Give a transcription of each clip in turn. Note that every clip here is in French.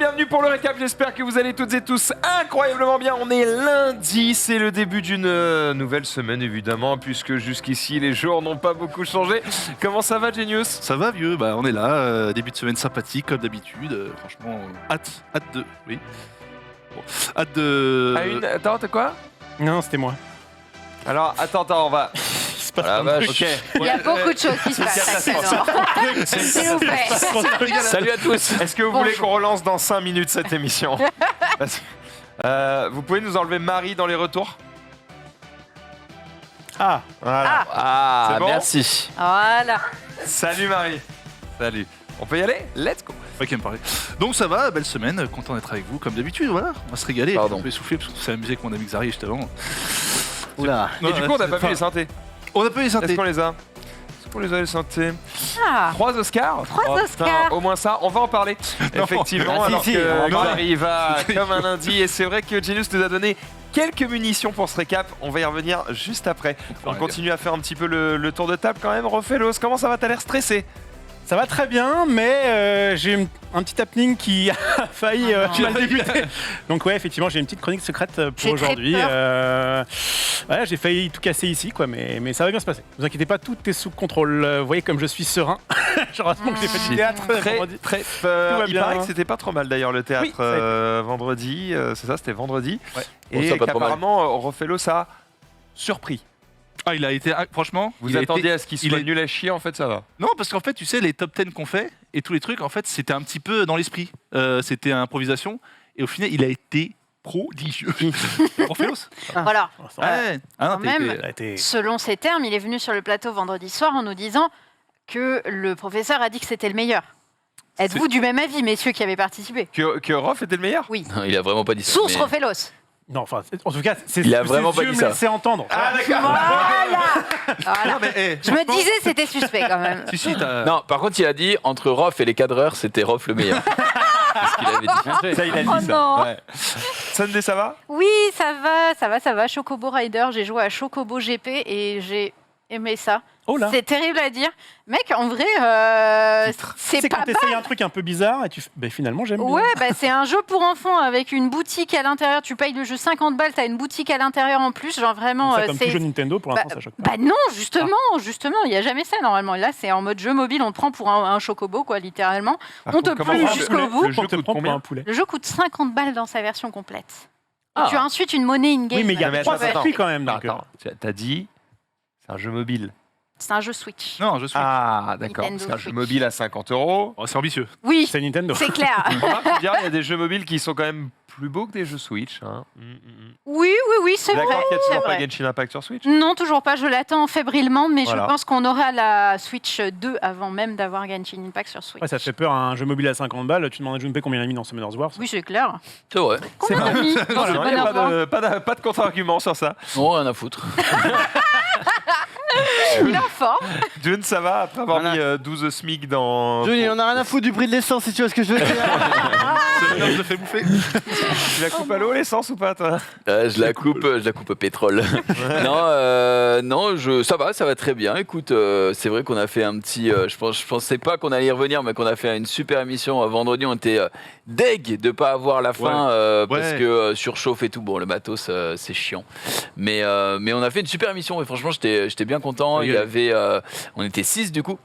bienvenue pour le récap. J'espère que vous allez toutes et tous incroyablement bien. On est lundi, c'est le début d'une nouvelle semaine évidemment, puisque jusqu'ici les jours n'ont pas beaucoup changé. Comment ça va, Genius? Ça va vieux, on est là, début de semaine sympathique comme d'habitude, franchement, hâte de... Oui. Bon, hâte de... Attends, t'as quoi? Non, c'était moi. Alors, attends, on va... C'est pas Ah, vache, ok. Il y a beaucoup de choses qui se passent maintenant. S'il vous plaît. Salut à tous. Est-ce que vous voulez qu'on relance dans 5 minutes cette émission? Vous pouvez nous enlever Marie dans les retours? Ah, Voilà. C'est bon? Merci. Voilà. Salut Marie. Salut. On peut y aller? Let's go. Pas qui me parler. Donc ça va, belle semaine, content d'être avec vous comme d'habitude, voilà. On va se régaler, Pardon. on peut essouffler parce qu'on s'est amusé avec mon ami Xari juste avant. Oula. Et du coup, on n'a pas vu les synthés. On a pas eu les Est-ce synthés. qu'on les a? Est-ce qu'on les a les synthés? Ah. 3 Oscars. Trois putain, Oscars. au moins ça, on va en parler. Effectivement, Ah, alors si, que non. Xari va comme un lundi. Et c'est vrai que Genius nous a donné quelques munitions pour ce récap. On va y revenir juste après. On continue à faire un petit peu le tour de table quand même. Rofelos, comment ça va? T'as l'air stressé. ça va très bien, mais j'ai un petit happening qui a failli mal débuter. Donc ouais, effectivement, j'ai une petite chronique secrète J'ai pour très aujourd'hui. peur. Voilà, j'ai failli tout casser ici, quoi, mais ça va bien se passer. Ne vous inquiétez pas, tout est sous contrôle. Vous voyez comme je suis serein. Heureusement que j'ai fait du théâtre vendredi. Très va il bien, paraît hein. que c'était pas trop mal d'ailleurs le théâtre Oui, ça a été. vendredi. C'est ça, c'était vendredi. Ouais. Et Bon, ça, pas trop mal. qu'apparemment, Rofelos a surpris. Ah, il a été, franchement... Vous il a attendiez été- à ce qu'il il soit est- nul à chier, en fait, ça va. Non, parce qu'en fait, tu sais, les top 10 qu'on fait et tous les trucs, en fait, c'était un petit peu dans l'esprit. C'était improvisation et au final, il a été prodigieux. Orphelos. Voilà. Ouais. Ah non, Quand t'as même. été- Ça a été- Selon ses termes, il est venu sur le plateau vendredi soir en nous disant que le professeur a dit que c'était le meilleur. Êtes-vous du même avis, messieurs qui avez participé? Que Rof était le meilleur? Oui. Non, il a vraiment pas dit ça. Source mais- Rofelos. Non, enfin, en tout cas, c'est Il a ce vraiment que pas Dieu dit me ça. laissait entendre. Ah, d'accord. Voilà. Non, mais, Je me disais c'était suspect quand même. si, t'as... Non, par contre, il a dit entre Rof et les cadreurs, c'était Rof le meilleur. C'est ce qu'il avait dit. Ça, il a dit Oh ça. non. Ouais. Sunday, ça va? Oui, ça va. Chocobo Rider, j'ai joué à Chocobo GP et j'ai aimé ça. Oh là. C'est terrible à dire. Mec, en vrai, c'est C'est pas quand t'essayes un truc un peu bizarre et tu fais, finalement, j'aime bien. Ouais, bah, c'est un jeu pour enfants avec une boutique à l'intérieur. Tu payes le jeu 50 balles, t'as une boutique à l'intérieur en plus. Genre vraiment, Ça, comme tout jeu Nintendo, pour l'instant, ça choque pas. Bah non, justement, il n'y a jamais ça normalement. Là, c'est en mode jeu mobile, on te prend pour un chocobo, quoi, littéralement. Par On te contre, comment plue on jusqu'au le- bout. le jeu On te coûte prend pour combien? un poulet. Le jeu coûte 50 balles dans sa version complète. Ah. Tu as ensuite une monnaie in-game. Oui, mais il y a Mais trois attends, circuits quand même. Donc, Attends, t'as dit, c'est un jeu mobile. C'est un jeu Switch. Non, je suis... Ah, d'accord. Nintendo C'est un jeu Switch. mobile à 50 €. Oh, c'est ambitieux. Oui, c'est Nintendo. c'est clair. On va me dire, il y a des jeux mobiles qui sont quand même plus beaux que des jeux Switch. Hein. Oui, c'est vrai. D'accord qu'il y a c'est toujours pas vrai. Genshin Impact sur Switch? Non, toujours pas. Je l'attends fébrilement, mais Voilà. je pense qu'on aura la Switch 2 avant même d'avoir Genshin Impact sur Switch. Ouais, ça te fait peur, un jeu mobile à 50 balles. Tu demandes à Junpei combien il a mis dans Summoner's Wars. Oui, c'est clair. C'est vrai. Combien t'as mis dans Non, ce il n'y a Summoner's Wars pas de contre-argument sur ça. Non, rien à foutre. Il est en forme. June, ça va après avoir mis 12 SMIC dans. Johnny, on a rien à foutre du prix de l'essence si tu vois ce que je veux dire. Je le fais bouffer. Tu la coupes à l'eau, l'essence ou pas, toi? Je la coupe au pétrole. Non, ça va très bien. Écoute, c'est vrai qu'on a fait un petit. Je pensais pas qu'on allait y revenir, mais qu'on a fait une super émission vendredi. On était deg de pas avoir la fin parce que surchauffe et tout. Bon, le matos, c'est chiant. Mais on a fait une super émission et franchement, j'étais bien content. Il y avait, on était 6 du coup.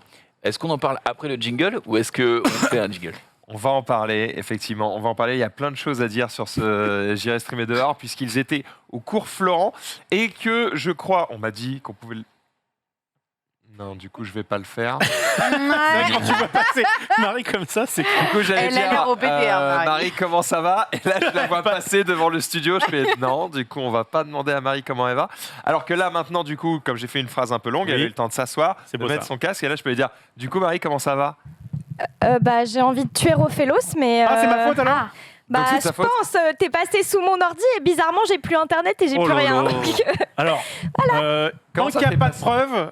Est-ce qu'on en parle après le jingle ou est-ce qu'on fait un jingle? On va en parler, effectivement. On va en parler. Il y a plein de choses à dire sur ce J'irai streamer dehors, puisqu'ils étaient au cours Florent et que je crois, on m'a dit qu'on pouvait. Non, du coup, je vais pas le faire. Ouais. Quand tu vois passer Marie comme ça, c'est Du coup, j'allais Elle a dire, l'air au PDR, Marie. Marie, comment ça va? Et là, je la vois passer devant le studio. Je fais non, du coup, on va pas demander à Marie comment elle va. Alors que là, maintenant, du coup, comme j'ai fait une phrase un peu longue, elle a Oui. eu le temps de s'asseoir, C'est de beau, mettre ça. son casque. Et là, je peux lui dire, du coup, Marie, comment ça va? J'ai envie de tuer Rofelos, mais. Ah, c'est ma faute alors. Ah, Bah, Donc c'est ta je faute pense, t'es passé sous mon ordi et bizarrement, j'ai plus internet et j'ai Oh plus là rien. là. Donc, Alors, Comment tant ça qu'il n'y t'est a pas de passé preuves,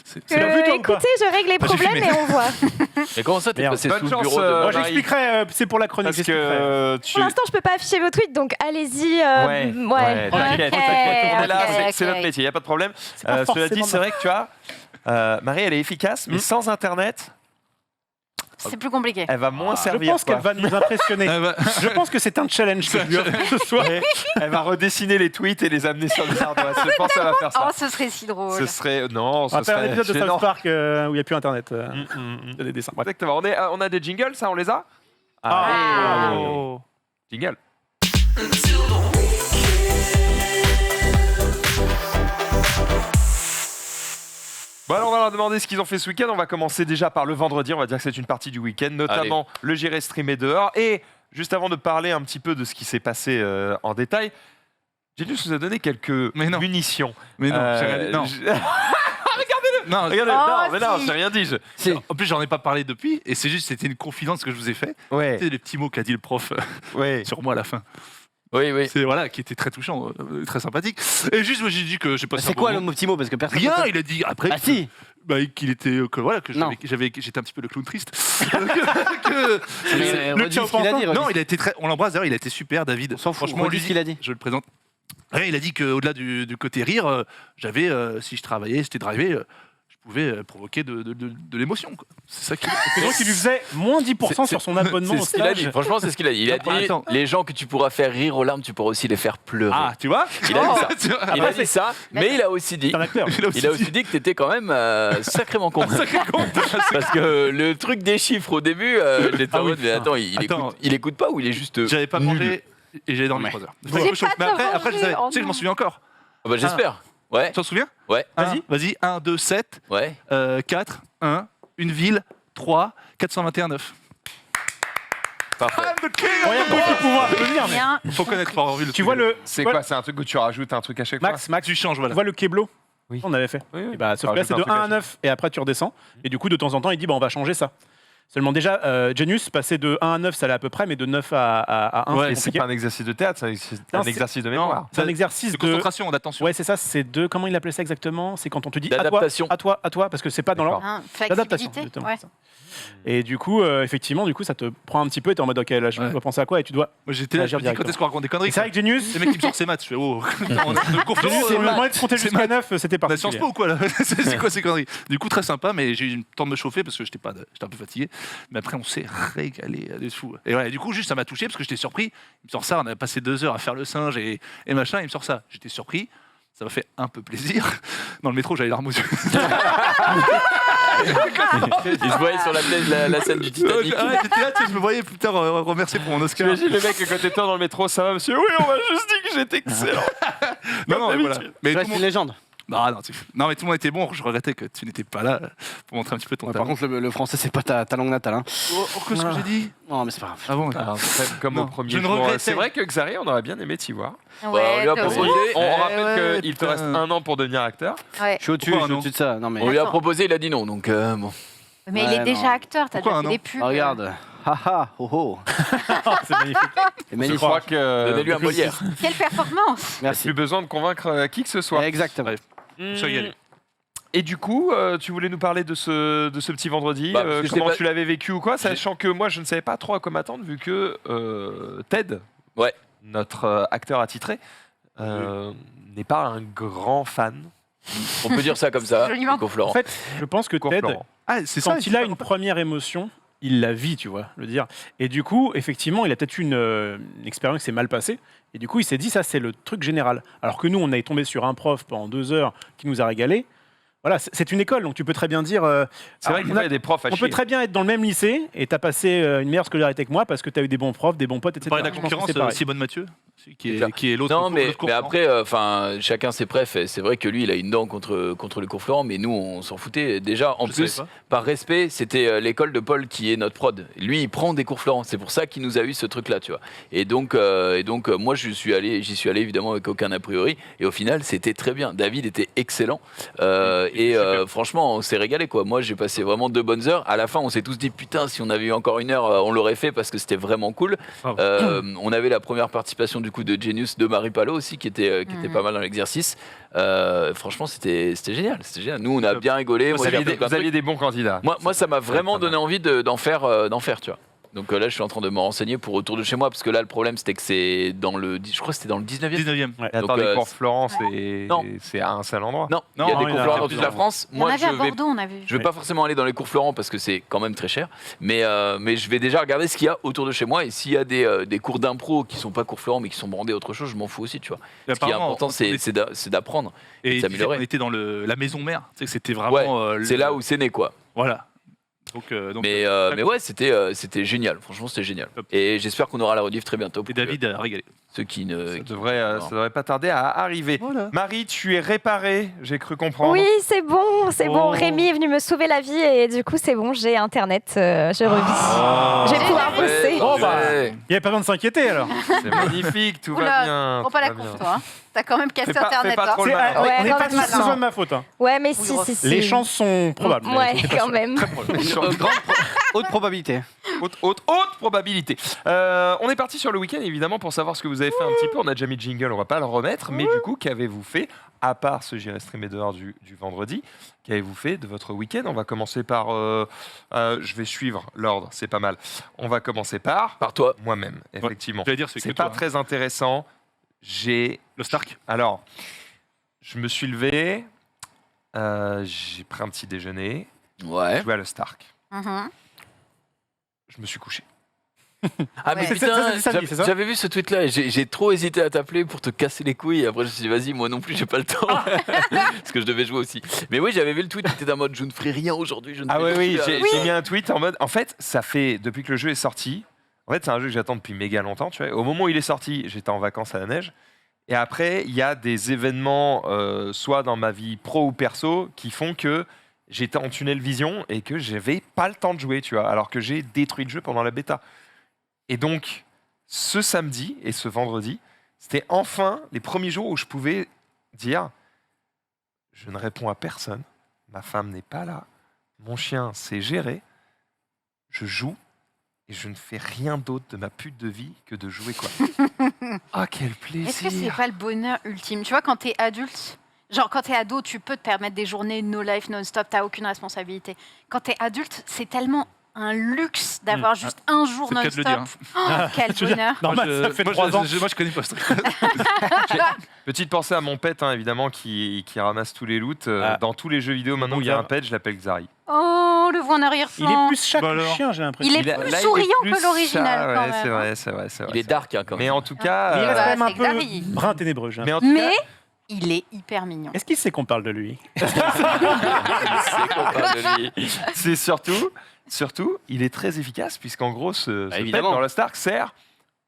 c'est bien vu, toi, ou pas écoutez, je règle les Bah, j'ai problèmes filmé. et on voit. Mais comment ça, t'es Merde. passé Bonne sous le chance, bureau de Moi, Marie. j'expliquerai, c'est pour la chronique. Parce j'expliquerai. que tu. Pour l'instant, je peux pas afficher vos tweets, donc allez-y. Ouais, t'inquiète, Ok, on est là, ok, c'est notre ok. métier, il n'y a pas de problème. C'est pas Cela dit, forcément c'est vrai que tu vois, Marie, elle est efficace, mais sans Internet, C'est plus compliqué. Elle va moins Je servir. pense qu'elle va nous impressionner. bah, Je pense que c'est un challenge que je lui offre ce soir. Ouais. Elle va redessiner les tweets et les amener sur des ardoises. Je pense qu'elle va faire Oh, ça. ce serait si drôle. Ce serait. Non, On va ce faire un serait. épisode de gênant. South Park où il n'y a plus internet. Mm. Des dessins. Bref. Exactement. On a des jingles, ça, on les a Ah. Allez. oh. Jingle. Bon alors on va leur demander ce qu'ils ont fait ce week-end. On va commencer déjà par le vendredi. On va dire que c'est une partie du week-end, notamment le J'irai streamer dehors. Et juste avant de parler un petit peu de ce qui s'est passé en détail, Genius nous a donné quelques Mais non. munitions. Mais non, j'ai rien dit. Non. Non, Regardez, Oh, non, mais non, si. j'ai rien dit. en plus, j'en ai pas parlé depuis, et c'est juste, c'était une confidence que je vous ai fait. Ouais, C'était les petits mots qu'a dit le prof ouais. sur moi à la fin. Oui, oui. C'est voilà, qui était très touchant, très sympathique. Et juste, moi, j'ai dit que j'ai passé. C'est un quoi bon le le petit mot? Parce que personne. Rien, il a dit après. Ah si. Qu'il était que voilà que Non. j'étais un petit peu le clown triste. Mais le redis ce tien qu'il a dit. Non, il a été très. On l'embrasse d'ailleurs, il a été super, David. On s'en fout. Franchement, Redis lui, ce qu'il a dit. je le présente. Ouais, il a dit qu'au-delà du côté rire, j'avais, si je travaillais, j'étais drivé, je pouvais provoquer de l'émotion. Quoi. C'est ça qui. C'est donc il lui faisait moins 10% sur son abonnement C'est au ce qu'il a dit. stage. Franchement, c'est ce qu'il a dit. Il a dit Attends. les gens que tu pourras faire rire aux larmes, tu pourras aussi les faire pleurer. Ah, tu vois. Il a dit ça. Tu vois. Il a dit ça, mais il a aussi dit. C'est un acteur. Il a aussi dit que t'étais quand même sacrément con. Parce que le truc des chiffres au début, j'étais Ah en oui, mode, mais putain. attends, Attends. il écoute pas ou il est juste. J'avais pas nul. mangé et j'avais dormi Ouais. 3 heures. J'ai pas Mais après, je mangé, savais. oh Tu sais que je m'en non. souviens encore. Ah bah, j'espère. Ouais, Tu t'en souviens? ouais, Vas-y. 1, 2, 7, ouais. 4, 1, une ville, 3, 421,9. Parfait. On a beaucoup de pouvoir venir, mais. Bien. Faut connaître pour avoir vu le Tu truc. vois le. C'est tu vois- quoi? C'est un truc où tu rajoutes un truc à chaque Max, Max, Tu changes, tu voilà. vois le Keblo? Oui. On avait fait. fois Oui, oui. Et bah, sauf que là, Rajoute c'est un de truc 1 à chaque 9 et après tu redescends. Et du coup, de temps en temps, il dit bah, on va changer ça. Seulement déjà, Genius, passer de 1 à 9, ça allait à peu près, mais de 9 à 1, Ouais, c'est c'est compliqué. pas un exercice de théâtre, c'est Non, un c'est- exercice de Non, mémoire. C'est un exercice de de. concentration, d'attention. Ouais, c'est ça, c'est de. Comment il appelait ça exactement? C'est quand on te dit à toi, D'adaptation. à toi, à toi, parce que c'est pas dans l'ordre. Hein, L'adaptation, flexibilité. exactement. Ouais. c'est ça. Et du coup, effectivement, ça te prend un petit peu et t'es en mode ok, là, je Ouais. dois penser à quoi et tu dois. Moi j'étais là, je Agir me dis quand directement. est-ce qu'on raconte des conneries Et c'est vrai que Genius, Les mecs qui me sortent ses maths, je fais oh. On a de confiance, Genius, c'est le on a- moyen de compter c'est jusqu'à 9, c'était on a Sciences particulier. Po ou quoi là C'est quoi ces conneries? Du coup, très sympa, mais j'ai eu le temps de me chauffer parce que j'étais un peu fatigué. Mais après, on s'est régalé de fou. Et ouais, du coup, juste ça m'a touché parce que j'étais surpris. Il me sort ça, on a passé 2 heures à faire le singe et machin, il me sort ça. J'étais surpris. Ça m'a fait un peu plaisir. Dans le métro, j'avais larmes aux yeux. Il se voyait sur la scène du Titanic. Ouais, j'étais là, tu sais, je me voyais plus tard remercier pour mon Oscar. T'imagines le mec à côté de toi dans le métro, ça va monsieur? Oui, on m'a juste dit que j'étais excellent. Non, mais voilà. Mais Tu tout restes le une monde... légende. non, non, mais tout le monde était bon. Je regrettais que tu n'étais pas là pour montrer un petit peu ton Ouais, talent. par contre, le français, c'est pas ta langue natale. Hein. Qu'est-ce que j'ai dit? Non, mais c'est pas grave. Ah bon, ok. Alors, comme Non, au premier je ne jour, regrettais. c'est vrai que Xari, on aurait bien aimé t'y voir. on lui a de proposé. ouf. On rappelle ouais, qu'il te putain. reste 1 an pour devenir acteur. Ouais. Je suis au-dessus, Pourquoi je suis un au-dessus de ça. Non, mais. On lui a Attends. proposé, il a dit non. Donc bon. Mais il Ouais, est non. déjà acteur, t'as Pourquoi déjà fait un des an pubs. Ah, regarde. Haha, oh oh. C'est magnifique. C'est Je magnifique. crois que Donnez-lui un Molière. Quelle performance. Merci. plus besoin de convaincre qui que ce soit. Exactement. Ouais. Je suis régalé. Et du coup, tu voulais nous parler de ce petit vendredi. Bah, parce que comment j'étais pas- tu l'avais vécu ou quoi, sachant que moi, je ne savais pas trop à quoi m'attendre, vu que Ted, Ouais. notre acteur attitré, n'est pas un grand fan. On peut dire ça comme ça. Joliment. Nico Florent. En fait, je pense que Cours Ted, Florent. Ah, c'est quand ça. il a une première émotion, il la vit, tu vois, le dire. Et du coup, effectivement, il a peut-être eu une expérience qui s'est mal passée. Et du coup, il s'est dit, ça, c'est le truc général. Alors que nous, on est tombé sur un prof pendant 2 heures qui nous a régalé. Voilà, c'est une école, donc tu peux très bien dire. C'est vrai alors, qu'il y a des profs à on chier. peut très bien être dans le même lycée et t'as passé une meilleure scolarité que moi parce que t'as eu des bons profs, des bons potes, etc. Parler de la Je pense que concurrence, c'est pareil. Simone Mathieu, qui clair. est l'autre. Non, mais l'autre cours, après, enfin, chacun ses préfs. Et c'est vrai que lui, il a une dent contre le cours Florent, mais nous, on s'en foutait. Déjà, en Je plus, savais par respect, c'était l'école de Paul qui est notre prod. Lui, il prend des cours Florent. C'est pour ça qu'il nous a eu ce truc-là, tu vois. Et donc, moi, j'y suis allé évidemment avec aucun a priori. Et au final, c'était très bien. David était excellent. Franchement, on s'est régalé, quoi. Moi, j'ai passé vraiment 2 bonnes heures. À la fin, on s'est tous dit, putain, si on avait eu encore 1 heure, on l'aurait fait parce que c'était vraiment cool. Bravo. On avait la première participation du coup de Genius, de Marie Palot aussi, qui était pas mal dans l'exercice. Franchement, c'était génial, c'était génial. Nous, on a bien rigolé. Vous Moi, j'ai aviez appris plein de des bons candidats. trucs. Moi, ça m'a vraiment donné envie d'en faire, tu vois. Donc là, je suis en train de me renseigner pour Autour de chez moi, parce que là, le problème, c'était que c'est dans le... Je crois que c'était dans le 19e. 19e. Ouais. Et attends, Donc, les cours Florent, c'est non. c'est à un seul endroit. Non, Non, il y a non, des il y en cours a Florent dans toute la plusieurs. France. Il y en Moi, avait à Bordeaux, on a vu. je vais pas forcément aller dans les cours Florent parce que c'est quand même très cher, mais je vais déjà regarder ce qu'il y a autour de chez moi, et s'il y a des cours d'impro qui sont pas cours Florent mais qui sont brandés autre chose, je m'en fous aussi, tu vois. Ce qui est Apparemment, important, c'est d'apprendre. Et s'améliorer. on était dans la maison mère. Tu sais que c'était vraiment. C'est là où c'est né, quoi. Voilà. Donc, Mais ouais, c'était génial. Franchement, c'était génial. Top. Et j'espère qu'on aura la rediff très bientôt. et pour David a régalé. ceux qui Ça ne. devrait pas tarder à arriver. Marie, tu es réparée, j'ai cru comprendre. Oui, c'est bon, c'est bon. Oh. Rémi est venu me sauver la vie et du coup, c'est bon, j'ai Internet, je revis. Je vais pouvoir bosser. Oh, bah. Ouais. Il n'y avait pas besoin de s'inquiéter alors. C'est magnifique, tout Oula, va bien. prends pas tout la va bien. conf, toi. Hein. T'as quand même cassé Fais pas Internet. trop hein. le malin. Ouais, on n'est quand pas même tous que ce malin. soit de ma faute. Hein. Ouais, mais Oui, si. Les chances sont probables. mais Ouais, c'est pas quand sûr. même. Haute probabilité. Haute probabilité. On est parti sur le week-end, évidemment, pour savoir ce que vous avez fait un petit peu. On a déjà mis le jingle, on va pas le remettre. Mais du coup, qu'avez-vous fait, à part ce J'irai streamer dehors du vendredi? Qu'avez-vous fait de votre week-end? On va commencer par... je vais suivre l'ordre, c'est pas mal. On va commencer par... Par toi. Moi-même, effectivement. J'allais dire, c'est que C'est pas toi, hein. très intéressant. Le Stark. Alors, je me suis levé, j'ai pris un petit déjeuner, Ouais. joué à le Stark. Mhm. Je me suis couché. Ah, mais Ouais. Ça, putain, c'était samedi, c'est ça j'avais vu ce tweet-là et j'ai trop hésité à t'appeler pour te casser les couilles. Et après, je me suis dit, vas-y, moi non plus, j'ai pas le temps. Parce que je devais jouer aussi. Mais oui, j'avais vu le tweet, t'étais en mode, je ne ferai rien aujourd'hui. Ah oui, j'ai mis un tweet en mode... En fait, ça fait, depuis que le jeu est sorti, en fait, c'est un jeu que j'attends depuis méga longtemps. Tu vois. Au moment où il est sorti, j'étais en vacances à la neige. Et après, il y a des événements, soit dans ma vie pro ou perso, qui font que j'étais en tunnel vision et que j'avais pas le temps de jouer, tu vois, alors que j'ai détruit le jeu pendant la bêta. Et donc, ce samedi et ce vendredi, c'était enfin les premiers jours où je pouvais dire je ne réponds à personne, ma femme n'est pas là, mon chien s'est géré, je joue et je ne fais rien d'autre de ma pute de vie que de jouer, quoi. Ah, quel Est-ce que c'est plaisir! pas le bonheur ultime? Tu vois, quand t'es adulte, genre quand t'es ado, tu peux te permettre des journées no life, non-stop, t'as aucune responsabilité. Quand t'es adulte, c'est tellement un luxe d'avoir juste un jour C'est le cas de le dire, non-stop. Oh, quel Je veux dire, bonheur! Normal, ça fait 3 ans. Moi, je connais pas ce truc. Petite pensée à mon pet, hein, évidemment, qui ramasse tous les loots. Ah. Dans tous les jeux vidéo, maintenant, il y a un pet, je l'appelle Xari. Oh, le voix en Il est arrière-plan. plus chat Bah que le alors. chien, j'ai l'impression. Il est Là, plus il est souriant plus que l'original, chat, quand ouais, même. c'est vrai, c'est vrai, c'est vrai. Il est dark, hein, quand Mais même. en tout cas, Mais il reste quand même un c'est peu Xari. brun ténébreux. j'ai mais l'impression. en tout Mais cas, il est hyper mignon. Est-ce qu'il sait qu'on parle de lui? C'est qu'on parle de lui. c'est surtout, il est très efficace puisqu'en gros, ce pet évidemment. dans le Stark sert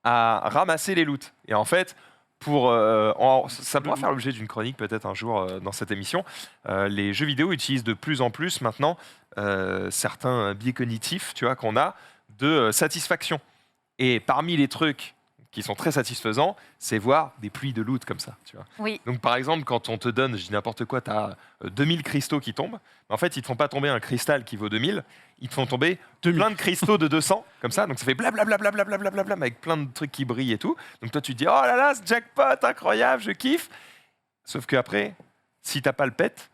à ramasser les loots. Et en fait, ça pourra faire l'objet d'une chronique peut-être un jour dans cette émission. Les jeux vidéo utilisent de plus en plus maintenant certains biais cognitifs, tu vois, qu'on a de satisfaction. Et parmi les trucs qui sont très satisfaisants, c'est voir des pluies de loot comme ça, tu vois. Oui. Donc par exemple, quand on te donne, je dis n'importe quoi, tu as 2000 cristaux qui tombent, en fait, ils te font pas tomber un cristal qui vaut 2000, ils te font tomber 2000. plein de cristaux de 200, comme ça, donc ça fait blablabla, avec plein de trucs qui brillent et tout. Donc toi, tu te dis, oh là là, ce jackpot, incroyable, je kiffe. Sauf qu'après, si t'as pas le pet,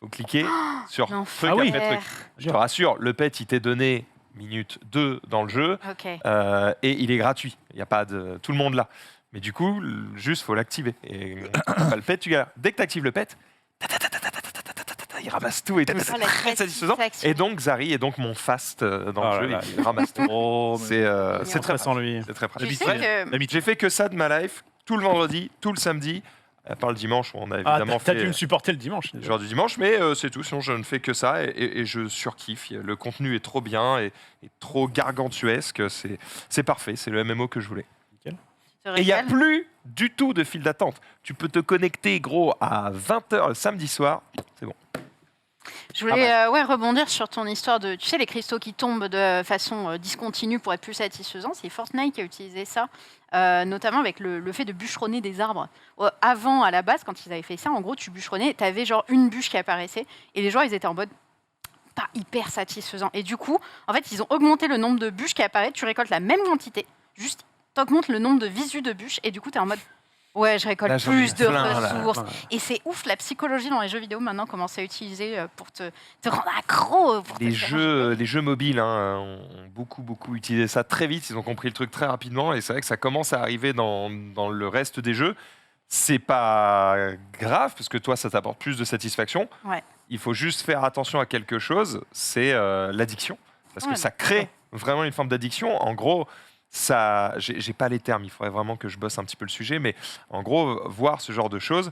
faut cliquer sur truc L'enfer. Ah oui. après truc. Je te rassure, le pet, il t'est donné minute 2 dans le jeu, Ok. et il est gratuit. Il y a pas de tout le monde là. Mais du coup, juste faut l'activer. Et pas le pet, tu galères. Dès que tu actives le pet, il ramasse tout et Oh, c'est la très satisfaisant. satisfaction. Et donc Zari est donc mon fast dans Oh le là jeu. là. Il ramasse tout. Oh, C'est très Stressant, pratique. lui. C'est très Tu pratique. sais que J'ai fait que ça de ma life tout le vendredi, tout le samedi, à part le dimanche où on a Ah, évidemment t'as fait dû me supporter le dimanche. le jour du dimanche, mais c'est tout. Sinon, je ne fais que ça et je surkiffe. Le contenu est trop bien et trop gargantuesque. C'est parfait. C'est le MMO que je voulais. te Et il n'y a régales. plus du tout de file d'attente. Tu peux te connecter, gros, à 20h le samedi soir. C'est bon. Je voulais rebondir sur ton histoire de, tu sais, les cristaux qui tombent de façon discontinue pour être plus satisfaisants. C'est Fortnite qui a utilisé ça, notamment avec le fait de bûcheronner des arbres. Avant, à la base, quand ils avaient fait ça, en gros, tu bûcheronnais, tu avais genre une bûche qui apparaissait, et les joueurs, ils étaient en mode pas hyper satisfaisant. Et du coup, en fait, ils ont augmenté le nombre de bûches qui apparaissent, tu récoltes la même quantité, juste t'augmentes le nombre de visus de bûches, et du coup, tu es en mode Ouais, je récolte Là, j'en ai plus de plein, là. ressources. Ouais. Et c'est ouf, la psychologie dans les jeux vidéo maintenant commence à utiliser pour te rendre accro. Pour te Les faire jouer. jeux mobiles ont beaucoup utilisé ça très vite. Ils ont compris le truc très rapidement. Et c'est vrai que ça commence à arriver dans le reste des jeux. C'est pas grave, parce que toi, ça t'apporte plus de satisfaction. Ouais. Il faut juste faire attention à quelque chose, c'est l'addiction. Parce que Ouais, ça crée vraiment une forme d'addiction. En gros, ça, j'ai pas les termes, il faudrait vraiment que je bosse un petit peu le sujet, mais en gros, voir ce genre de choses,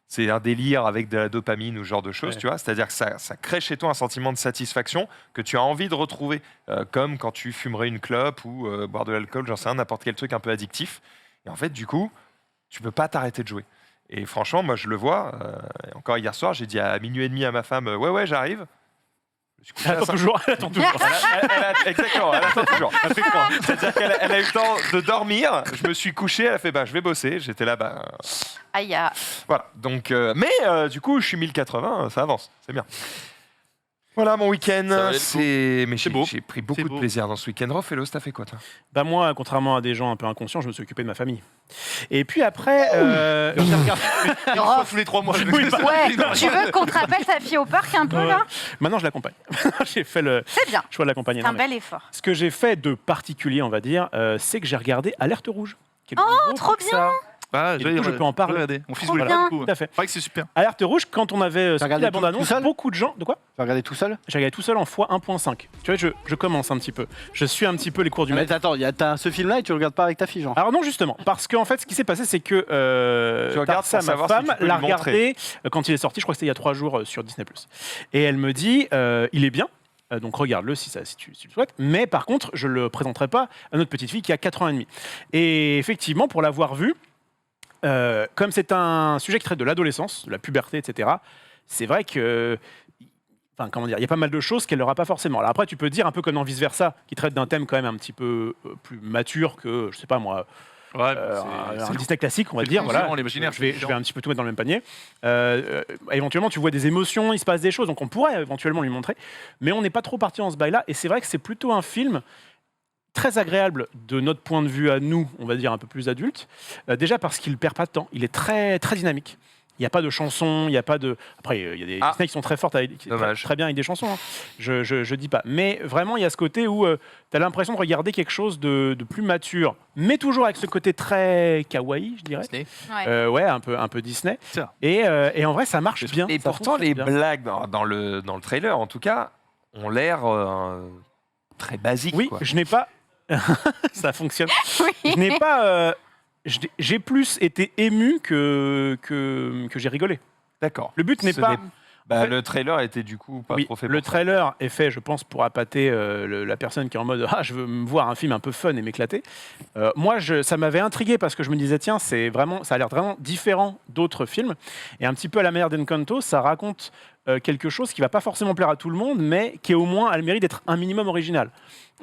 c'est un délire avec de la dopamine ou ce genre de choses, Ouais. tu vois. C'est-à-dire que ça crée chez toi un sentiment de satisfaction que tu as envie de retrouver, comme quand tu fumerais une clope ou boire de l'alcool, j'en sais rien, n'importe quel truc un peu addictif. Et en fait, du coup, tu peux pas t'arrêter de jouer. Et franchement, moi, je le vois. Encore hier soir, j'ai dit à 00h30 à ma femme, ouais, j'arrive. Je me suis couché à Elle attend cinq- toujours. Elle attend toujours. Exactement, elle attend toujours. C'est-à-dire qu'elle a eu le temps de dormir. Je me suis couché, elle a fait, je vais bosser. J'étais là, Aïe, voilà. Donc, du coup, je suis 1080, ça avance, c'est bien. Voilà mon Ça week-end. valait le C'est mais C'est beau. j'ai pris beaucoup C'est de beau. plaisir dans ce week-end. Raphaël, t'as fait quoi toi? Bah moi, contrairement à des gens un peu inconscients, je me suis occupé de ma famille. Et puis après, j'ai regardé- Une fois tous les 3 mois. Oui, bah, Ouais, tu veux qu'on te rappelle ta fille au parc un peu là? Maintenant, je l'accompagne. J'ai fait le C'est bien, choix de l'accompagner. c'est un Non, mais bel effort. ce que j'ai fait de particulier, on va dire, c'est que j'ai regardé Alerte Rouge. Qui est le nouveau trop Pixar. Ah, Et du coup, je peux en parler. Regarder. Mon fils Trop voulait bien. pas du coup. Tout à fait. Pareil que c'est super. Alerte Rouge, quand on avait sorti regardé la tout bande-annonce, seul beaucoup de gens... De quoi? Tu vas regarder tout seul? J'ai regardé tout seul en x1.5. Tu vois, je commence un petit peu. Je suis un petit peu les cours du Mais maître. attends, t'as ce film-là et tu le regardes pas avec ta fille, genre. Alors non, justement, parce qu'en fait, ce qui s'est passé, c'est que Tu regardes Tarsa, pour ma savoir si femme, tu peux l'a lui montrer. regardé quand il est sorti, je crois que c'était il y a 3 jours sur Disney+. Et elle me dit, il est bien, donc regarde-le si tu le souhaites, mais par contre, je le présenterai pas à notre petite fille qui a 4 ans et demi. Et effectivement, pour l'avoir vu, comme c'est un sujet qui traite de l'adolescence, de la puberté, etc., c'est vrai que... Enfin, comment dire, il y a pas mal de choses qu'elle n'aura pas forcément. Alors après, tu peux dire un peu comme dans Vice Versa, qui traite d'un thème quand même un petit peu plus mature que, je sais pas moi, Ouais, un Disney classique, on va c'est dire. différent, Voilà. l'imaginaire, Je vais c'est un petit peu tout mettre dans le même panier. Éventuellement, tu vois des émotions, il se passe des choses, donc on pourrait éventuellement lui montrer. Mais on n'est pas trop parti dans ce bail-là. Et c'est vrai que c'est plutôt un film très agréable de notre point de vue à nous, on va dire un peu plus adultes. Déjà parce qu'il perd pas de temps. Il est très, très dynamique. Il n'y a pas de chansons, il n'y a pas de... Après, il y a des Disney qui sont très fortes, Dommage. très bien avec des chansons. Hein. Je dis pas. Mais vraiment, il y a ce côté où tu as l'impression de regarder quelque chose de plus mature, mais toujours avec ce côté très kawaii, je dirais. Disney. Ouais. Ouais, un peu Disney. C'est ça. Et en vrai, ça marche bien. Et ça pourtant, fonctionne les bien. blagues dans le trailer, en tout cas, ont l'air très basiques. Oui, quoi. je n'ai pas... ça fonctionne. Oui. Je n'ai pas... j'ai plus été ému que j'ai rigolé. D'accord. Le but n'est Ce pas... Bah, En fait- le trailer était du coup pas Oui, trop fait le pour ça. trailer est fait, je pense, pour appâter la personne qui est en mode je veux me voir un film un peu fun et m'éclater. Moi, ça m'avait intrigué parce que je me disais tiens, ça a l'air vraiment différent d'autres films et un petit peu à la manière d'Encanto, ça raconte quelque chose qui va pas forcément plaire à tout le monde, mais qui au moins a le mérite d'être un minimum original.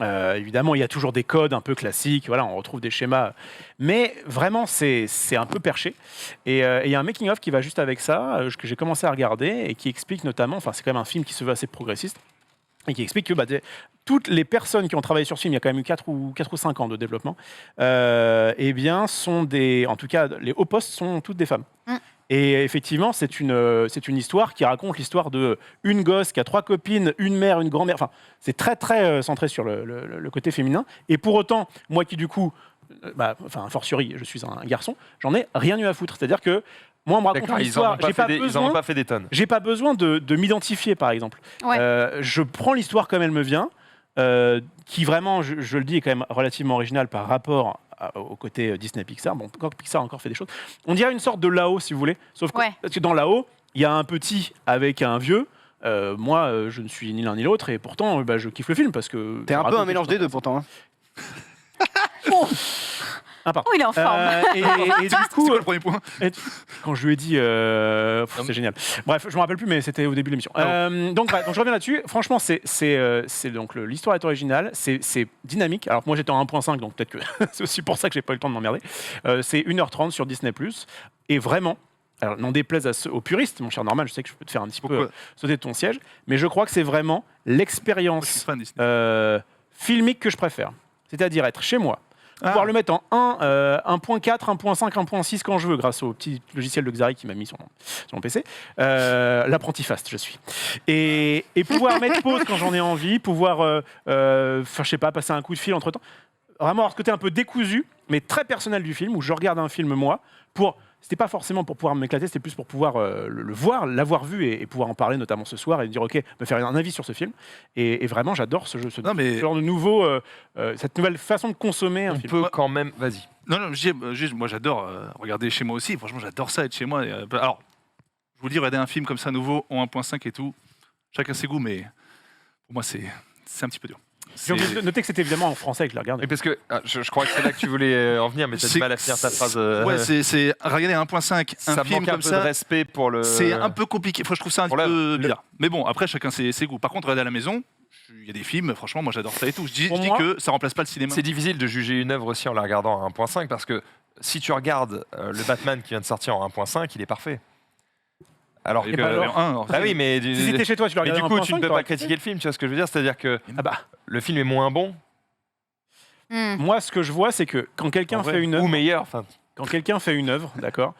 Évidemment, il y a toujours des codes un peu classiques, voilà, on retrouve des schémas, mais vraiment c'est un peu perché. Et il y a un making of qui va juste avec ça, que j'ai commencé à regarder et qui explique notamment, enfin c'est quand même un film qui se veut assez progressiste, et qui explique que toutes les personnes qui ont travaillé sur ce film, il y a quand même eu 4 ou 5 ans de développement, eh bien en tout cas les hauts postes sont toutes des femmes. Mm. Et effectivement, c'est une histoire qui raconte l'histoire de une gosse qui a 3 copines, une mère, une grand-mère. Enfin, c'est très très centré sur le côté féminin. Et pour autant, moi qui du coup, a fortiori, je suis un garçon, j'en ai rien eu à foutre. C'est-à-dire que moi, on me raconte D'accord, une ils en histoire, ont pas j'ai fait pas des- ils en besoin. ont pas fait des tonnes. J'ai pas besoin de m'identifier, par exemple. Ouais. Je prends l'histoire comme elle me vient, qui vraiment, je le dis, est quand même relativement original par rapport au côté Disney Pixar. Bon, encore Pixar a encore fait des choses. On dirait une sorte de Lao, si vous voulez. Sauf que, Ouais. parce que dans Lao, il y a un petit avec un vieux. Moi, je ne suis ni l'un ni l'autre, et pourtant, je kiffe le film parce que. T'es ça un peu raconte un mélange quelque des chose deux pourtant. Hein. Ah, pardon. Oh, il est en forme. Et du C'est coup, quoi le premier point? quand je lui ai dit, c'est génial. Bref, je me rappelle plus, mais c'était au début de l'émission. Donc je reviens là-dessus. Franchement, c'est donc l'histoire est originale, c'est dynamique. Alors moi j'étais en 1.5, donc peut-être que c'est aussi pour ça que j'ai pas eu le temps de m'emmerder. C'est 1h30 sur Disney+. Et vraiment, alors n'en déplaise aux puristes, mon cher Norman, je sais que je peux te faire un petit peu Pourquoi? sauter de ton siège, mais je crois que c'est vraiment Je suis l'expérience fan de Disney. filmique que je préfère. C'est-à-dire être chez moi, pouvoir le mettre en 1.4, 1.5, 1.6 quand je veux, grâce au petit logiciel de Xari qui m'a mis sur mon PC. L'apprenti fast, je suis. Et pouvoir mettre pause quand j'en ai envie, pouvoir, je sais pas, passer un coup de fil entre-temps. Vraiment avoir ce côté un peu décousu, mais très personnel du film, où je regarde un film, moi, c'était pas forcément pour pouvoir m'éclater, c'était plus pour pouvoir le voir, l'avoir vu et pouvoir en parler, notamment ce soir, et dire, OK, me faire un avis sur ce film. Et vraiment, j'adore ce genre de nouveau, cette nouvelle façon de consommer un On film. peut quand même... Vas-y. Non, moi j'adore regarder chez moi aussi. Franchement, j'adore ça être chez moi. Alors, je vous le dis, regarder un film comme ça nouveau en 1.5 et tout, chacun ses goûts, mais pour moi c'est un petit peu dur. J'ai oublié de noter que c'était évidemment en français que je l'ai regardé. Et parce que je crois que c'est là que tu voulais en venir, mais t'as du mal à finir ta phrase. Ouais, c'est regarder 1.5, ça un film manque un comme peu ça. de respect pour le. C'est un peu compliqué. Je trouve ça un Pour peu bizarre. Mais bon, après chacun ses goûts. Par contre, regarder à la maison, il y a des films, franchement, moi j'adore ça et tout. Je dis que ça remplace pas le cinéma. C'est difficile de juger une œuvre aussi en la regardant à 1.5 parce que si tu regardes le Batman qui vient de sortir en 1.5, il est parfait. Alors Et que. bah alors Ah oui, mais si c'était chez toi, tu le mais regardais du en coup, tu ne 1.5, peux t'aurais pas critiquer le film, tu vois ce que je veux dire? C'est-à-dire que Ah bah, le film est moins bon moi, ce que je vois, c'est que quand quelqu'un en vrai, fait une ou œuvre, meilleur. Enfin, d'accord,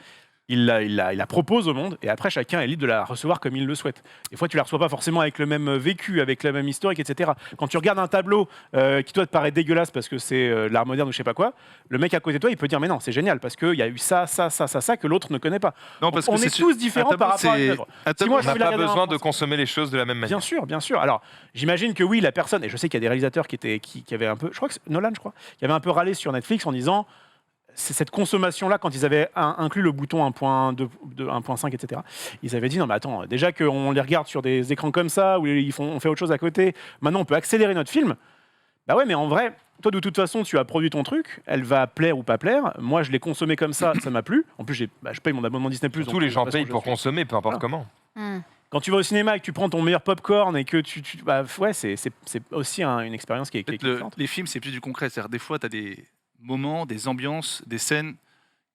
il la propose au monde et après chacun est libre de la recevoir comme il le souhaite. Des fois, tu la reçois pas forcément avec le même vécu, avec la même historique, etc. Quand tu regardes un tableau qui toi te paraît dégueulasse parce que c'est l'art moderne ou je sais pas quoi, le mec à côté de toi, il peut dire mais non, c'est génial parce qu'il y a eu ça que l'autre ne connaît pas. Non, parce On que est tous différents par rapport à une œuvre. Si moi, on je n'a veux la pas regarder besoin en de français- consommer les choses de la même manière. Bien sûr, bien sûr. Alors, j'imagine que oui, la personne, et je sais qu'il y a des réalisateurs qui avaient un peu, je crois que c'est Nolan, qui avait un peu râlé sur Netflix en disant c'est cette consommation-là, quand ils avaient inclus le bouton 1.2, 1.5, etc., ils avaient dit non, mais attends, déjà qu'on les regarde sur des écrans comme ça, où on fait autre chose à côté, maintenant on peut accélérer notre film. Bah ouais, mais en vrai, toi de toute façon, tu as produit ton truc, elle va plaire ou pas plaire. Moi, je l'ai consommé comme ça m'a plu. En plus, je paye mon abonnement Disney+. Tous donc, les de gens toute façon, payent pour je suis- consommer, peu importe Voilà. comment. Quand tu vas au cinéma et que tu prends ton meilleur popcorn et que ouais, c'est aussi une expérience qui est différente. les films, c'est plus du concret. C'est-à-dire, des fois, tu as des moments, des ambiances, des scènes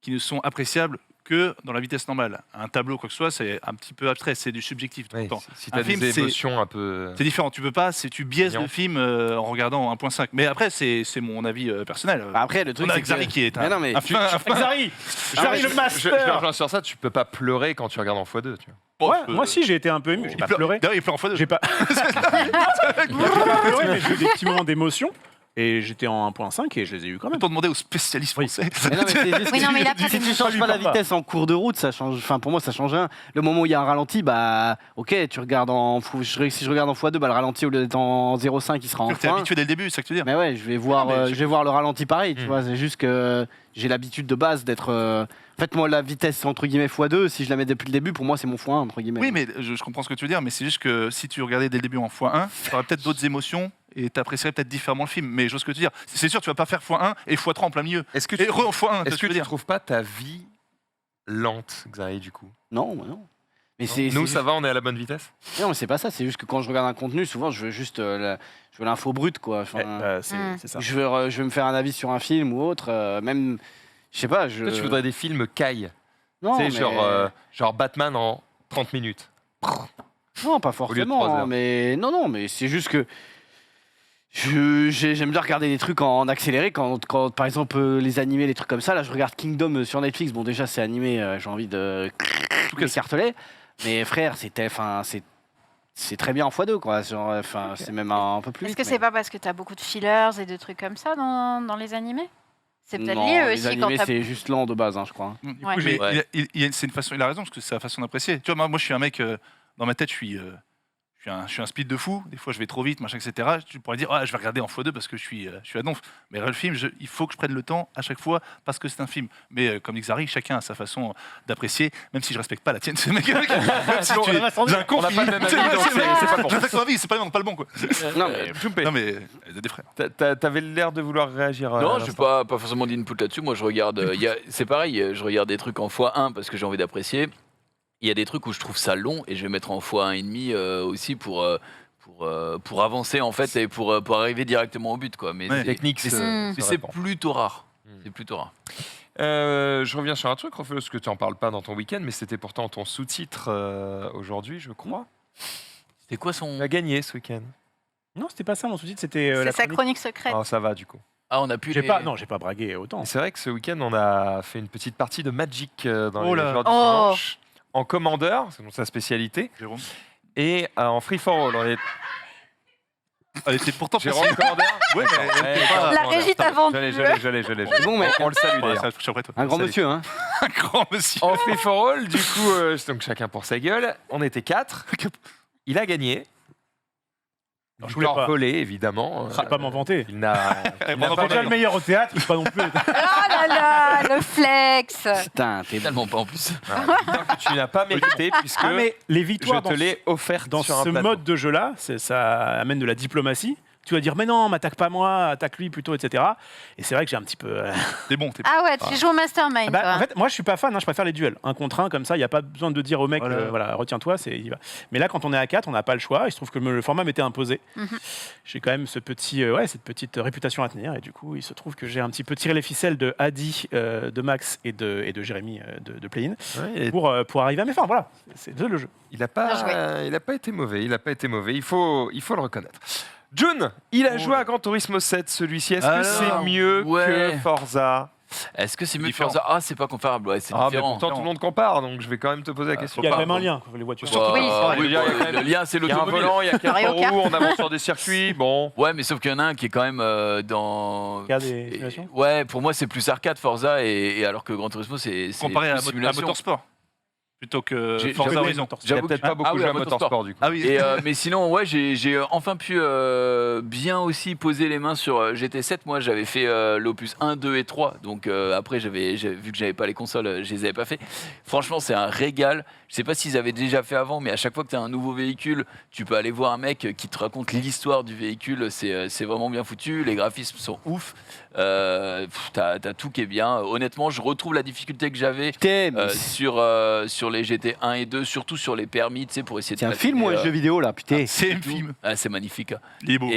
qui ne sont appréciables que dans la vitesse normale. Un tableau, quoi que ce soit, c'est un petit peu abstrait, c'est du subjectif tout le Oui, temps. si Un tu as film, des c'est- émotions un peu. C'est différent, tu peux pas, tu biaises Mignon. le film en regardant en 1.5. Mais après, c'est mon avis personnel. Bah, après, le truc, On a c'est que- Xari qui est Mais non, mais un fin- Xari, Xari le Je master. rejoins sur ça, tu peux pas pleurer quand tu regardes en x2. Tu vois. Ouais, moi aussi j'ai été un peu ému, j'ai pas pleuré. D'ailleurs, il pleure en fois deux. J'ai pas. J'ai pas pleuré, mais j'ai eu des petits moments d'émotion. Et j'étais en 1.5 et je les ai eu quand On même. peut demander aux spécialistes français. Mais non, mais c'est juste Oui, que non, mais il a pas si de- tu changes pas la vitesse en cours de route, ça change. Enfin, pour moi, ça change rien. Le moment où il y a un ralenti, bah, ok, tu regardes si je regarde en x2, bah, le ralenti au lieu d'être en 0.5, il sera en Tu es 1. habitué dès le début, c'est ça que tu veux dire. Mais ouais, je vais voir, Non, mais je vais voir le ralenti pareil. Tu Hmm. vois, c'est juste que j'ai l'habitude de base d'être. En fait, moi, la vitesse entre guillemets x2, si je la mets depuis le début, pour moi, c'est mon x1 entre guillemets. Oui, mais je comprends ce que tu veux dire, mais c'est juste que si tu regardais dès le début en x1, tu aurais peut-être d'autres émotions et tu apprécierais peut-être différemment le film. Mais je vois ce que tu veux dire. C'est sûr, tu vas pas faire x1 et x3 en plein milieu. Est-ce que Et re en x1, est-ce que tu veux tu dire. trouves pas ta vie lente, Xari, du coup? Non, bah non. Mais Nous, c'est ça va, on est à la bonne vitesse? Non, mais c'est pas ça. C'est juste que quand je regarde un contenu, souvent, je veux juste je veux l'info brute, quoi. Enfin, C'est ça. je veux me faire un avis sur un film ou autre, même. Je sais pas. Toi, tu voudrais des films caille. Non, Tu sais, mais- genre Batman en 30 minutes. Non, pas lieu de forcément. 3 heures. Mais non, mais c'est juste que j'aime bien regarder des trucs en accéléré quand par exemple les animés, les trucs comme ça. Là, je regarde Kingdom sur Netflix. Bon, déjà c'est animé, j'ai envie de tout écarteler. Mais frère, c'est très bien en x2 quoi. Enfin, c'est même un peu plus Est-ce vite. que c'est pas parce que t'as beaucoup de fillers et de trucs comme ça dans les animés? C'est peut-être Non, lié les aussi quand animés, t'as... c'est juste lent de base, hein, je crois. Du coup, Ouais. mais Ouais. c'est une façon, il a raison, parce que c'est la façon d'apprécier. Tu vois, moi, je suis un mec, dans ma tête, je suis un speed de fou. Des fois, je vais trop vite, machin, etc. Tu pourrais dire, ah, je vais regarder en x2 parce que je suis à donf. Mais le film, il faut que je prenne le temps à chaque fois parce que c'est un film. Mais comme dit Xari, chacun a sa façon d'apprécier, même si je respecte pas la tienne. C'est mec, même si tu es un con, On n'a pas le même avis, donc c'est pas bon. Je respecte ton avis, c'est pas le bon, quoi. Non, mais Jumpé. Non, mais des frères. T'avais l'air de vouloir réagir. Non, à je n'ai l'instant. pas forcément d'input là-dessus. Moi, je regarde. C'est pareil, je regarde des trucs en x1 parce que j'ai envie d'apprécier. Il y a des trucs où je trouve ça long et je vais mettre en x1,5 aussi pour avancer en fait et pour arriver directement au but, quoi. Mais Ouais. c'est- Technique, mais se- c'est- se mais c'est répand. plutôt rare. Mm. C'est plutôt rare. Je reviens sur un truc, Raphaël, parce que tu en parles pas dans ton week-end, mais c'était pourtant ton sous-titre aujourd'hui, je crois. C'était quoi Tu son. as gagné ce week-end. Non, c'était pas ça mon sous-titre, c'était C'est la sa chronique. chronique secrète. Ah, ça va du coup. Ah, on a pu J'ai les... pas, non, j'ai pas bragué autant. C'est vrai que ce week-end, on a fait une petite partie de Magic dans Oh les là. joueurs du Oh. dimanche, en Commander, c'est donc sa spécialité, Jérôme. et en Free for All. On est... Elle était pourtant Jérôme Commander. Ouais, D'accord. mais Ouais, pas- Commander. La régie t'a vendu. Je l'ai. C'est bon, mec. On le salue Ouais, d'ailleurs. ça va toucher après, toi. Un grand Salut. monsieur, hein. Un grand monsieur. En Free for All, du coup, donc chacun pour sa gueule, on était 4. Il a gagné. Alors, je voulais Victoire pas. volée, évidemment. Je vais pas m'en vanter. Il n'a Eh, il n'a bon, pas on Déjà le meilleur au théâtre, il faut pas non plus. Oh là là, le flex. Putain, t'es Tellement pas en plus. victoire que tu n'as pas mérité puisque Ah, mais les je victoires te l'ai offerte dans sur un ce plateau. mode de jeu-là, ça amène de la diplomatie. Tu vas dire, mais non, m'attaque pas moi, attaque lui plutôt, etc. Et c'est vrai que j'ai un petit peu. T'es bon, t'es bon. Ah ouais, tu joues au mastermind. Bah, toi. en fait, moi, je suis pas fan, hein, je préfère les duels. Un contre un, comme ça, il n'y a pas besoin de dire au mec, Voilà. voilà, retiens-toi, il va. Mais là, quand on est à 4, on n'a pas le choix. Il se trouve que le format m'était imposé. Mhm. J'ai quand même cette petite réputation à tenir. Et du coup, il se trouve que j'ai un petit peu tiré les ficelles de Adi, de Max et de Jérémy de Play-In Ouais, et pour arriver à mes fins. Voilà, c'est le jeu. il n'a Bien pas été mauvais. Il faut le reconnaître. June, il a joué à Gran Turismo 7, celui-ci. Est-ce que Alors, c'est mieux ouais. que Forza? Est-ce que c'est mieux que Différent. Forza? Ah, c'est pas comparable, ouais, c'est Ah, mais différent. pourtant, tout le monde compare, donc je vais quand même te poser la question. Il y a pas, vraiment un bon. lien, les voitures. Bah, Oui. Je veux oui, dire, il y a bon, quand même- le lien, c'est Il y a un l'automobile. volant, il y a 4 Mario Kart. roues, on avance sur des circuits. Bon, Ouais, mais sauf qu'il y en a un qui est quand même dans. Regarde des simulations. Ouais, pour moi, c'est plus arcade Forza, et alors que Gran Turismo, c'est Comparé plus à simulation. Motorsport. Plutôt que J'ai- Forza j'avais- Horizon. il n'y a J'avoue peut-être que- pas beaucoup Ah oui, joué à à Motorsport, du coup. Ah oui. Et mais sinon, ouais, j'ai enfin pu bien aussi poser les mains sur GT7. Moi, j'avais fait l'opus 1, 2 et 3. Donc après, vu que j'avais pas les consoles, je les avais pas fait. Franchement, c'est un régal. Je sais pas s'ils avaient déjà fait avant, mais à chaque fois que tu as un nouveau véhicule, tu peux aller voir un mec qui te raconte l'histoire du véhicule. C'est vraiment bien foutu. Les graphismes sont ouf. T'as tout qui est bien. Honnêtement, je retrouve la difficulté que j'avais Putain, mais sur les GT 1 et 2, surtout sur les permis, tu sais, pour essayer de c'est un platiner, film ou un jeu vidéo là, putain. C'est un film. Ah, c'est magnifique. Il est beau.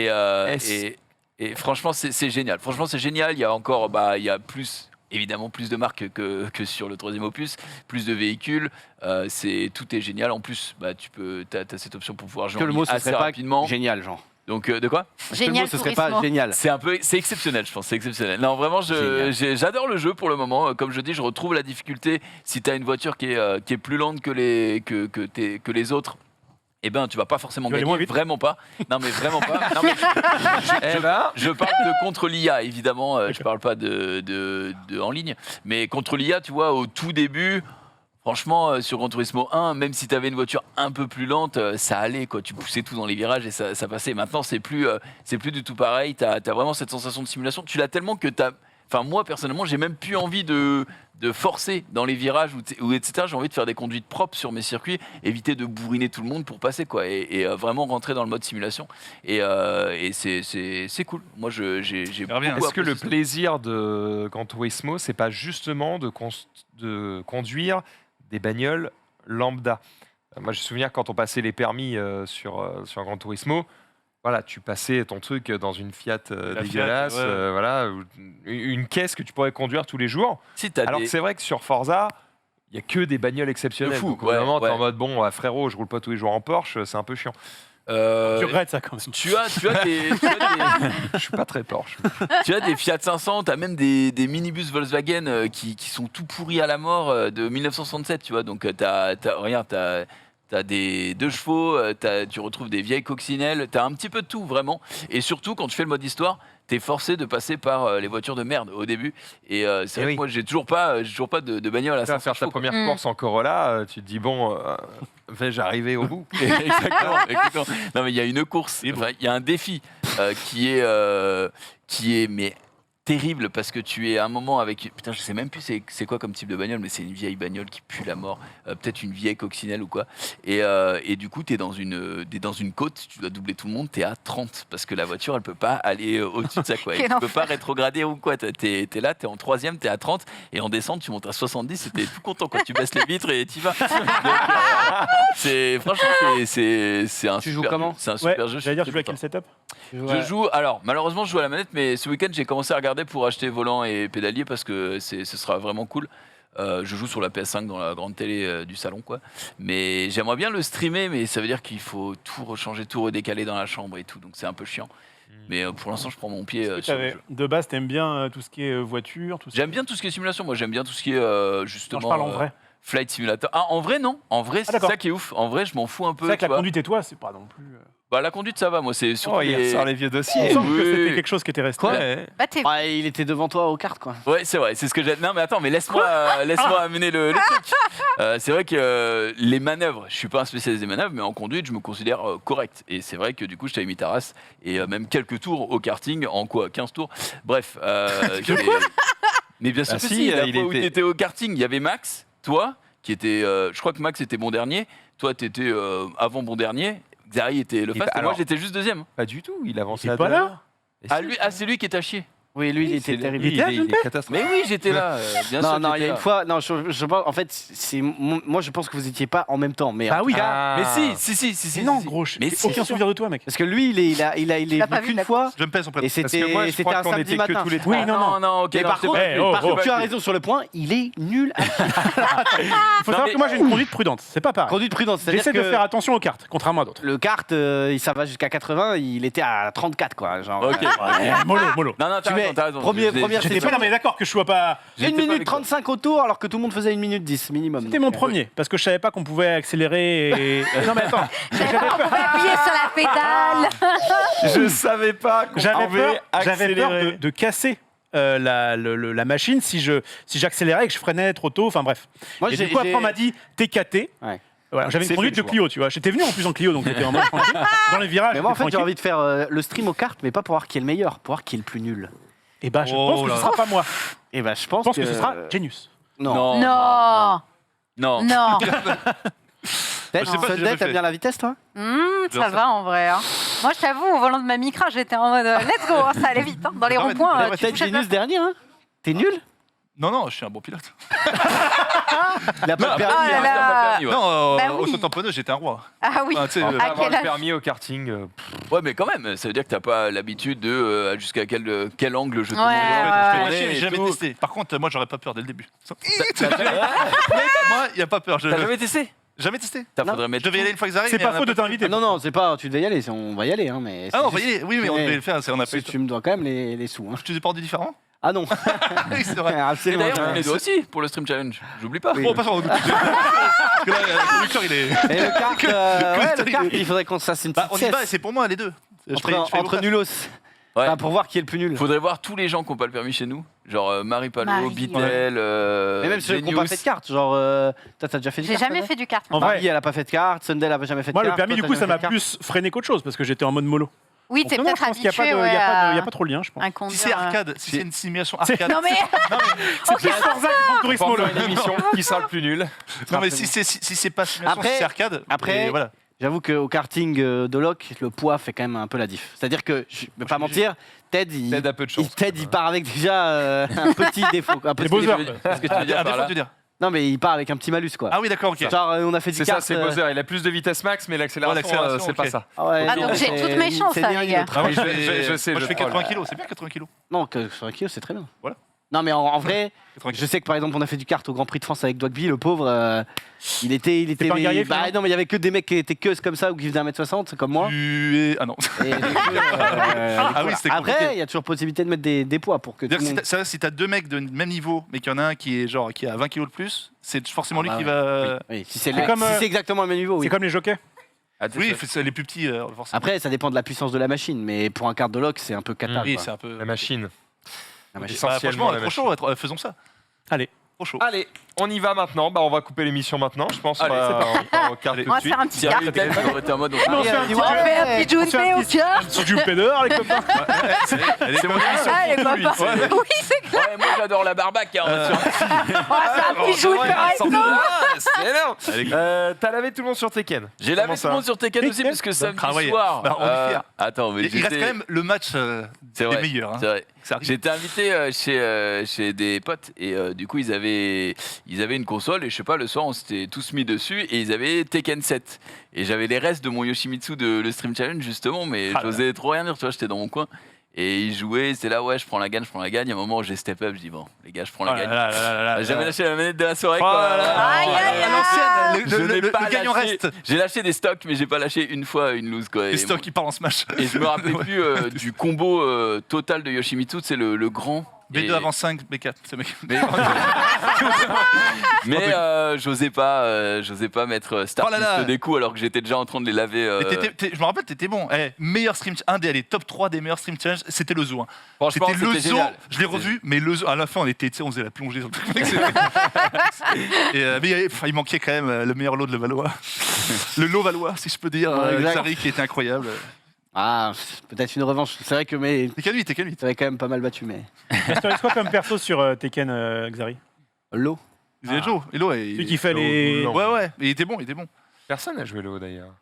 Et franchement, c'est génial. Franchement, c'est génial. Il y a encore, il y a plus, évidemment, plus de marques que sur le troisième opus, plus de véhicules. Tout est génial. En plus, tu as cette option pour pouvoir jouer Que en le ligne mot, ce assez serait pas rapidement. génial, genre. Donc, de quoi? Est-ce que le mot, Génial ce serait pas Turismo. génial. C'est exceptionnel, je pense. C'est exceptionnel. Non, vraiment, j'adore le jeu pour le moment. Comme je dis, je retrouve la difficulté. Si tu as une voiture qui est plus lente que les autres, eh ben, tu vas pas forcément Tu vas aller gagner. moins vite. Vraiment pas. Non, mais vraiment pas. Non, mais Eh ben, je parle de contre l'IA, évidemment. Je parle pas de en ligne. Mais contre l'IA, tu vois, au tout début. Franchement, sur Gran Turismo 1, même si tu avais une voiture un peu plus lente, ça allait, quoi. Tu poussais tout dans les virages et ça passait. Maintenant, c'est plus du tout pareil. Tu as vraiment cette sensation de simulation. Tu l'as tellement que moi, personnellement, j'ai même plus envie de forcer dans les virages ou etc. J'ai envie de faire des conduites propres sur mes circuits, éviter de bourriner tout le monde pour passer, quoi. Et vraiment rentrer dans le mode simulation. Et c'est cool. Moi, j'ai Super bien. beaucoup est-ce que le apprécié ça. plaisir de Gran Turismo, c'est pas justement de conduire des bagnoles lambda? Moi, je me souviens quand on passait les permis sur Gran Turismo, voilà, tu passais ton truc dans une Fiat La dégueulasse, Fiat, ouais. voilà, une caisse que tu pourrais conduire tous les jours. Si t'as Alors des- que c'est vrai que sur Forza, il n'y a que des bagnoles exceptionnelles. De fou, Donc, au ouais, bout d'un moment, t'es ouais. en mode, bon, frérot, je roule pas tous les jours en Porsche, c'est un peu chiant. Tu regrettes ça quand même. tu as des Je suis pas très Porsche. tu as des Fiat 500, tu as même des minibus Volkswagen qui sont tout pourris à la mort de 1967, tu vois. Donc regarde, t'as des 2 chevaux, tu retrouves des vieilles coccinelles, t'as un petit peu de tout vraiment. Et surtout quand tu fais le mode histoire, t'es forcé de passer par les voitures de merde au début. Et c'est vrai oui. que moi j'ai toujours pas de bagnole à Tu vas 500 faire ta chevaux, quoi. première course en Corolla, tu te dis, bon, vais-je arriver au bout? Exactement. Non mais il y a une course, enfin, il y a un défi qui est mais terrible parce que tu es à un moment avec, putain, je sais même plus c'est quoi comme type de bagnole, mais c'est une vieille bagnole qui pue la mort, peut-être une vieille coccinelle ou quoi, et du coup t'es dans une côte, tu dois doubler tout le monde, t'es à 30 parce que la voiture elle peut pas aller au-dessus de ça, quoi. Et Quel tu peux enfer. pas rétrograder ou quoi, t'es là, t'es en 3e, t'es à 30 et en descente tu montes à 70 et t'es tout content, quoi. Tu baisses les vitres et t'y vas. Donc, franchement c'est un Tu super joues comment jeu. C'est un Ouais, super jeu. j'allais dire, je tu suis joues à très quel content. setup? Je joue, alors malheureusement je joue à la manette, mais ce week-end j'ai commencé à regarder pour acheter volant et pédalier parce que ce sera vraiment cool. Je joue sur la PS5 dans la grande télé du salon, quoi. Mais j'aimerais bien le streamer, mais ça veut dire qu'il faut tout rechanger, tout redécaler dans la chambre et tout, donc c'est un peu chiant. Mais pour l'instant, je prends mon pied sur le jeu. De base, t'aimes bien tout ce qui est voiture, tout ce J'aime bien tout ce qui est simulation. Moi, j'aime bien tout ce qui est justement. Non, je parle en vrai. Flight Simulator. Ah, en vrai, non. En vrai, c'est d'accord. ça qui est ouf. En vrai, je m'en fous un peu. C'est vrai que tu la vois. conduite et toi, c'est pas non plus. Bah, la conduite, ça va. Moi, c'est surtout. Oh, il ressort les vieux Il dossiers. me semble que oui, c'était oui. quelque chose qui était resté. Quoi Bah, t'es Ouais, il était devant toi aux cartes, quoi. Ouais, c'est vrai. C'est ce que j'ai. Non, mais attends, mais laisse-moi amener le truc. C'est vrai que les manœuvres, je suis pas un spécialiste des manœuvres, mais en conduite, je me considère correct. Et c'est vrai que du coup, je t'avais mis ta race et même quelques tours au karting, en quoi 15 tours. Bref. Mais bien sûr Ah que si, si, la il fois où était- t'étais au karting, il y avait Max, toi, qui était. Je crois que Max était bon dernier. Toi, t'étais avant bon dernier. Xari était le Et fast. bah, Et moi, alors- j'étais juste deuxième. Pas du tout, il avançait Il est à pas 2 là heures. Et Ah, si, lui, c'est lui qui est à chier. Oui, lui, il oui, était c'est- terrible. il était à est Junpei catastrophique. Mais oui, j'étais là. Bien sûr. Non, non, que il y a t'étais une là. fois, non, je pense, en fait, moi je pense que vous étiez pas en même temps, mais Ah oui. Ah. Mais si. Non, si. gros, Mais j'ai si, aucun souvenir de toi, mec. parce que lui, il est l'as pas venu vu, qu'une la fois, Je me pèse en et Parce que moi, je c'était crois un qu'on samedi était que matin. tous les trois. Oui, non, non. non, ok. Et non, par c'est contre, pas- Eh, oh, par oh. contre, tu as raison sur le point, il est nul. Il faut savoir mais- que moi, j'ai une conduite prudente. C'est pas pareil. Conduite prudente, c'est-à-dire J'essaie de que faire attention aux cartes, contrairement à d'autres. le kart, ça va jusqu'à 80, il était à 34, quoi. Genre, Ok. Mollo. Non, non, Tu t'as mets raison, t'as raison. première J'étais pas, non, mais d'accord que je sois pas. 1 J'étais pas minute avec toi. 35 au tour, alors que tout le monde faisait 1 minute 10 minimum. C'était mon premier, parce que je savais pas qu'on pouvait accélérer et. Non, mais attends. J'avais peur qu'on pouvait appuyer sur la pédale. Je savais pas qu'on J'avais pouvait peur accélérer. de casser la machine si j'accélérais et que je freinais trop tôt. Enfin bref. Moi, Et du coup, après, on m'a dit t'es caté. Ouais. Voilà, j'avais une C'est conduite fait de le Clio, tu vois. J'étais venu en plus en Clio, donc j'étais en mode tranquille. Dans les virages. Mais moi, en fait, j'étais j'ai tranquille. envie de faire le stream aux cartes, mais pas pour voir qui est le meilleur, pour voir qui est le plus nul. Et bah, je Oh pense que là ce sera pas moi. Et bah, je Je pense pense que ce sera Genius. Non. Non. Non. Non. Non. Ted, Je sais pas, j'ai Sunday, jamais t'aimes fait. bien la vitesse, toi Ça va en vrai. Hein. Moi, je t'avoue, au volant de ma micra, j'étais en mode let's go, hein, ça allait vite. Hein. Dans les Non, mais- ronds-points, mais tu Ted, touches à Genius ta- dernier, hein T'es nul Non, non, je suis un bon pilote. Il a pas de Non, permis. Ah là hein. là. T'as pas permis, ouais. Non, Bah au oui. saut-tamponneuse, j'étais un roi. Ah oui. Enfin, tu sais, À Avoir quel le âge permis au karting. Ouais, mais quand même, ça veut dire que t'as pas l'habitude de jusqu'à quel angle je tourne. Ouais, je tourner j'ai et jamais tout. testé. Par contre, moi, j'aurais pas peur dès le début. Moi, il n'y a pas peur. T'as jamais testé? Jamais testé. T'as Non. faudrait Je mettre. devais y aller une fois que ça arrive. C'est mais pas on a faute de t'inviter. Ah non, non, c'est pas. Tu devais y aller, on va y aller, hein, mais. Ah non, on c'est va y juste- aller. Oui, mais on Ouais. devait le faire. On a pas eu Tu, le temps. tu me dois quand même les sous. Hein. Je te dis pas du différent. Ah non, Oui, c'est vrai. Et absolument. d'ailleurs, on jamais. les doit aussi pour le Stream Challenge. J'oublie pas. Oui. Bon, passons. Parce que là, le conducteur, il est. Et le kart, ouais, le kart, il- il faudrait qu'on se fasse une Bah, petite on y va et sieste c'est pour moi, les deux. Je entre, ferai- je ferai entre vos nulos. Ouais. Enfin, pour voir qui est le plus nul. Faudrait voir tous les gens qui n'ont pas le permis chez nous. Genre Marie Palot, Marie. Bitel, Mais même ceux qui n'ont pas Genius. fait de carte, genre. Toi, t'as déjà fait de J'ai carte jamais Sunday fait du kart. En vrai, Marie, elle a pas fait de carte, Sunday, elle a jamais fait de moi, carte. le permis, toi, du t'as coup, ça jamais m'a fait de plus freiné qu'autre chose parce que j'étais en mode mollo. Oui, Donc, t'es non, je peut-être pense qu'il n'y a, habitué pas de- il y a ouais, pas de- il y a à pas trop de lien, je pense. un Si conduire. c'est arcade, si c'est une simulation arcade. Non mais. C'est Forza Gran Turismo, Pour là. faire une émission qui sera le plus nul. Non, mais si c'est pas simulation, Après- si c'est arcade. après- et voilà. J'avoue qu'au karting de Loc, le poids fait quand même un peu la diff. C'est-à-dire que, je vais pas mentir, Ted, il, Ted a peu de chance. il part avec déjà un petit défaut. Un petit Bowser. défaut. Qu'est-ce que tu veux dire Ah, par des fois, là tu veux dire. Non, mais il part avec un petit malus, quoi. Ah oui, d'accord, ok. Genre, on a fait du C'est ça, kart. c'est Bowser. Il a plus de vitesse max, mais l'accélération, l'accélération, c'est ok. pas ça. Ah, ouais, Ah, donc j'ai c'est- toutes mes chances, c'est là, ni un les ni gars. l'autre. Ah, moi, Je sais, moi, je je fais troll. 80 kilos. C'est bien 80 kilos. Non, que sur un kilo, c'est très bien. Voilà. Non, mais en vrai, 80 je sais que par exemple, on a fait du kart au Grand Prix de France avec Dwagby, le pauvre. Il était. pas un guerrier, bah finalement non, mais il y avait que des mecs qui étaient queues comme ça ou qui faisaient 1m60, comme moi. Tu es. Ah non. Et du coup, Ah oui, c'était compliqué. après, il y a toujours possibilité de mettre des poids pour que tout le C'est-à-dire monde. que si t'as deux mecs de même niveau, mais qu'il y en a un qui est genre qui a 20 kilos de plus, c'est forcément lui Ah bah qui ouais. va. Oui, si c'est C'est comme, si c'est exactement le même niveau, oui. C'est comme les jockeys. Ah, Oui, c'est les plus petits, forcément. Après, ça dépend de la puissance de la machine, mais pour un kart de lock, c'est un peu cata. Oui, quoi. c'est un peu. La machine. La machine. Bah, Essentiellement franchement, la trop machine. chaud, faisons ça. Allez. Trop chaud. Allez, on y va maintenant. Bah, on va couper l'émission maintenant, je pense. Allez, on va c'est on part au kart Allez. tout On de va suite. faire un petit Si kart. Bitel, il aurait été en mode. on se fait un petit On fait un petit on se fait Junpei un au petit- kart. Sur Junpei dehors, les copains. C'est mon émission. Ah, les pour lui, copains. c'est- Oui, c'est clair. Ouais, moi j'adore la barbaque. Hein, sur- Oh, c'est un petit Junpei avec nous. C'est énorme. T'as lavé tout le monde sur Tekken. J'ai lavé Comment tout le monde sur Tekken aussi parce que samedi Travailler. soir. Bah, on est fiers. Attends, mais Il reste j'étais- quand même le match C'est des vrai, meilleurs. Hein. c'est vrai. Ça arrive. J'étais invité chez des potes et du coup ils avaient une console et je sais pas, le soir on s'était tous mis dessus et ils avaient Tekken 7 et j'avais les restes de mon Yoshimitsu de le Stream Challenge justement, mais Ah là j'osais trop rien dire, tu vois, j'étais dans mon coin Et il jouait, c'est là, ouais, je prends la gagne. Il y a un moment où j'ai step up, je dis, bon, les gars, je prends la gagne. J'avais lâché la manette de la soirée, Oh quoi. là là, Aïe, aïe, à l'ancienne, Je n'ai le pas gagnant lâché. reste. J'ai lâché des stocks, mais j'ai pas lâché une fois une lose, quoi. Les Et stocks qui parlent en Smash. Et je me rappelais plus du combo total de Yoshimitsu, c'est le grand. B2 Et- avant 5, B4. C'est mec. Mais j'osais pas mettre Star Oh là là. System des coups alors que j'étais déjà en train de les laver. Je me rappelle, t'étais bon. Meilleur stream, un des top 3 des meilleurs stream challenge, c'était le zoo. Hein. Franchement, C'était le c'était zoo. génial. Je l'ai revu, mais le zoo, à la fin, on était, tu sais, on faisait la plongée sur le truc. Mais il manquait quand même le meilleur lot de le Valois. Le lot Valois, si je peux dire. Ouais, exact. Xari qui était incroyable. Ah, peut-être une revanche. C'est vrai que mais T'es qu'à lui, t'es qu'à lui. t'avais quand même pas mal battu, mais. Tu quoi comme perso sur Tekken, Xari? L'eau. C'est Joe. Hello, Celui qui fait les. Ouais, mais il était bon. Personne n'a joué l'eau d'ailleurs.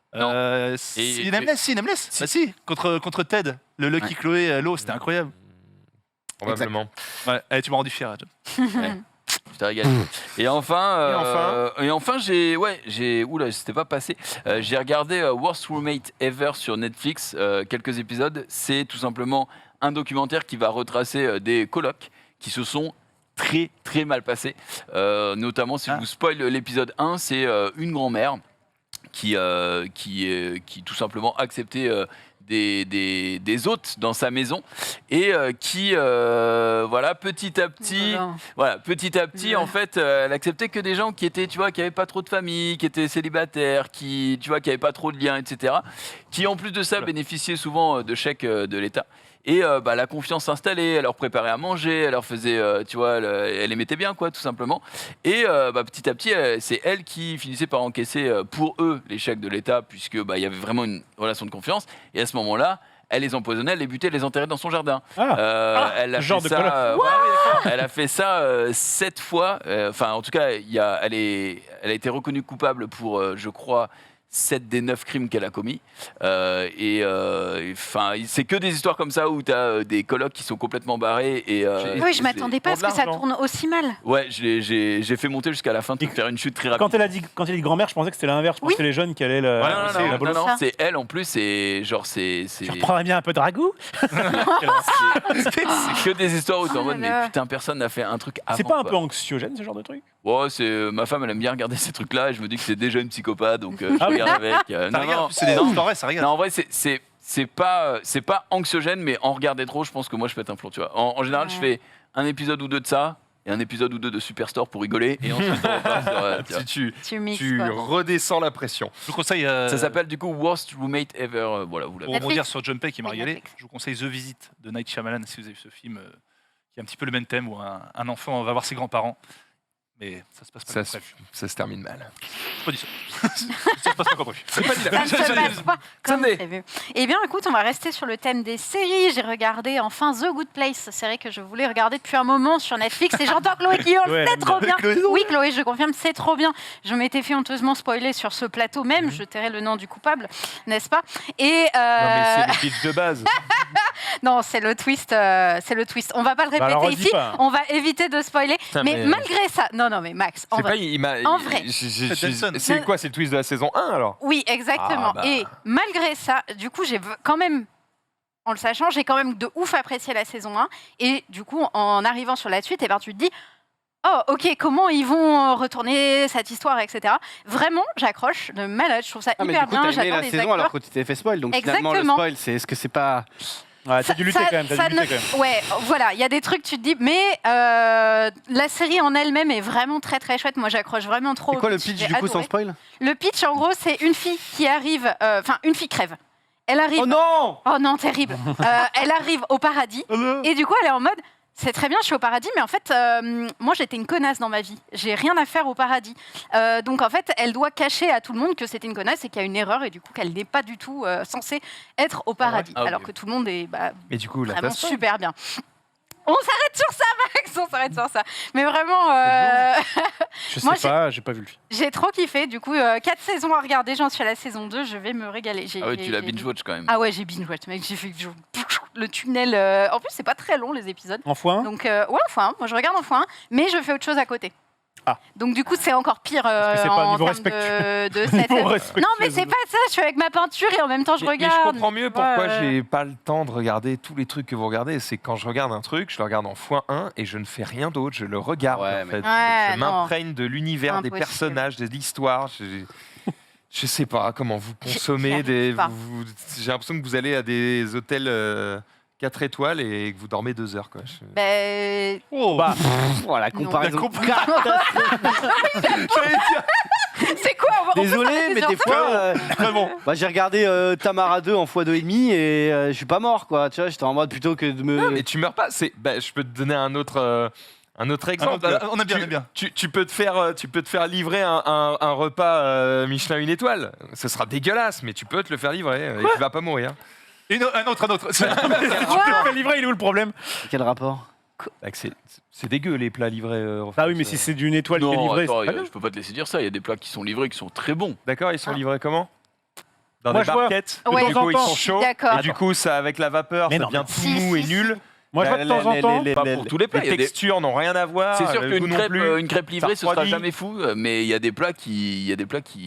Si, Nameless. Bah si, contre Ted. Le Lucky Chloé, l'eau, c'était incroyable. Probablement. Ouais, tu m'as rendu fier, John. Je t'ai régalé. Et enfin, j'ai, oula, c'était pas passé. J'ai regardé Worst Roommate Ever sur Netflix, quelques épisodes. C'est tout simplement un documentaire qui va retracer des colocs qui se sont très très mal passés. Notamment, si je vous spoil l'épisode 1, c'est une grand-mère qui tout simplement acceptait des hôtes dans sa maison et qui voilà petit à petit en fait elle acceptait que des gens qui étaient qui avaient pas trop de famille, qui étaient célibataires, qui avaient pas trop de liens, etc., qui en plus de ça bénéficiaient souvent de chèques de l'État. Et la confiance s'installait, elle leur préparait à manger, elle leur faisait, elle les mettait bien, quoi, tout simplement. Et petit à petit, c'est elle qui finissait par encaisser pour eux les chèques de l'État, puisque il y avait vraiment une relation de confiance. Et à ce moment-là, elle les empoisonnait, elle les butait, elle les enterrait dans son jardin. Elle a genre fait de ça. Elle a fait ça 7 fois. Enfin, en tout cas, elle a été reconnue coupable pour, je crois, 7 des 9 crimes qu'elle a commis. C'est que des histoires comme ça où tu as des colocs qui sont complètement barrés. Oui, je m'attendais pas à ce que ça tourne aussi mal. Ouais, j'ai fait monter jusqu'à la fin pour faire une chute très rapide. Quand elle a dit grand-mère, je pensais que c'était l'inverse. Je pensais que c'était les jeunes qui allaient la bolosse. Non, c'est elle en plus. C'est genre, c'est. Je reprendrais bien un peu de ragoût. C'est que des histoires où t'es en mode, mais putain, personne n'a fait un truc avant. C'est pas un quoi. peu anxiogène ce genre de truc? Ouais, ma femme, elle aime bien regarder ces trucs-là et je me dis que c'est déjà une psychopathe, donc je regarde avec. C'est des histoires, ça regarde. Non, en vrai, c'est pas anxiogène, mais en regarder trop, je pense que moi, je pète un plomb, tu vois. En général, je fais un épisode ou deux de ça et un épisode ou deux de Superstore pour rigoler et ensuite on repart sur. Si Tu mixes, tu quoi. redescends la pression. Je vous conseille. Ça s'appelle du coup Worst Roommate Ever. Voilà, vous l'avez. Pour rebondir sur John Pay qui m'a Oui, régalé, Netflix. je vous conseille The Visit de Night Shyamalan si vous avez vu ce film qui est un petit peu le même thème où un enfant va voir ses grands-parents. Mais ça se passe pas comme prévu. Ça se termine mal. J'ai pas dit ça. Ça se passe pas comme prévu. C'est pas dit Ça ne se passe pas comme prévu. Eh bien, écoute, on va rester sur le thème des séries. J'ai regardé enfin The Good Place, série que je voulais regarder depuis un moment sur Netflix. Et j'entends Chloé qui hurle, Ouais, c'est trop bien. Chloé, Oui, Chloé, je confirme, c'est trop bien. Je m'étais fait honteusement spoiler sur ce plateau même. Je tairai le nom du coupable, n'est-ce pas? Et Non, mais c'est le pitch de base. non, c'est le twist. C'est le twist. On va pas le répéter alors, redis ici. pas. On va éviter de spoiler. Putain, mais mais- malgré ça, non, mais Max, en C'est vrai. pas, il m'a. En vrai. C'est quoi? C'est le twist de la saison 1 alors? Oui, exactement. Ah, bah. Et malgré ça, du coup, j'ai quand même, en le sachant, j'ai quand même de ouf apprécié la saison 1. Et du coup, en arrivant sur la suite, eh ben, tu te dis, oh, ok, comment ils vont retourner cette histoire, etc. Vraiment, j'accroche de malade. Je trouve ça Ah, mais hyper du coup, bien. t'as aimé J'adore la les saison acteurs. alors que tu t'es fait spoil. Donc finalement, le Exactement. spoil, est-ce que c'est pas. Ouais, t'as dû lutter Ça- quand même. ça ne- Ouais, voilà, il y a des trucs, tu te dis, mais la série en elle-même est vraiment très très chouette. Moi, j'accroche vraiment trop. C'est au quoi le pitch, pitch j'ai du coup sans adoré. spoil? Le pitch, en gros, c'est une fille qui arrive, enfin, une fille crève. Elle arrive. Oh non! Oh non, terrible. Elle arrive au paradis et du coup, elle est en mode. C'est très bien, je suis au paradis, mais en fait, moi j'étais une connasse dans ma vie. J'ai rien à faire au paradis. Donc en fait, elle doit cacher à tout le monde que c'était une connasse et qu'il y a une erreur et du coup qu'elle n'est pas du tout censée être au paradis. Ah, ok. Alors que tout le monde est Mais du coup, là, vraiment t'as ça. super bien. On s'arrête sur ça, Max, on s'arrête sur ça. Mais vraiment, Je Moi, sais pas, j'ai pas vu le film. j'ai trop kiffé. Du coup, 4 saisons à regarder, j'en suis à la saison 2, je vais me régaler. Ah ouais, tu l'as binge-watch quand même. Ah ouais, j'ai binge-watch, mec. J'ai fait le tunnel. En plus, c'est pas très long les épisodes. En x1? Donc, ouais, enfin, moi je regarde en x1, mais je fais autre chose à côté. Ah. Donc du coup, c'est encore pire Parce que c'est pas en niveau termes de Niveau setup. respectueux. Non, mais c'est pas ça. Je suis avec ma peinture et en même temps, je Mais regarde. je comprends mieux pourquoi Ouais. j'ai pas le temps de regarder tous les trucs que vous regardez. C'est quand je regarde un truc, je le regarde en x1 et je ne fais rien d'autre. Je le regarde Ouais, en mais- fait. Ouais, Je non. m'imprègne de l'univers, des Impossible. personnages, de l'histoire. Je sais pas comment vous J'y consommez arrive des. pas. J'ai l'impression que vous allez à des hôtels 4 étoiles et que vous dormez 2 heures. Quoi. Ben, Oh, Bah, Oh, la comparaison. c'est quoi on va- on peut Désolé, s'arrêter mais sur des ça fois, vraiment. bah, j'ai regardé Tamara 2 en x2,5 et je suis pas mort, quoi. Tu vois, j'étais en mode plutôt que de me. Non, mais tu meurs pas. Je peux te donner un autre exemple. On aime bien. Tu peux te faire livrer un repas Michelin 1 étoile. Ce sera dégueulasse, mais tu peux te le faire livrer et tu vas pas mourir. Un autre. tu te fais livrer, il est où le problème? Quel rapport? Bah, c'est dégueu les plats livrés. Ah oui, mais si c'est d'une étoile qui est Non, livrée, attends, c'est pas bien. je peux pas te laisser dire ça. Il y a des plats qui sont livrés qui sont très bons. D'accord, ils sont livrés comment? Dans Moi, des je vois. barquettes. Ouais. Du coup, ils De temps en sont temps. chauds. D'accord. Et du coup, ça avec la vapeur, Mais ça non, devient mais- tout Si, mou et si, nul. Moi, je vois de temps en temps. Pas pour tous les plats. Les Il y a des- textures n'ont rien à voir. C'est sûr le goût qu'une non plus. une crêpe livrée, ce sera refroidit. jamais fou, mais il y a des plats qui.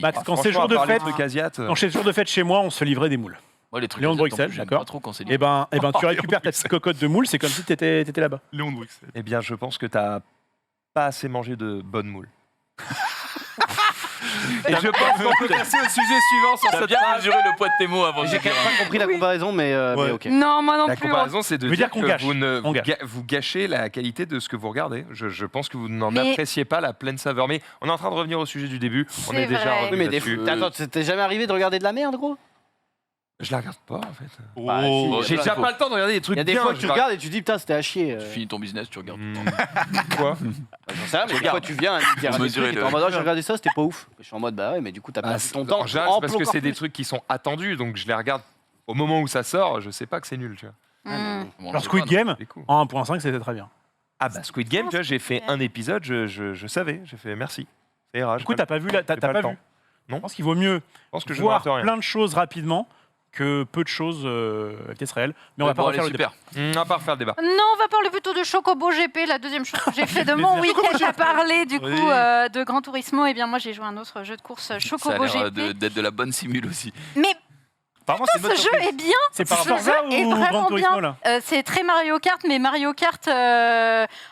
Bah, Ah, quand c'est franchement, jour à de part les fête, trucs asiates, quand c'est jour de fête chez moi, on se livrait des moules. Moi, les trucs Léon de asiates, en Bruxelles, plus, j'aime d'accord. pas trop quand c'est Et ben, tu Léon récupères ta petite cocotte de moule, c'est comme si t'étais là-bas. Léon de Bruxelles. eh bien, je pense que t'as pas assez mangé de bonnes moules. Et je pense qu'on peut passer au sujet suivant sur T'as cette bien phrase. mesuré le poids de tes mots avant de J'ai le quand dire. même pas compris la comparaison, mais ok. Non, moi non La plus. comparaison, c'est de Veut dire dire qu'on que gâche. vous On gâche. vous gâchez la qualité de ce que vous regardez. Je pense que vous n'en Mais- appréciez pas la pleine saveur. Mais on est en train de revenir au sujet du début. On C'est est déjà vrai. revenu Oui, mais des là-dessus. fois. Attends, t'es jamais arrivé de regarder de la merde, gros? Je la regarde pas en fait. Bah, si. Oh, J'ai déjà pas le temps de regarder des trucs Il y a des bien, fois que je tu la- regardes et tu dis putain, c'était à chier. Tu finis ton business, tu regardes. Quoi J'en sais rien, mais des fois tu viens et dire Vous des mesurez trucs et le- t'es en mode, oh, j'ai regardé ça, c'était pas ouf. Je suis en mode, bah ouais, mais du coup, t'as perdu ton temps. En général, c'est parce que encore c'est des plus. trucs qui sont attendus, donc je les regarde au moment où ça sort. Je sais pas que c'est nul, tu vois. Hmm. Bon, Alors je Squid sais Game, C'est cool. en 1.5, c'était très bien. Ah bah Squid Game, tu vois, j'ai fait un épisode, je savais, j'ai fait merci. Ça ira, Du coup, t'as pas vu, t'as j'ai pas pas le temps. vu. Non. Je pense qu'il vaut mieux Je pense que je ne voir rate rien. plein de choses rapidement que peu de choses à vitesse réelle. Mais on va pas Bon, refaire allez, le débat. super. On va pas refaire le débat. Non, on va parler plutôt de Chocobo GP, la deuxième chose que j'ai fait de mon plaisir. week-end à parler du coup Oui. de Gran Turismo. Eh bien, moi, j'ai joué à un autre jeu de course, Ça a Chocobo l'air GP. d'être de la bonne simule aussi. Mais Apparemment, c'est une bonne ce jeu surprise. est bien. C'est par Ce rapport à ça jeu est ou vraiment Gran Turismo bien. là C'est très Mario Kart, mais Mario Kart,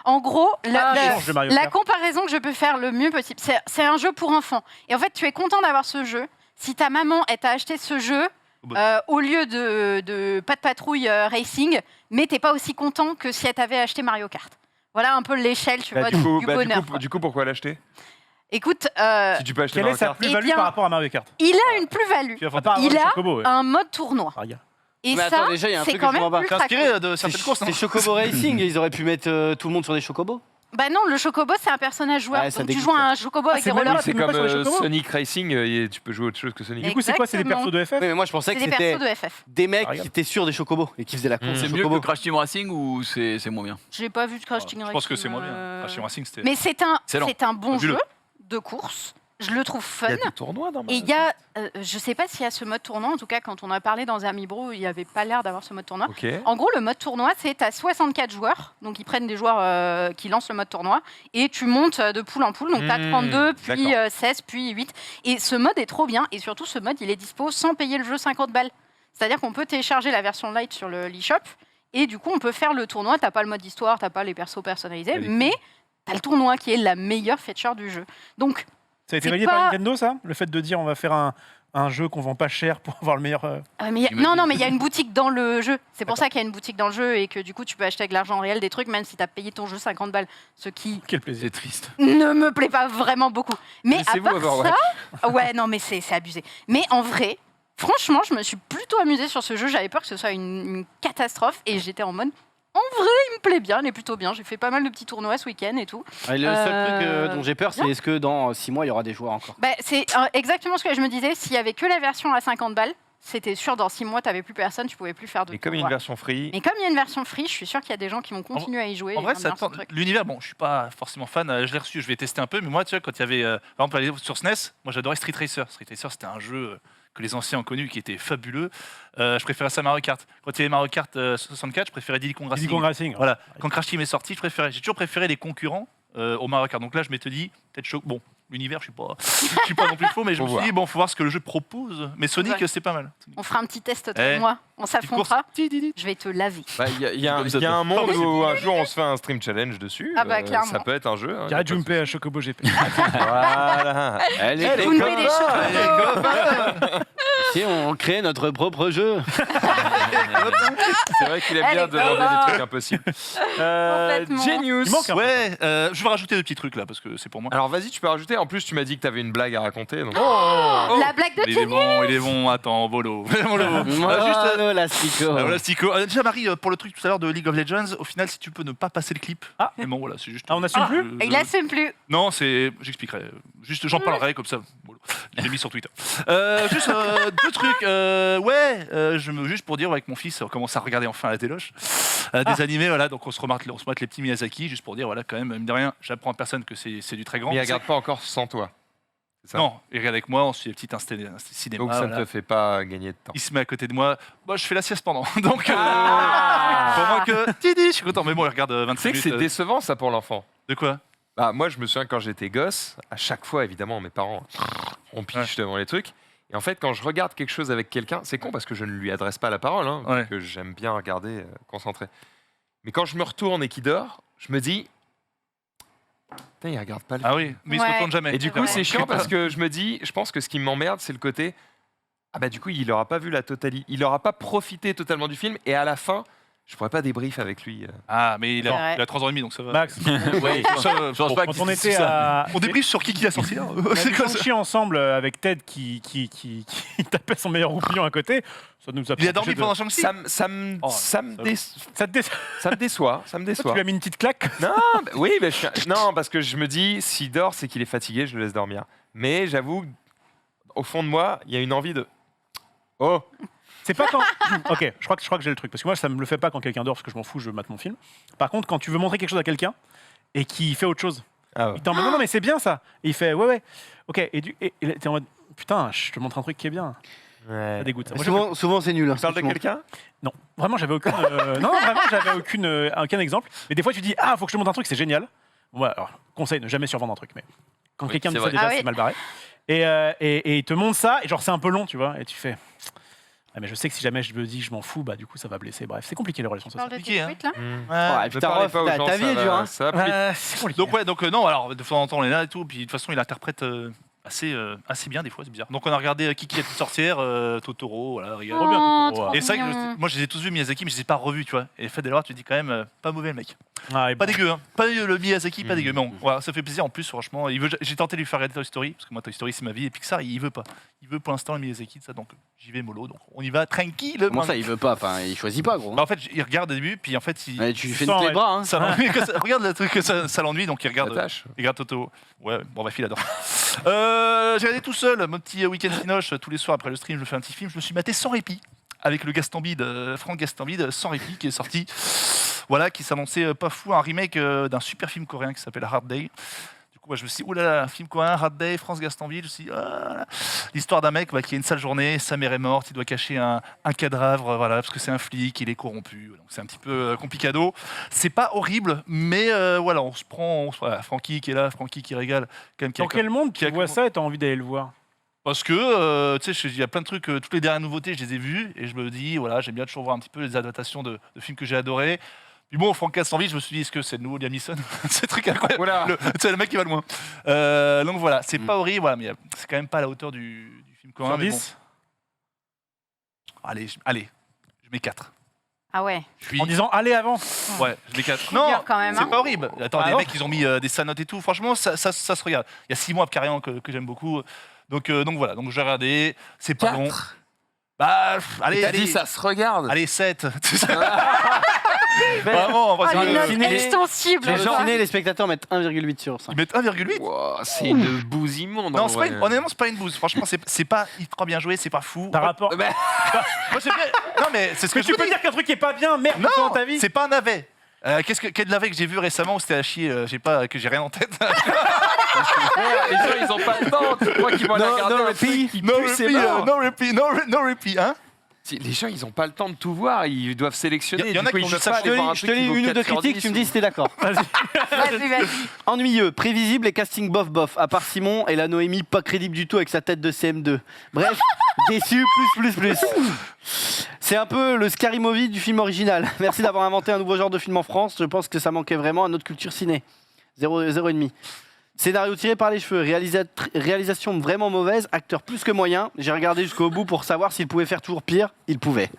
en gros, change de Mario la Kart. comparaison que je peux faire le mieux possible, c'est un jeu pour enfants. Et en fait, tu es content d'avoir ce jeu. Si ta maman, elle t'a acheté ce jeu, au lieu de Pas de Patrouille Racing, mais t'es pas aussi content que si elle t'avait acheté Mario Kart. Voilà un peu l'échelle, tu vois, du bonheur. quoi. Du coup, pourquoi l'acheter Écoute, Si tu peux acheter Quelle est Mario sa Kart. plus-value Eh bien, par rapport à Mario Kart il a une plus-value. Tu vas À faire part avoir Il le a chocobo, ouais. un mode tournoi. Ah, regarde. Et Mais ça, attends, déjà, il y a un c'est truc quand que je même comprends pas. T'es ultra inspiré cool. de certaines courses, non C'est Chocobo Racing, ils auraient pu mettre tout le monde sur des chocobos. Bah non, le chocobo, c'est un personnage joueur. Ouais, ça donc tu dégoûte, joues à ça. un chocobo avec c'est des même rollers. pas- C'est même comme sur les chocobos Sonic Racing, tu peux jouer autre chose que Sonic. Du coup, c'est quoi? C'est des persos de FF Oui, mais moi je pensais C'est que des c'était persos de FF. des mecs Ah, regarde. qui étaient sur des chocobos et qui faisaient la course C'est aux mieux que chocobos. Crash Team Racing ou c'est moins bien? J'ai pas vu de Crash Team Je Racing. pense que c'est moins bien. Crash Team Racing, c'était. Mais c'est Excellent. un bon Vu-le. jeu de course. Je le trouve fun. Il y a des tournois dans Et il y a, je sais pas s'il y a ce mode tournoi, en tout cas quand on a parlé dans Amibro, il n'y avait pas l'air d'avoir ce mode tournoi. Ok. En gros, le mode tournoi, c'est à 64 joueurs, donc ils prennent des joueurs qui lancent le mode tournoi, et tu montes de poule en poule, donc tu as 32, puis d'accord. 16, puis 8. Et ce mode est trop bien, et surtout ce mode, il est dispo sans payer le jeu 50 balles. C'est-à-dire qu'on peut télécharger la version light sur le eShop, et du coup on peut faire le tournoi, t'as pas le mode histoire, t'as pas les persos personnalisés, Elle est mais t'as le tournoi qui est la meilleure feature du jeu. Donc Ça a été c'est validé pas- par Nintendo, ça? Le fait de dire on va faire un jeu qu'on vend pas cher pour avoir le meilleur. mais non, J'imagine. non, mais il y a une boutique dans le jeu. C'est pour ça qu'il y a une boutique dans le jeu et que du coup, tu peux acheter avec l'argent réel des trucs, même si tu as payé ton jeu 50 balles. Ce qui Quel plaisir. C'est triste. ne me plaît pas vraiment beaucoup. Mais à Laissez-vous part Overwatch. ça, ouais, non, mais c'est abusé. Mais en vrai, franchement, je me suis plutôt amusée sur ce jeu. J'avais peur que ce soit une catastrophe et j'étais en mode. En vrai, il me plaît bien, il est plutôt bien. J'ai fait pas mal de petits tournois ce week-end et tout. Le seul truc dont j'ai peur, c'est bien. est-ce que dans 6 mois, il y aura des joueurs encore? Bah, c'est exactement ce que je me disais. S'il y avait que la version à 50 balles, c'était sûr, dans 6 mois, tu n'avais plus personne, tu pouvais plus faire de Et comme il y a une tournois. version free, Mais comme il y a une version free, je suis sûr qu'il y a des gens qui vont continuer à y jouer. En et vrai, à ça bien ce tente. truc. L'univers, bon, je suis pas forcément fan, je l'ai reçu, je vais tester un peu, mais moi, tu vois, quand il y avait, par exemple, allez, sur SNES, moi j'adorais Street Racer. Street Racer, c'était un jeu que les anciens ont connu, qui était fabuleux. Je préférais ça à Mario Kart. Quand il y avait Mario Kart 64, je préférais Diddy Kong Racing. Diddy Kong Racing. Voilà. Quand Crash Team est sorti, j'ai toujours préféré les concurrents au Mario Kart. Donc là, je m'étais dit, peut-être choc. Bon, l'univers, je suis pas non plus faux, mais je Faut me suis voir. dit, bon, faut voir ce que le jeu propose. Mais Sonic, Ouais. c'est pas mal. On fera un petit test, toi Eh. et moi. On s'affrontera. Petite course. Je vais te laver. Bah, il y a Comme ça, un monde Ah, où un jour on se fait un stream challenge dessus. Ah bah, clairement. Ça peut être un jeu. Hein, Dirais Junpei à Chocobo GP. Voilà. Allez, Vous me mettez des choses. si on crée notre propre jeu. C'est vrai qu'il aime Elle bien est demander copain. des trucs impossibles. Complètement. Genius. Il manque un- Ouais, je vais rajouter 2 petits trucs là, parce que c'est pour moi. Alors vas-y, tu peux rajouter. En plus, tu m'as dit que tu avais une blague à raconter. Donc... La blague de Il est bon, attends, Bolo. Bolo. Juste, L'astico. voilà, Stico. Déjà, Marie, pour le truc tout à l'heure de League of Legends, au final, si tu peux ne pas passer le clip. Ah. Mais bon, voilà, c'est juste. Ah, on assume plus Il assume plus. Non, j'expliquerai. Juste, j'en parlerai comme ça. Voilà. Je l'ai mis sur Twitter. Juste 2 trucs. Juste pour dire, avec mon fils, on commence à regarder enfin la téloche. Des animés, voilà. Donc on se remate les petits Miyazaki, juste pour dire, voilà, quand même, mine de rien, j'apprends à personne que c'est du très grand. Mais il regarde pas encore sans toi. C'est ça. Non, il regarde avec moi, on suit les petites cinéma. Donc ça ne voilà. te fait pas gagner de temps. Il se met à côté de moi. Moi, je fais la sieste pendant. Donc, pour Ah. moi que. Tidi, je suis content. Mais bon, il regarde Tu 25 sais que minutes. c'est décevant ça pour l'enfant. De quoi Bah, moi, je me souviens quand j'étais gosse, à chaque fois, évidemment, mes parents, on piche devant les trucs. Et en fait, quand je regarde quelque chose avec quelqu'un, c'est con parce que je ne lui adresse pas la parole, hein, Ouais. que j'aime bien regarder concentré. Mais quand je me retourne et qu'il dort, je me dis, putain, il regarde pas le Ah oui, mais il se Ouais. retourne jamais. Et du coup, Ouais. c'est chiant parce que je me dis, je pense que ce qui m'emmerde, c'est le côté, ah bah du coup, il aura pas vu la totalité, il aura pas profité totalement du film, et à la fin, je pourrais pas débrief avec lui. Ah, mais il C'est a, vrai. il a 3 ans et demi, donc ça va. Max, Ouais, je pense pas quand qu'il on dise était ça. à. On débriefe sur qui a sorti là On a C'est vu quoi ça Shang-Chi ensemble avec Ted qui tapait son meilleur roupillon à côté. Ça nous a Il a empêché dormi de- pendant Shang-Chi Ça Oh, ça me Ça te dé- ça me déçoit, ça me Tu déçoit. lui as mis une petite claque. Non, bah, oui, mais non, parce que je me dis, s'il dort, c'est qu'il est fatigué, je le laisse dormir. Mais j'avoue, au fond de moi, il y a une envie de. Oh, C'est pas quand. Ok, je crois que j'ai le truc. Parce que moi, ça me le fait pas quand quelqu'un dort parce que je m'en fous, je mate mon film. Par contre, quand tu veux montrer quelque chose à quelqu'un et qu'il fait autre chose, ah ouais. il t'en mode non, mais c'est bien ça. Et il fait ouais. Ok, et t'es en mode putain, je te montre un truc qui est bien. Ouais. Ça dégoûte. Ça. Moi, Souvent, c'est nul. Tu parles de quelqu'un? non, vraiment, j'avais aucune. Non, vraiment, j'avais aucun exemple. Mais des fois, tu dis ah, faut que je te montre un truc, c'est génial. Ouais, alors, conseil, ne jamais survendre un truc. Mais quand Oui, quelqu'un dit c'est ça, vrai. déjà, Ah oui. c'est mal barré. Et il te montre ça, et genre, c'est un peu long, tu vois. Et tu fais. Ah, mais je sais que si jamais je me dis que je m'en fous, bah du coup ça va blesser. Bref, c'est compliqué les relations Tu parles sociales. de compliqué, tes hein. tweets, là Ah, Ne putain, parlez Rof, pas aux gens, ta vie ça est va- dure, hein. ça va plus. C'est compliqué. Donc ouais, donc non, alors de temps en temps on est là et tout, puis de toute façon il interprète assez bien des fois, c'est bizarre. Donc on a regardé Kiki la petite sorcière, Totoro, voilà, regarde. Trop bien, Oh, Totoro, trop Et c'est vrai que mignon. moi je les ai tous vus Miyazaki, mais je les ai pas revus, tu vois. Et le fait de les voir, tu te dis quand même pas mauvais le mec. Ah, et Pas bon. dégueu, hein. Pas dégueu, le Miyazaki, pas Mhm. dégueu. Mais bon, voilà, ça fait plaisir en plus, franchement. J'ai tenté de lui faire regarder Toy Story, parce que moi Toy Story c'est ma vie, et Pixar il veut pas. Il veut pour l'instant le Miyazaki, ça, donc j'y vais mollo, donc on y va tranquille. Comment ça, il veut pas? Enfin, il choisit pas, gros. Bah, en fait, il regarde au début, puis en fait, Ouais, tu lui fais sens, une ouais. bras, hein. ça l'ennuie, regarde le truc que ça l'ennuie, donc il regarde. Attache. Il regarde Toto. Ouais, bon, bref, il adore. J'ai regardé tout seul, mon petit week-end cinoche, tous les soirs après le stream, je fais un petit film. Je me suis maté sans répit, avec le Gastambide, Franck Gastambide, sans répit, qui est sorti. Voilà, qui s'annonçait pas fou, un remake d'un super film coréen qui s'appelle Hard Day. Du coup, moi, je me suis dit, oulala, un film coréen, Hard Day, France Gastambide. Je me suis dit, ah, là. L'histoire d'un mec qui a une sale journée, sa mère est morte, il doit cacher un cadavre, voilà, parce que c'est un flic, il est corrompu. Donc c'est un petit peu complicado. C'est pas horrible, mais voilà, on se prend. Voilà, Francky qui est là, Francky qui régale. Quand même, qui a- Dans quel monde qui a- tu vois ça et t'as envie d'aller le voir? Parce que, tu sais, il y a plein de trucs, toutes les dernières nouveautés, je les ai vues, et je me dis, voilà, j'aime bien toujours voir un petit peu les adaptations de films que j'ai adorés. Puis bon, Franck Cassanville, je me suis dit, est-ce que c'est le nouveau Liam Neeson? C'est un truc incroyable. Oula. C'est le mec qui va loin. Donc voilà, c'est pas horrible, voilà, mais c'est quand même pas à la hauteur du film coréen. Sur mais bon. 10 Allez, je mets 4. Ah ouais. Je suis... En disant allez avant. Ouais, je mets 4. Coup dur quand même, c'est hein. pas horrible. Attends, Ah les non. mecs, ils ont mis des sanotes et tout. Franchement, ça se regarde. Il y a Simon Abkarian que j'aime beaucoup. Donc voilà, donc j'ai regardé. C'est pas long. Bah, allez, T'as dit allez. ça se regarde. Allez, 7. Vraiment, Oh, vas-y, une note ciné- extensible. Les quoi. les spectateurs mettent 1,8 sur 5. ils mettent 1,8. Wow, c'est une bouse immonde. Non, en c'est pas vrai. honnêtement, c'est pas une bouse. Franchement, c'est pas hyper bien joué, c'est pas fou. Par rapport. Bah, Moi, j'aime bien. Non, mais c'est ce que Mais je tu vous peux dis. dire qu'un truc est pas bien, merde, Non, dans ta vie. c'est pas un navet. Quel navet que j'ai vu récemment où c'était à chier, que j'ai rien en tête. les gens, ils ont pas le temps. Tu crois qu'ils vont aller regarder un truc qui pue, c'est mort. no repeat, hein. Les gens, ils ont pas le temps de tout voir, ils doivent sélectionner. Il y en Du a coup, qui ils ont peuvent juste ça. pas Je te aller voir un lis, je truc te lis qui vaut une ou deux 4 sur critiques, 10. tu me dis si t'es d'accord. Vas-y. Ennuyeux, prévisible et casting bof, à part Simon et la Noémie pas crédible du tout avec sa tête de CM2. Bref, déçu, plus. C'est un peu le Scary Movie du film original. Merci d'avoir inventé un nouveau genre de film en France, je pense que ça manquait vraiment à notre culture ciné. 0,5. Scénario tiré par les cheveux, réalisation vraiment mauvaise, acteur plus que moyen. J'ai regardé jusqu'au bout pour savoir s'il pouvait faire toujours pire. Il pouvait.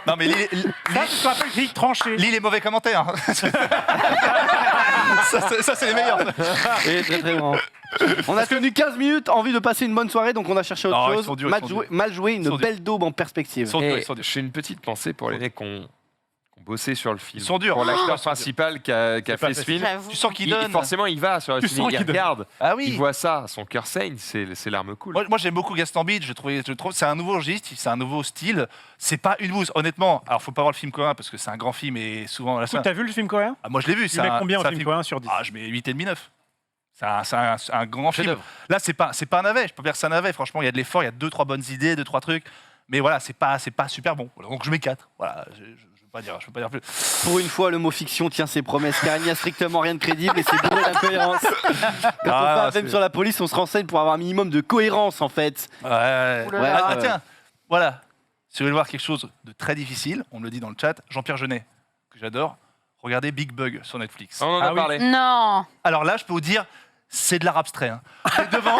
Non, mais Ça, c'est ce qu'on appelle critique tranchée. lis les mauvais commentaires. ça, c'est les meilleurs. Et très bon. On a tenu 15 minutes, envie de passer une bonne soirée, donc on a cherché autre Non, ils chose. sont durs, ils sont durs. Mal joué, Ils sont une durs. belle daube en perspective. Ils sont durs, Et ils sont durs. je fais une petite pensée pour les mecs qui ont bossé sur le film. Ils sont durs. Pour l'acteur Ils sont durs. principal qui a pas fait ce facile. film. J'avoue. Tu sens qu'il donne. Forcément, il va sur le Tu film, sens il qu'il donne. regarde, Ah il oui. voit ça, son cœur saigne, c'est l'arme cool. Moi j'aime beaucoup Gaston Bide, je trouve c'est un nouveau registre, c'est un nouveau style. C'est pas une bouse, honnêtement. Alors faut pas voir le film coréen parce que c'est un grand film et souvent la T'as vu le film coréen? moi je l'ai vu, Tu mets combien au c'est un film coréen sur 10? Ah, je mets 8,5 9. C'est un grand film. Chef-d'œuvre. Là c'est pas un navet, je peux dire que c'est un navet. Franchement, il y a de l'effort, il y a 2-3 bonnes idées, 2-3 trucs. Mais voilà, c'est pas super bon. Donc je mets 4. Voilà, je peux pas dire plus. Pour une fois, le mot fiction tient ses promesses, car il n'y a strictement rien de crédible et c'est bourré d'incohérence. Quand on fait un film sur la police, on se renseigne pour avoir un minimum de cohérence, en fait. Ouais. Ouh là là. Ah, tiens, voilà. Si vous voulez voir quelque chose de très difficile, on me le dit dans le chat, Jean-Pierre Jeunet, que j'adore, regardez Big Bug sur Netflix. On en a Ah oui. parlé. Non. Alors là, je peux vous dire, c'est de l'art abstrait. Hein. Et devant,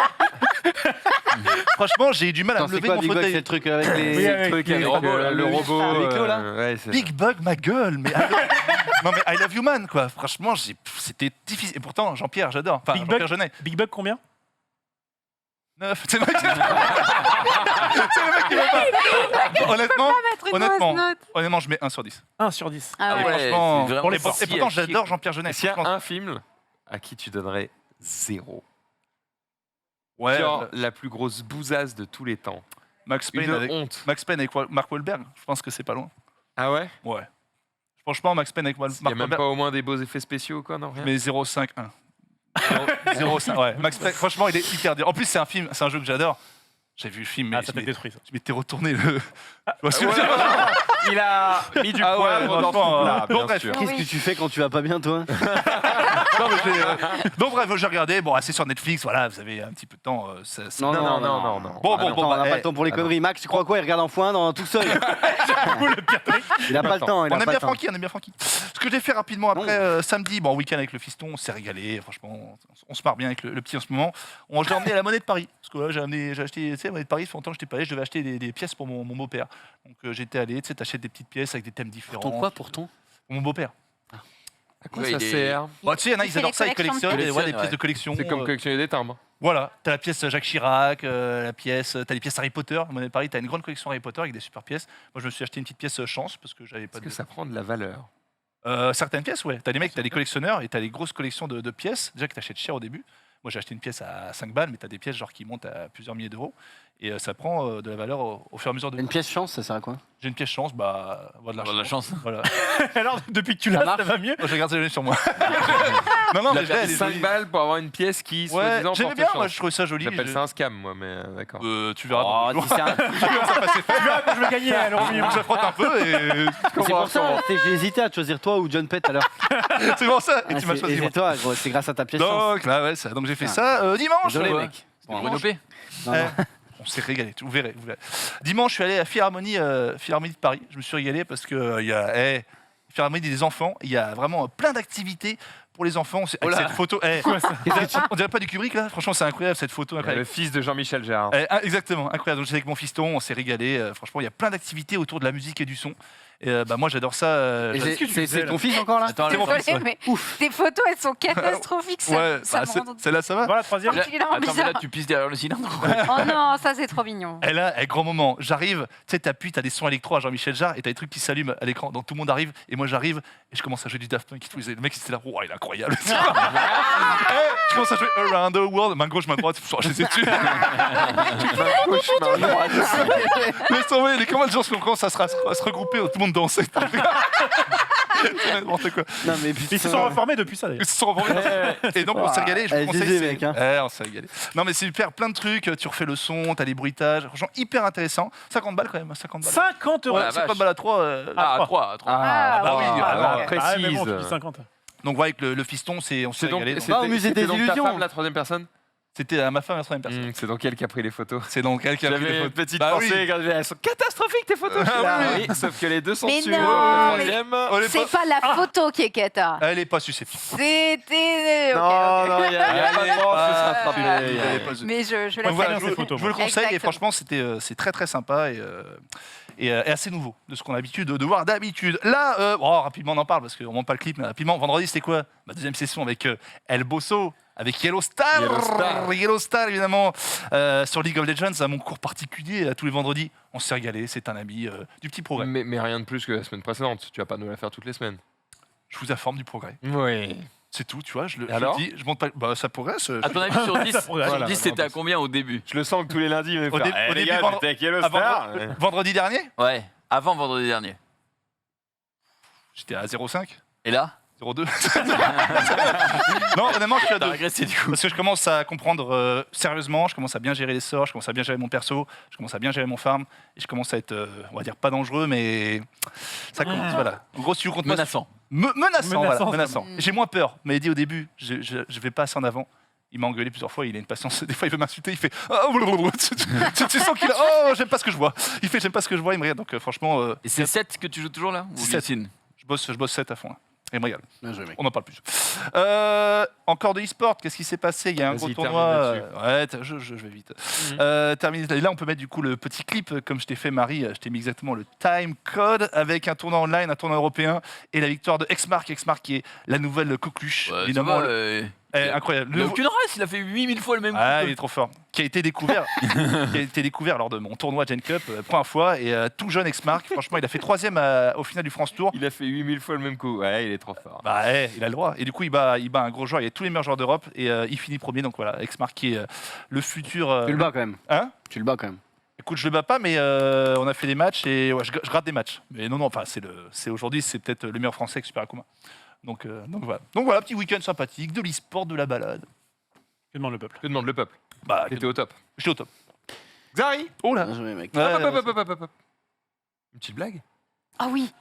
franchement, j'ai eu du mal à Attends, me c'est lever quoi de mon Big Bug? C'est fauteuil. le truc avec les... Oui, avec Truc les avec robots, le le robot. avec Léo, là. ouais, c'est Big Bug, ma gueule, mais non mais I love you man quoi. Franchement, c'était difficile. Et pourtant, Jean-Pierre, j'adore. Enfin, Big Jean-Pierre Bug. Jeunet. Big Bug combien? 9. C'est le mec qui... c'est le mec qui veut pas. Honnêtement, je mets 1 sur 10. 1 sur 10. Ah Et ouais. franchement, c'est pour les et pourtant, j'adore Jean-Pierre Jeunet. Est-ce qu'il y a Franchement, un film à qui tu donnerais 0? ouais, Genre la plus grosse bousasse de tous les temps. Max Payne Une avec honte. Mark Wahlberg. Je pense que c'est pas loin. Ah ouais? Ouais. Franchement, Max Payne avec Il n'y a Mark même Wahlberg. pas au moins des beaux effets spéciaux quoi, non? Rien. Mais 0,5, 1. 0,5. Ouais. Max Payne, franchement, il est hyper dur. En plus, c'est un jeu que j'adore. J'ai vu le film, mais Ah, ça t'a détruit ça. je m'étais retourné le. Ouais, il a mis du Ah ouais, poivre dans franchement, son plat, bon, bien bref. sûr. Qu'est-ce que tu fais quand tu vas pas bien, toi? Non, mais donc bref, j'ai regardé. Bon, c'est sur Netflix. Voilà, vous avez un petit peu de temps. Non. Bon, On n'a pas le temps pour les conneries. Max, tu crois quoi? Il regarde en x1 tout seul. Il a pas le temps. On aime bien Francky, Ce que j'ai fait rapidement après samedi, bon, week-end avec le fiston, on s'est régalé. Franchement, on se marre bien avec le petit en ce moment. Je l'ai emmené à la Monnaie de Paris. Parce que là, j'ai acheté, tu sais, la Monnaie de Paris, ça fait longtemps que je n'étais pas allé. Je devais acheter des pièces pour mon beau-père. Donc j'étais allé, tu sais, t'achètes des petites pièces avec des thèmes différents. Ton quoi pour ton? Pour mon beau-père. À quoi Ouais, ça il est- sert? Bah, tu sais, il y en a, Il ils fait adorent les ça, ils collections de collectionnent des pièces. pièces de collection. C'est comme collectionner des timbres. Voilà, t'as la pièce Jacques Chirac, t'as les pièces Harry Potter. À Monnaie de Paris, t'as une grande collection Harry Potter avec des super pièces. Moi, je me suis acheté une petite pièce chance parce que j'avais pas Est-ce de. que ça prend de la valeur? Certaines pièces, ouais. T'as des mecs, t'as des collectionneurs et t'as des grosses collections de pièces. Déjà que t'achètes cher au début. Moi, j'ai acheté une pièce à 5 balles, mais t'as des pièces genre qui montent à plusieurs milliers d'euros. Et ça prend de la valeur au fur et à mesure de. Une pièce chance, ça sert à quoi? J'ai une pièce chance, bah, avoir de la chance. Voilà. Alors, depuis que tu l'as, ça va mieux? Moi, je regarde ça sur moi. non, Il mais a je l'ai, elle payé est 5 jolie. balles pour avoir une pièce qui, Ouais, soi-disant, j'aimais porte bien, chance. moi, je trouvais ça joli. J'appelle ça un scam, moi, mais d'accord. Tu verras. Oh, dans si le jour. c'est un- Je veux gagner à l'euro million. Je frotte un peu et. C'est pour ça, j'ai hésité à te choisir toi ou John Pett à l'heure. C'est pour ça. Et Ah, tu m'as choisi. c'est toi, gros, c'est grâce à ta pièce chance. Donc, là, ouais, donc j'ai fait Ah. ça dimanche. Désolé, ouais. mec. Bon, Bruno P. Non, non. On s'est régalé, vous verrez, vous verrez. Dimanche, je suis allé à Philharmonie de Paris. Je me suis régalé parce que il y a Philharmonie des enfants. Il y a vraiment plein d'activités pour les enfants. Avec là. cette photo. On dirait pas du Kubrick là. Franchement, c'est incroyable cette photo. Le Incroyable. fils de Jean-Michel Jarre. Exactement, incroyable. Donc j'étais avec mon fiston, on s'est régalé. Franchement, il y a plein d'activités autour de la musique et du son. Et moi, j'adore ça. Et Qu'est-ce que tu faisais, c'est là ton fils encore là? Attends, C'est mon là, fils, Désolée, ouais. mais tes photos, elles sont catastrophiques. Ouais, ça me rend celle-là, ça va. Voilà, troisième. particulièrement attends, mais là, bizarre. tu pisses derrière le cylindre. Oh non, ça c'est trop mignon. Et là, grand moment, j'arrive, tu sais, t'appuies, t'as des sons électro à Jean-Michel Jarre et t'as des trucs qui s'allument à l'écran. Donc tout le monde arrive et moi j'arrive et je commence à jouer du Daft Punk. Le mec, il était là, oh, il est incroyable. Je commence à jouer Around the World, main gauche, main droite, je les ai tués. Laisse tomber, les commandes de gens commencent à se regrouper, tout le monde dansait. C'est n'importe quoi. Non, mais Ils se sont reformés depuis ça d'ailleurs. Ils se sont reformés. Et donc on s'est régalé, je vous conseille. GG, mec, hein. On s'est régalé. Non mais c'est super, plein de trucs, tu refais le son, t'as les bruitages, franchement hyper intéressant. 50 balles quand même, 50 balles. 50 euros. Ouais, 50 balles à 3. Ah, à 3. Ah, bah oui, ouais. alors, Ah, mais bon, précise. tu dis 50. Donc voilà, avec le fiston, on s'est C'est donc, régalé. Va au musée des donc ta illusions. femme, la troisième personne. C'était à ma femme, la troisième personne. C'est donc elle qui a pris les photos. C'est donc elle qui a pris les J'avais une photos. petite Bah pensée, oui. quand elles sont catastrophiques tes photos. Ah Là, oui, oui, sauf que les deux sont Mais sur non, le mais- troisième. Oh, les C'est potes. pas la photo qui est cata. Elle est pas susceptible. C'était. Ok, Non, ok. non, il y a Elle pas est de chance, pas ce sera frappé. susceptible. Elle est pas susceptible. Mais je la Donc salue. voilà, bien je ces vous photos, je vous le conseille et Exactement. franchement c'est très très sympa et assez nouveau de ce qu'on a l'habitude de voir d'habitude. Là, rapidement on en parle parce qu'on ne monte pas le clip, mais rapidement, vendredi c'était quoi? Ma deuxième session avec El Bosso, avec Yellow Star, Yellow Star évidemment, sur League of Legends, à mon cours particulier tous les vendredis. On s'est régalé, c'est un ami du petit progrès. Mais rien de plus que la semaine précédente. Tu vas pas nous la faire toutes les semaines. Je vous informe du progrès. Oui. C'est tout, tu vois, je le Alors dis, je monte pas. Bah ça progresse. À ton avis, sur 10, progresse. sur Voilà, 10 c'était à combien au début? Je le sens que tous les lundis, mais Au dé- au les début, gars, vendre- j'étais avec Yellow Avant- Star. vendredi dernier, Ouais, avant vendredi dernier. j'étais à 0,5, Et là 0,2. Non, honnêtement, je suis à T'as 2. régressé du coup. Parce que je commence à comprendre sérieusement, je commence à bien gérer les sorts, je commence à bien gérer mon perso, je commence à bien gérer mon farm, et je commence à être, on va dire, pas dangereux, mais ça commence, voilà. En gros, si tu comptes pas... Menaçant. Menaçant, voilà, Menaçant, menaçant. Mm. J'ai moins peur, mais dit au début, je vais pas assez en avant. Il m'a engueulé plusieurs fois, il a une patience, des fois il veut m'insulter, il fait ah, blablabla. Tu sens qu'il a oh j'aime pas ce que je vois. Il fait j'aime pas ce que je vois, il me regarde, donc franchement Et c'est 7 que tu joues toujours là? Ou C'est 7. Lee Sin je bosse 7 à fond là. Et il me regarde. Bien joué, mec. On en parle plus. Encore de e-sport, qu'est-ce qui s'est passé? Il y a un Vas-y, gros tournoi. termine Ouais, je vais vite. Terminé. Là, on peut mettre du coup le petit clip, comme je t'ai fait, Marie. Je t'ai mis exactement le time code avec un tournoi online, un tournoi européen et la victoire de Xmark. Xmark qui est la nouvelle coqueluche, Ouais, évidemment. tu vois, Incroyable. il a aucune race, il a fait 8000 fois le même coup. Ah, il est trop fort. Qui a été découvert, lors de mon tournoi Gen Cup, première fois, et tout jeune Xmark. Franchement, il a fait 3e au final du France Tour. Il a fait 8000 fois le même coup. Ouais, il est trop fort. Bah ouais, il a le droit. Et du coup, il bat un gros joueur. Il y a tous les meilleurs joueurs d'Europe et il finit premier. Donc voilà, Xmark qui est le futur. Tu le bats quand même. Hein? Tu le bats quand même. Écoute, je le bats pas, mais on a fait des matchs et ouais, je rate des matchs. Mais non, enfin, c'est aujourd'hui, c'est peut-être le meilleur français avec Super Akuma. Donc voilà. Donc voilà, petit week-end sympathique, de l'e-sport, de la balade. Que demande le peuple? Que demande le peuple? Bah, T'étais au top. j'étais au top. Xari. Oh là. Bien joué, mec. Ouais, Hop, ouais, hop, hop, hop, hop, hop. Une petite blague? Ah oui.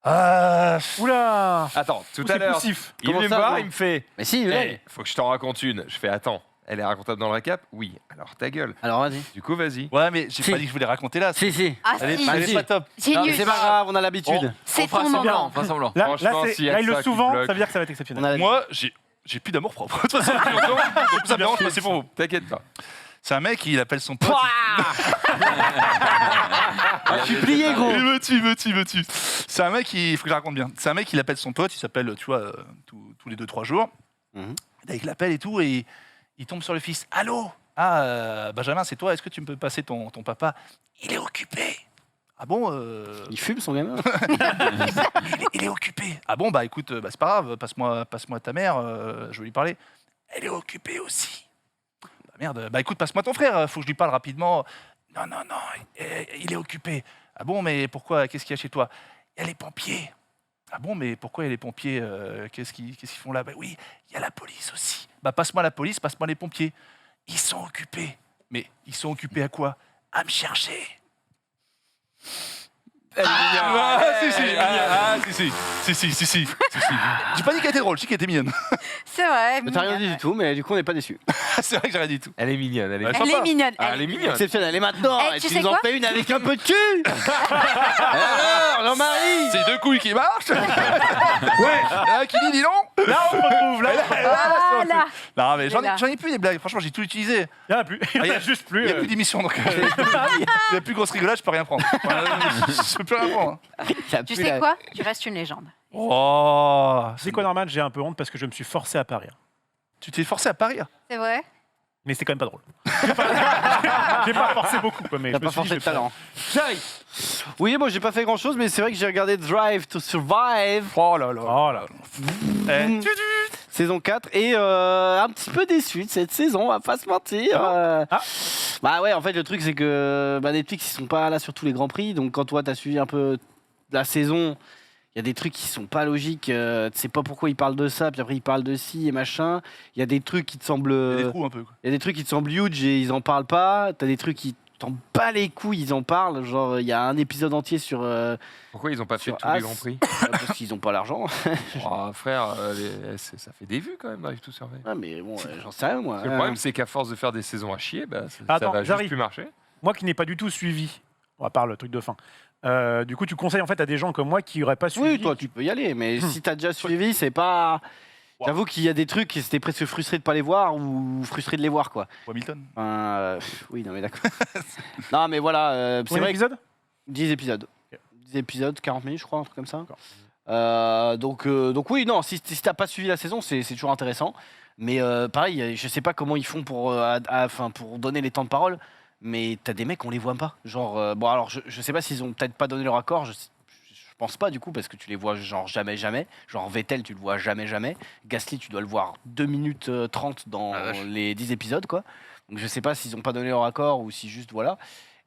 Ah, Oula. Attends, tout C'est à l'heure, poussif. il Comment vient me ça, voir, gros il me fait Mais si, Eh, ouais. faut que je t'en raconte une. Je fais attends, elle est racontable dans le récap? Oui. Alors ta gueule. Alors vas-y. Du coup, vas-y. ouais, mais j'ai Si. pas dit que je voulais raconter là. Si, si. Ah Elle est, si. elle est pas top. J'ai Non, eu. mais c'est pas grave, on a l'habitude. C'est On fera ton semblant, moment. on fera semblant. Là, Franchement, s'il y a il que le ça qui souvent, bloque. ça veut dire que ça va être exceptionnel. On a l'habitude. Moi, j'ai plus d'amour propre. De toute façon, depuis longtemps, donc ça me dérange pas, c'est pour vous. T'inquiète pas. C'est un mec, il appelle son pote. Je suis plié, gros. Il me tue. C'est un mec, il faut que je raconte bien. C'est un mec, il appelle son pote, il s'appelle, tu vois, tous les 2-3 jours. Mhm. Et il l'appelle et tout, et il tombe sur le fils. Allô? Ah, Benjamin, c'est toi, est-ce que tu me peux passer ton papa? Il est occupé. Ah bon Il fume son gamin. il est occupé. Ah bon, bah écoute, c'est pas grave, passe-moi ta mère, je veux lui parler. Elle est occupée aussi. Bah merde, bah écoute, passe-moi ton frère, faut que je lui parle rapidement. Non, il est occupé. Ah bon, mais pourquoi? Qu'est-ce qu'il y a chez toi? Il y a les pompiers. Ah bon, mais pourquoi il y a les pompiers? Qu'est-ce qu'ils font là? Bah oui, il y a la police aussi. Bah passe-moi la police, passe-moi les pompiers. Ils sont occupés. Mais ils sont occupés à quoi? À me chercher. Si. J'ai pas dit qu'elle était drôle, j'ai dit qu'elle était mignonne. C'est vrai. Mais t'as rien dit mignonne. du tout, mais du coup, on n'est pas déçus. C'est vrai que j'ai rien dit du tout. Elle est mignonne. Elle est, Ouais, Elle est mignonne. Ah, elle est mignonne. Exceptionnel. Et maintenant, Eh, et tu tu sais nous en quoi fais une avec un peu de cul. Alors, Jean-Marie. C'est deux couilles qui marchent. Ouais. Qui dit dis donc. Là, on se retrouve. Là, Ah là. Non mais j'en là. ai plus des blagues. Franchement, j'ai tout utilisé. il n'y en a plus. Il y en a juste plus. Il n'y a plus d'émission donc. Il n'y a plus grosse rigolade, je peux rien prendre. Je peux plus rien prendre. Tu sais quoi? Tu restes une légende. Oh. C'est quoi, Norman? J'ai un peu honte parce que je me suis forcé à parier. Tu t'es forcé à parier. C'est vrai? Mais c'était quand même pas drôle. J'ai pas forcé beaucoup, quoi, mais T'as je me pas suis dit, forcé de je vais talent. Jerry. Oui, moi j'ai pas fait grand chose, mais c'est vrai que j'ai regardé Drive to Survive. Oh là là. Oh là. Saison 4 et un petit peu déçu de cette saison, on va pas se mentir. Bah ouais, en fait le truc c'est que Netflix ils sont pas là sur tous les grands prix, donc quand toi t'as suivi un peu la saison, il y a des trucs qui sont pas logiques, tu sais pas pourquoi ils parlent de ça, puis après ils parlent de ci et machin. Il y a des trucs qui te semblent, Il y a des trous un peu. Quoi. il y a des trucs qui te semblent huge et ils en parlent pas. T'as des trucs qui t'en bats les couilles, ils en parlent. Genre il y a un épisode entier sur Pourquoi ils ont pas fait Sur tous les As. grands prix? parce qu'ils ont pas l'argent. Oh, frère, ça fait des vues quand même, Drive to Survive. Ah mais bon, j'en sais rien moi. Le problème, c'est qu'à force de faire des saisons à chier, bah, ça Attends, va juste j'arrive. plus marcher. Moi qui n'ai pas du tout suivi, à part le truc de fin, du coup, tu conseilles en fait à des gens comme moi qui n'auraient pas suivi. Oui, toi, tu peux y aller, mais si t'as déjà suivi, c'est pas. J'avoue qu'il y a des trucs, c'était presque frustré de pas les voir ou frustré de les voir, quoi. Hamilton. Oui, non, mais d'accord. Non, mais voilà, c'est Combien vrai que d'épisodes 10 épisodes. Ok. 10 épisodes, 40 minutes, je crois, un truc comme ça. D'accord. Donc oui, non, si t'as pas suivi la saison, c'est toujours intéressant. Mais pareil, je sais pas comment ils font pour donner les temps de parole. Mais t'as des mecs, on les voit pas. Genre, bon, alors je sais pas s'ils ont peut-être pas donné leur accord. Je pense pas du coup, parce que tu les vois genre jamais. Genre Vettel, tu le vois jamais. Gasly, tu dois le voir 2 minutes 30 dans les 10 épisodes, quoi. Donc je sais pas s'ils ont pas donné leur accord ou si juste voilà.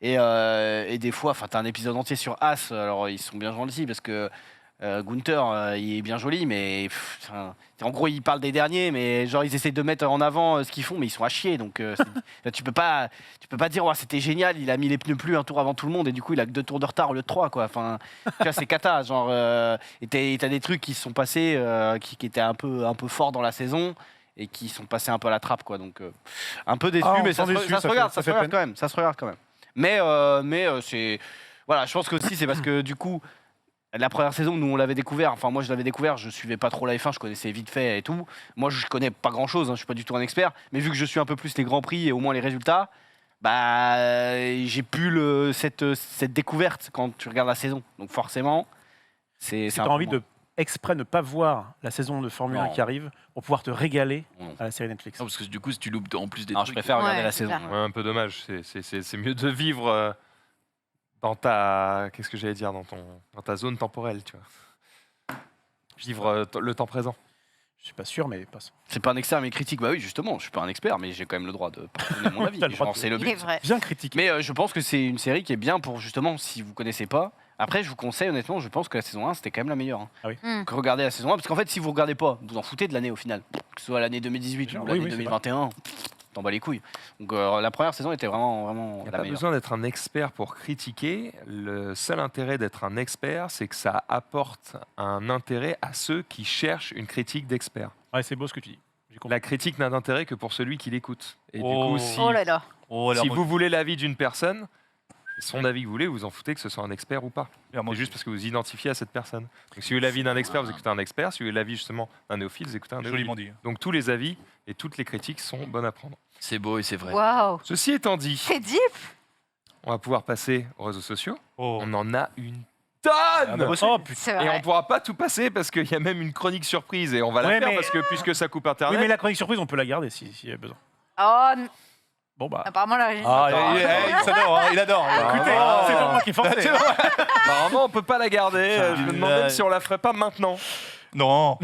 Et des fois, t'as un épisode entier sur As. Alors ils sont bien gentils parce que Gunther, il est bien joli, mais en gros, il parle des derniers, mais genre ils essaient de mettre en avant ce qu'ils font, mais ils sont à chier. Donc là, tu peux pas dire c'était génial, il a mis les pneus plus un tour avant tout le monde et du coup il a que 2 tours de retard au lieu de 3 quoi. Enfin, tu vois, c'est cata. Genre, et t'as des trucs qui se sont passés, qui étaient un peu forts dans la saison et qui sont passés un peu à la trappe quoi. Donc un peu déçu, Ah, on mais sent ça se déçu, regarde, ça ça se fait regarde peine. quand même, ça se regarde quand même. Mais c'est voilà, je pense que aussi c'est parce que du coup. La première saison, nous on l'avait découvert, enfin moi je l'avais découvert, je suivais pas trop la F1, je connaissais vite fait et tout. Moi je connais pas grand chose, je suis pas du tout un expert, mais vu que je suis un peu plus les grands prix et au moins les résultats, j'ai plus cette découverte quand tu regardes la saison. Donc forcément, c'est Si tu as envie de exprès ne pas voir la saison de Formule 1 Non. qui arrive pour pouvoir te régaler Non. à la série Netflix. Non, parce que du coup, si tu loupes en plus des Non, je trucs. préfère regarder Ouais, la c'est saison. clair. Ouais, un peu dommage. C'est mieux de vivre dans ta. Qu'est-ce que j'allais dire dans ta zone temporelle, tu vois. Vivre le temps présent. Je suis pas sûr, mais passe. C'est pas un expert mais critique, bah oui justement, je suis pas un expert mais j'ai quand même le droit de donner mon avis. T'as le droit Genre, de- c'est le Il est but. vrai. Bien critiqué. Mais je pense que c'est une série qui est bien pour justement si vous connaissez pas. Après, je vous conseille honnêtement, je pense que la saison 1 c'était quand même la meilleure. Donc regardez la saison 1 parce qu'en fait, si vous regardez pas, vous en foutez de l'année au final. Que ce soit l'année 2018 ou Oui, l'année oui, c'est 2021, t'en bats les couilles. Donc la première saison était vraiment Il n'y a la pas meilleure. besoin d'être un expert pour critiquer. Le seul intérêt d'être un expert, c'est que ça apporte un intérêt à ceux qui cherchent une critique d'expert. Ouais, c'est beau ce que tu dis. J'ai compris. La critique n'a d'intérêt que pour celui qui l'écoute. Et du Oh. coup, si, Oh là là. Oh, alors, si moi, vous voulez l'avis d'une personne, son avis que vous voulez, vous en foutez que ce soit un expert ou pas. alors, moi, C'est juste parce que vous identifiez à cette personne. Donc si vous voulez l'avis d'un expert, vous écoutez un expert. Si vous voulez l'avis justement d'un néophyte, vous écoutez un néophyte. joliment dit. Donc tous les avis et toutes les critiques sont bonnes à prendre. C'est beau et c'est vrai. Waouh. Ceci étant dit, C'est deep. on va pouvoir passer aux réseaux sociaux. Oh. On en a une Ah, tonne. bah, Oh putain. C'est Et vrai. on pourra pas tout passer parce qu'il y a même une chronique surprise et on va la Ouais, faire mais- parce que puisque ça coupe Oui, internet. mais la chronique surprise, on peut la garder s'il y a besoin. Oh, Bon bah. apparemment la régie. Ah, il s'adore, hein, il adore. Écoutez, Ah. c'est pas moi qui ai forcé. Apparemment, on peut pas la garder. Je me demandais même si on la ferait pas maintenant. Non.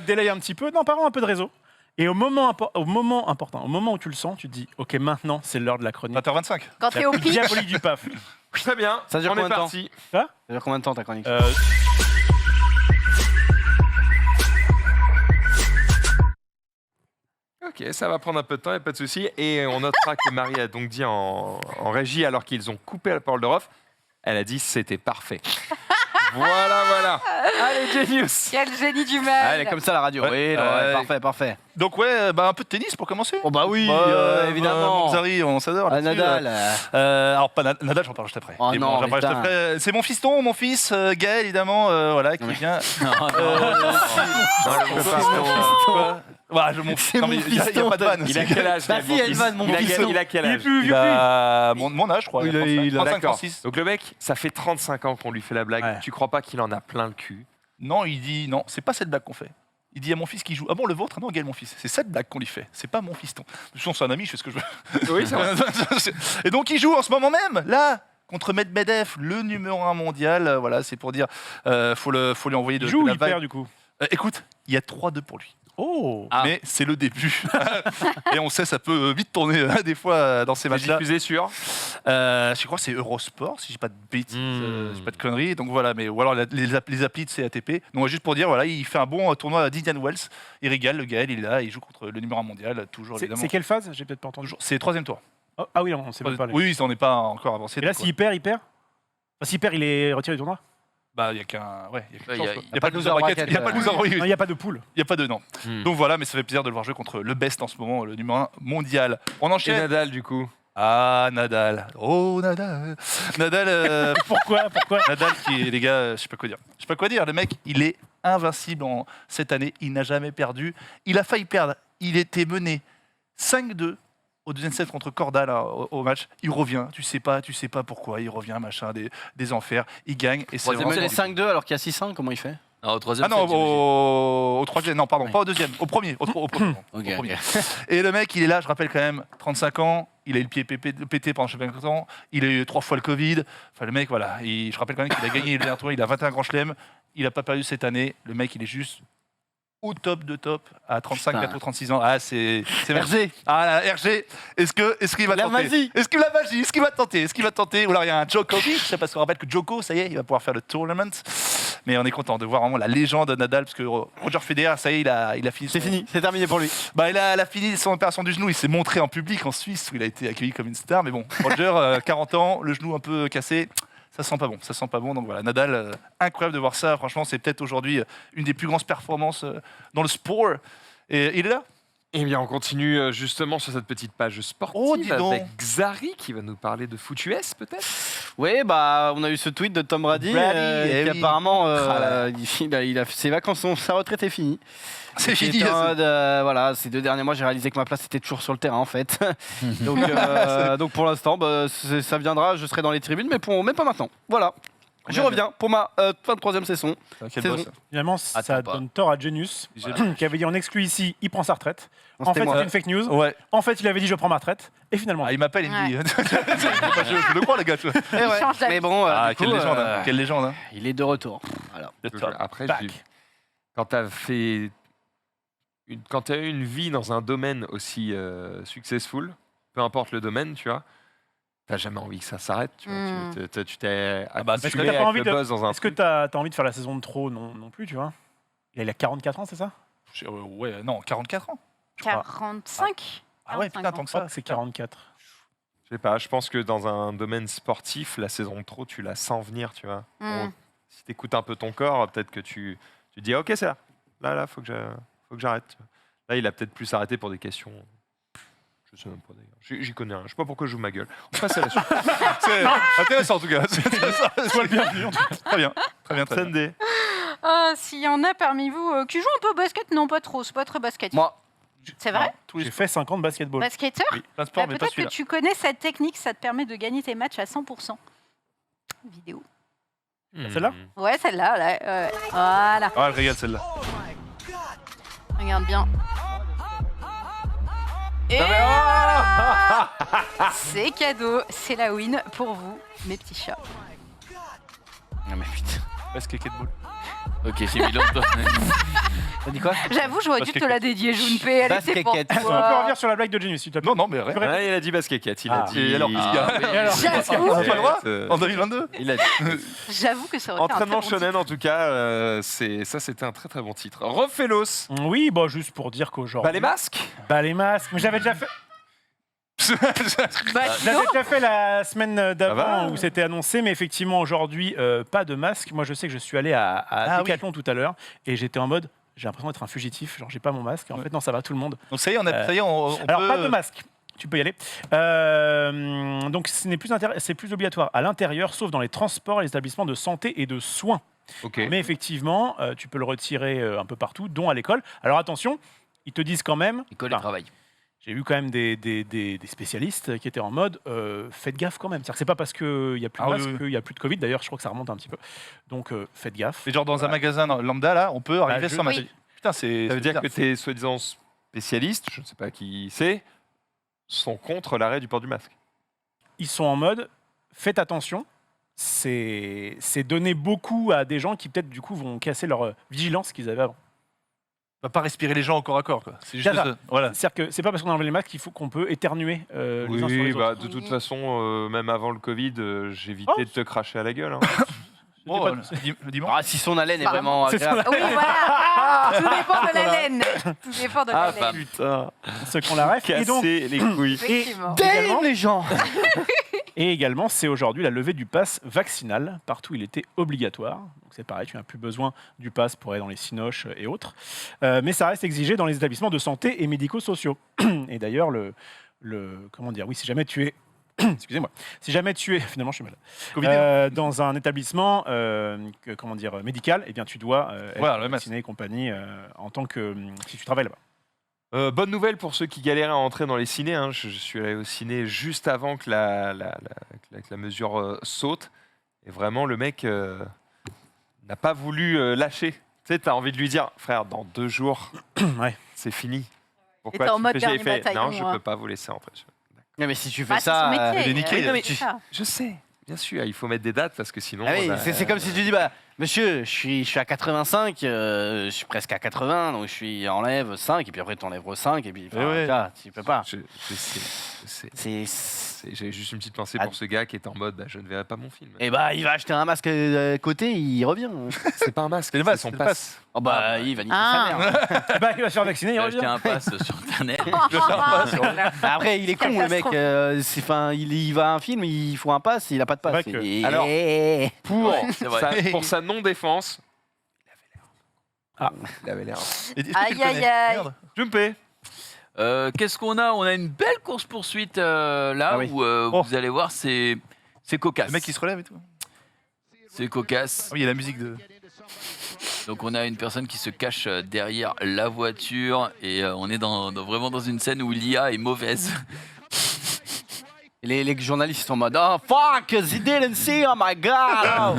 Délayer un petit peu. Non, parlons un peu de réseau. Et au moment important, au moment où tu le sens, tu te dis, ok, maintenant c'est l'heure de la chronique. 20h25. Quand t'es au La pic. diabolique du PAF. Très bien. Ça dure on est combien de temps parti. Ça dure combien de temps ta chronique Ok, ça va prendre un peu de temps, il n'y a pas de souci. Et on notera que Marie a donc dit en régie, alors qu'ils ont coupé la parole de Rof, elle a dit c'était parfait. Voilà. Allez, Genius. Quel génie du Ah, mal. elle est comme ça la radio. Oui, non, ouais, parfait. Donc, ouais, bah, un peu de tennis pour commencer. Oh bah oui, évidemment. Zari, on s'adore. Ah, là-dessus. Nadal. Alors, pas Nadal, j'en parle juste après. Oh Mais non, j'en parle juste putain. après. C'est mon fiston, mon fils, Gaël, évidemment, voilà, qui Mais- vient. Non, Quoi Voilà, non, mais il y a pas de vanne. Il a quel âge Ta fille, elle vanne mon fiston. Il a quel Il est âge plus vieux Il que lui. a mon âge, je crois. Il a- 35, D'accord. 36. Donc le mec, ça fait 35 ans qu'on lui fait la blague. Ouais. Tu crois pas qu'il en a plein le cul? Non, il dit non, c'est pas cette blague qu'on fait. Il dit à mon fils qui joue. Ah bon, le vôtre? Ah non, Gaël, mon fils. C'est cette blague qu'on lui fait. C'est pas mon fiston. De toute façon, c'est un ami, je fais ce que je veux. Oui, c'est vrai. Et donc, il joue en ce moment même, là, contre Medvedev, le numéro 1 mondial. Voilà, c'est pour dire, faut lui envoyer de Il joue ou la il perd vibe. du coup? Écoute, il y a 3-2 pour lui. Oh Mais c'est le début. Et on sait, ça peut vite tourner des fois dans ces C'est matchs-là. diffusé sur. Je crois que c'est Eurosport, si j'ai pas de bêtises, j'ai pas de conneries. Donc voilà, mais ou alors les applis de CATP. Donc juste pour dire, voilà, il fait un bon tournoi d'Indian Wells. Il régale, le Gaël, il est là, il joue contre le numéro 1 mondial, toujours C'est évidemment. c'est quelle phase? J'ai peut-être pas entendu. C'est le 3e tour. Oh, ah oui, non, on sait même pas. Oui, on n'est pas encore avancé. Et là, donc, s'il perd, il perd? Enfin, s'il perd, il est retiré du tournoi? bah, il y a qu'un. Ouais, il y a Ouais, qu'une y a- chance, quoi. y a pas de loser loser bracket. bracket, Il n'y a pas de loser, oui, oui. Non, il n'y a pas de poule. Il n'y a pas de non. Donc voilà, mais ça fait plaisir de le voir jouer contre le best en ce moment, le numéro 1 mondial. On Et enchaîne. Nadal, du coup. Ah, Nadal. Oh, Nadal. Nadal. Pourquoi Nadal qui est, les gars, je sais pas quoi dire. Je sais pas quoi dire. Le mec, il est invincible cette année. Il n'a jamais perdu. Il a failli perdre. Il était mené 5-2 au deuxième set contre Corda là, au match. Il revient. Tu sais pas pourquoi. Il revient, machin, des enfers. Il gagne. Et c'est C'est les vraiment... 5-2 alors qu'il y a 6-5, comment il fait? Ah, au troisième Ah non, set, j'imagine. au troisième, non, pardon, Oui. pas au deuxième, au premier. Au premier. Ok, Au premier. ok. Et le mec, il est là, je rappelle quand même, 35 ans, il a eu le pied pété pendant je sais pas combien de temps, il a eu 3 fois le Covid. Enfin, le mec, voilà, je rappelle quand même qu'il a gagné le dernier tour, il a 21 grands chelems, il n'a pas perdu cette année. Le mec, il est juste au top de top, à 35, Putain. bientôt 36 ans. Ah, c'est RG, Ah, là, RG, est-ce qu'il va La tenter magie. Est-ce qu'il la magie Est-ce qu'il va tenter Est-ce qu'il va tenter Ou alors il y a un Djokovic, parce qu'on rappelle que Djoko, ça y est, il va pouvoir faire le tournament. Mais on est content de voir vraiment la légende de Nadal, parce que Roger Federer, ça y est, il a fini. c'est son- fini, c'est terminé pour lui. Bah, il a fini son opération du genou, il s'est montré en public en Suisse, où il a été accueilli comme une star. Mais bon, Roger, 40 ans, le genou un peu cassé. Ça sent pas bon, ça sent pas bon. Donc voilà, Nadal, incroyable de voir ça. Franchement, c'est peut-être aujourd'hui une des plus grandes performances dans le sport. Et il est là. Eh bien, on continue justement sur cette petite page sportive Oh, dis donc. avec Xari qui va nous parler de foot US, peut-être. Oui, bah, on a eu ce tweet de Tom Brady, Eh qui oui. apparemment, Ah là. il a ses vacances, sa retraite est finie. C'est fini. J'étais en mode, voilà, ces 2 derniers mois, j'ai réalisé que ma place était toujours sur le terrain en fait. donc pour l'instant, bah, ça viendra, je serai dans les tribunes, mais pas maintenant. Voilà. Je reviens pour ma 23e saison. Quel saison. boss. Finalement, ça Attends pas. donne tort à Genius, qui avait dit en exclu ici, il prend sa retraite. Non, En c'était fait, moi. c'est une fake news. Ouais. En fait, il avait dit je prends ma retraite. Et finalement, Ah, il m'appelle, il me dit. Je le crois, les gars. Tu vois. Eh ouais. change d'avis. Mais bon, Ah, du quelle coup, légende. Hein. Quelle légende. Hein. il est de retour. Voilà. Le top. Après, back. quand tu as fait. Quand tu as eu une vie dans un domaine aussi successful, peu importe le domaine, tu vois, t'as jamais envie que ça s'arrête. Tu vois. Tu t'es Ah bah, est-ce que accumulé t'as pas avec envie le de- buzz dans un est-ce que truc. tu as envie de faire la saison de trop non plus, tu vois? Il a 44 ans, c'est ça? Ouais, non, 44 ans. 45. Ah ouais, putain, tant que Je crois ça. que c'est 44. Je sais pas, je pense que dans un domaine sportif, la saison de trop, tu la sens venir, tu vois. Mm. Bon, si tu écoutes un peu ton corps, peut-être que tu te dis, ok, c'est là. Là, faut que j'arrête. tu vois. Là, il a peut-être plus arrêté pour des questions. Je sais même pas d'ailleurs. J'y connais rien. Je sais pas pourquoi je joue ma gueule. On passe à la suite. C'est intéressant en tout cas. C'est intéressant. Sois le bienvenu. Très bien. Très bien, très bien. Sunday. S'il y en a parmi vous qui jouent un peu au basket, non pas trop, c'est pas très basket. Moi, C'est vrai? Tous les J'ai fait 5 ans de basketball. Basketteur? Oui, plein de sport, Bah, mais pas peut-être que celui-là. tu connais cette technique, ça te permet de gagner tes matchs à 100%. Vidéo. Celle-là Ouais, celle-là, là, voilà. Ah, elle régale celle-là. Regarde bien. Et c'est cadeau, c'est la win pour vous, mes petits chats. non mais putain. Basketball. Ok, j'ai mis longtemps. T'as dit quoi? J'avoue, j'aurais dû te la dédier, Junpei, elle était pour Basket. On peut toi. revenir sur la blague de Genius, s'il te plaît. Non, non, mais rien. Ouais, il a dit basket, il a Ah. dit. Et alors, qu'est-ce qu'il y a Ah, oui. Et alors J'avoue, On n'a pas le droit Euh, En 2022 Il a dit. j'avoue que ça aurait été un Entraînement très bon shonen, en tout cas, c'était un très très bon titre. Refelos. Oui, bon, juste pour dire qu'aujourd'hui. Bah, les masques. Bah, les masques. Mais j'avais déjà fait. titre. Bah, dis J'avais donc. déjà fait la semaine va. d'avant où c'était annoncé, mais effectivement aujourd'hui pas de masque. Moi je sais que je suis allé à Ah oui. Decathlon tout à l'heure et j'étais en mode j'ai l'impression d'être un fugitif, genre j'ai pas mon masque. En fait non, ça va tout le monde. Donc ça y est, ça y est, on Alors peut... pas de masque. Tu peux y aller. Donc ce n'est plus c'est plus obligatoire à l'intérieur, sauf dans les transports et les établissements de santé et de soins. Ok. Mais effectivement, tu peux le retirer un peu partout, dont à l'école. Alors attention, ils te disent quand même. École et enfin, travail. j'ai eu quand même des spécialistes qui étaient en mode faites gaffe quand même. C'est-à-dire que c'est pas parce qu'il n'y a plus de Ah oui, masque oui. qu'il n'y a plus de Covid. D'ailleurs, je crois que ça remonte un petit peu. Donc faites gaffe. Mais genre dans un magasin lambda, là, on peut arriver je- sans oui. masque. Putain, c'est. Ça veut dire bizarre. que tes soi-disant spécialistes, je ne sais pas qui c'est, sont contre l'arrêt du port du masque. Ils sont en mode, faites attention, c'est donner beaucoup à des gens qui peut-être du coup vont casser leur vigilance qu'ils avaient avant. On va pas respirer les gens au corps à corps, quoi. C'est juste. C'est ça. Voilà. C'est-à-dire que c'est pas parce qu'on a enlevé les masques qu'on peut éternuer les uns sur les Oui, autres. bah, de toute façon, même avant le Covid, j'évitais Oh. de te cracher à la gueule. Hein. Oh, pas- le dimanche. Ah, si son haleine est Bah, vraiment c'est ça. agréable. Oui, voilà. Tout dépend de la laine. Tout dépend de la Ah, laine. putain, Ceux qui ont la ref. Et donc, casser les couilles. Effectivement. également- les gens. Et également, c'est aujourd'hui la levée du pass vaccinal. Partout, il était obligatoire. Donc c'est pareil, tu n'as plus besoin du pass pour aller dans les cinoches et autres. Mais ça reste exigé dans les établissements de santé et médico-sociaux. Et d'ailleurs, comment dire, oui, si jamais tu es... Excusez-moi. Si jamais tu es... Finalement, je suis malade. Dans un établissement comment dire, médical, eh bien, tu dois Voilà, être le masque. vacciné et compagnie en tant que... si tu travailles là-bas. Bonne nouvelle pour ceux qui galéraient à entrer dans les cinés. Hein. Je suis allé au ciné juste avant que que la mesure saute. Et vraiment, le mec n'a pas voulu lâcher. Tu sais, tu as envie de lui dire, frère, dans 2 jours, Ouais. c'est fini. Et t'es en tu mode fais ça? Il dernier fait, non, bataillon, je hein. peux pas vous laisser entrer. Non, mais si tu fais Bah, c'est son ça. métier. il est niqué, Oui, mais c'est ça. Je sais, bien sûr, il faut mettre des dates parce que sinon... Ah oui, bah, c'est comme si tu dis, bah, monsieur, je suis à 85, je suis presque à 80, donc enlève 5, et puis après tu enlèves 5, et puis ouais. tu peux pas. Je sais. C'est. J'ai juste une petite pensée Ah. pour ce gars qui est en mode, bah, je ne verrai pas mon film. Et bah, il va acheter un masque à côté, il revient. C'est pas un masque, C'est le c'est masque, son c'est le passe. Oh bah, il va niquer Ah. sa mère. Bah, il va se faire vacciner, il J'ai revient. acheté un pass sur internet. Bah, après, il est con, le mec. Il va à un film, il faut un pass, il a pas de pass. C'est vrai que- Et- Alors, Pour, Ouais, c'est vrai. pour sa non-défense, Ah. il avait l'air. Est-ce que tu le Aïe, aïe, connais aïe. Merde. Jumpé. Qu'est-ce qu'on a? On a une belle course-poursuite là Ah oui. où Oh. vous allez voir, c'est cocasse. Le mec qui se relève et tout. C'est cocasse. Ah oui, il y a la musique de. Donc on a une personne qui se cache derrière la voiture et on est vraiment dans une scène où l'IA est mauvaise. Et les journalistes sont en mode oh fuck, they didn't see, oh my god, oh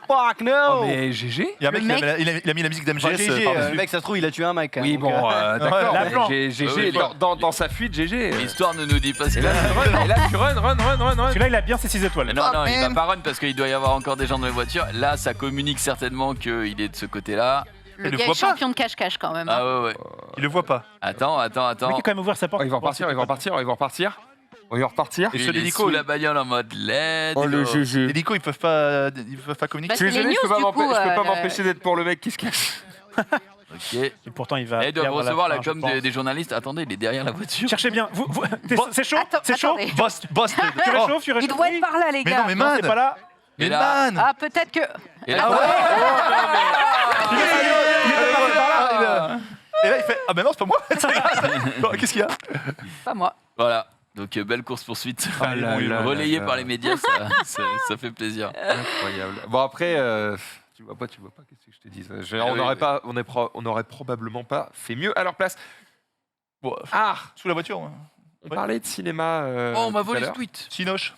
fuck no. Mais GG. Il y a un mec, Le il a mis la musique d'MGS Enfin, GG, par-dessus. le mec, ça se trouve, il a tué un mec. hein, Oui, donc, bon, d'accord. La mais plan. GG, Oui, dans sa fuite, GG. L'histoire ne nous dit pas ce Et qu'il là, a. tu run. Celui-là, il a bien ses 6 étoiles. Non, non, il va pas run parce qu'il doit y avoir encore des gens dans les voitures. Là, ça communique certainement qu'il est de ce côté-là. Le le gars voit est pas. champion de cache-cache quand même. hein. Ah ouais, ouais. Il le voit pas. Attends. Le mec a quand même ouvert sa porte. Oh, il va repartir. Et Il sur est l'hélico, sous la bagnole en mode let's go. l'hélico, ils peuvent pas communiquer. Bah, Je suis c'est les désolé, je peux news, pas du coup, m'empêcher le- m'empêcher d'être pour le mec qui se cache. Ok. Et pourtant, il va. Et ils doivent perdre recevoir la fin, je com pense. des journalistes. Attendez, il est derrière la voiture. Cherchez bien. C'est chaud. Attends, C'est chaud. attendez. Boss. Tu réchauffes, tu Il réchauffes. doit être par là, les Mais gars. non, mais Non, man. c'est pas là. Et Mais là, man. Ah, peut-être que. et là, Et là, il fait ah mais non, c'est pas moi. Qu'est-ce qu'il y a? Pas moi. voilà. Donc belle course poursuite Ah là là relayée là par là. les médias, ça fait plaisir. Incroyable. Bon après, tu vois pas. Qu'est-ce que je te dis Ah On oui, n'aurait oui. pas, on aurait probablement pas fait mieux à leur place. Bon, Ah, sous la voiture. hein. on parlait de cinéma. Oh, on m'a tout à volé ce l'heure. tweet. Chinoche.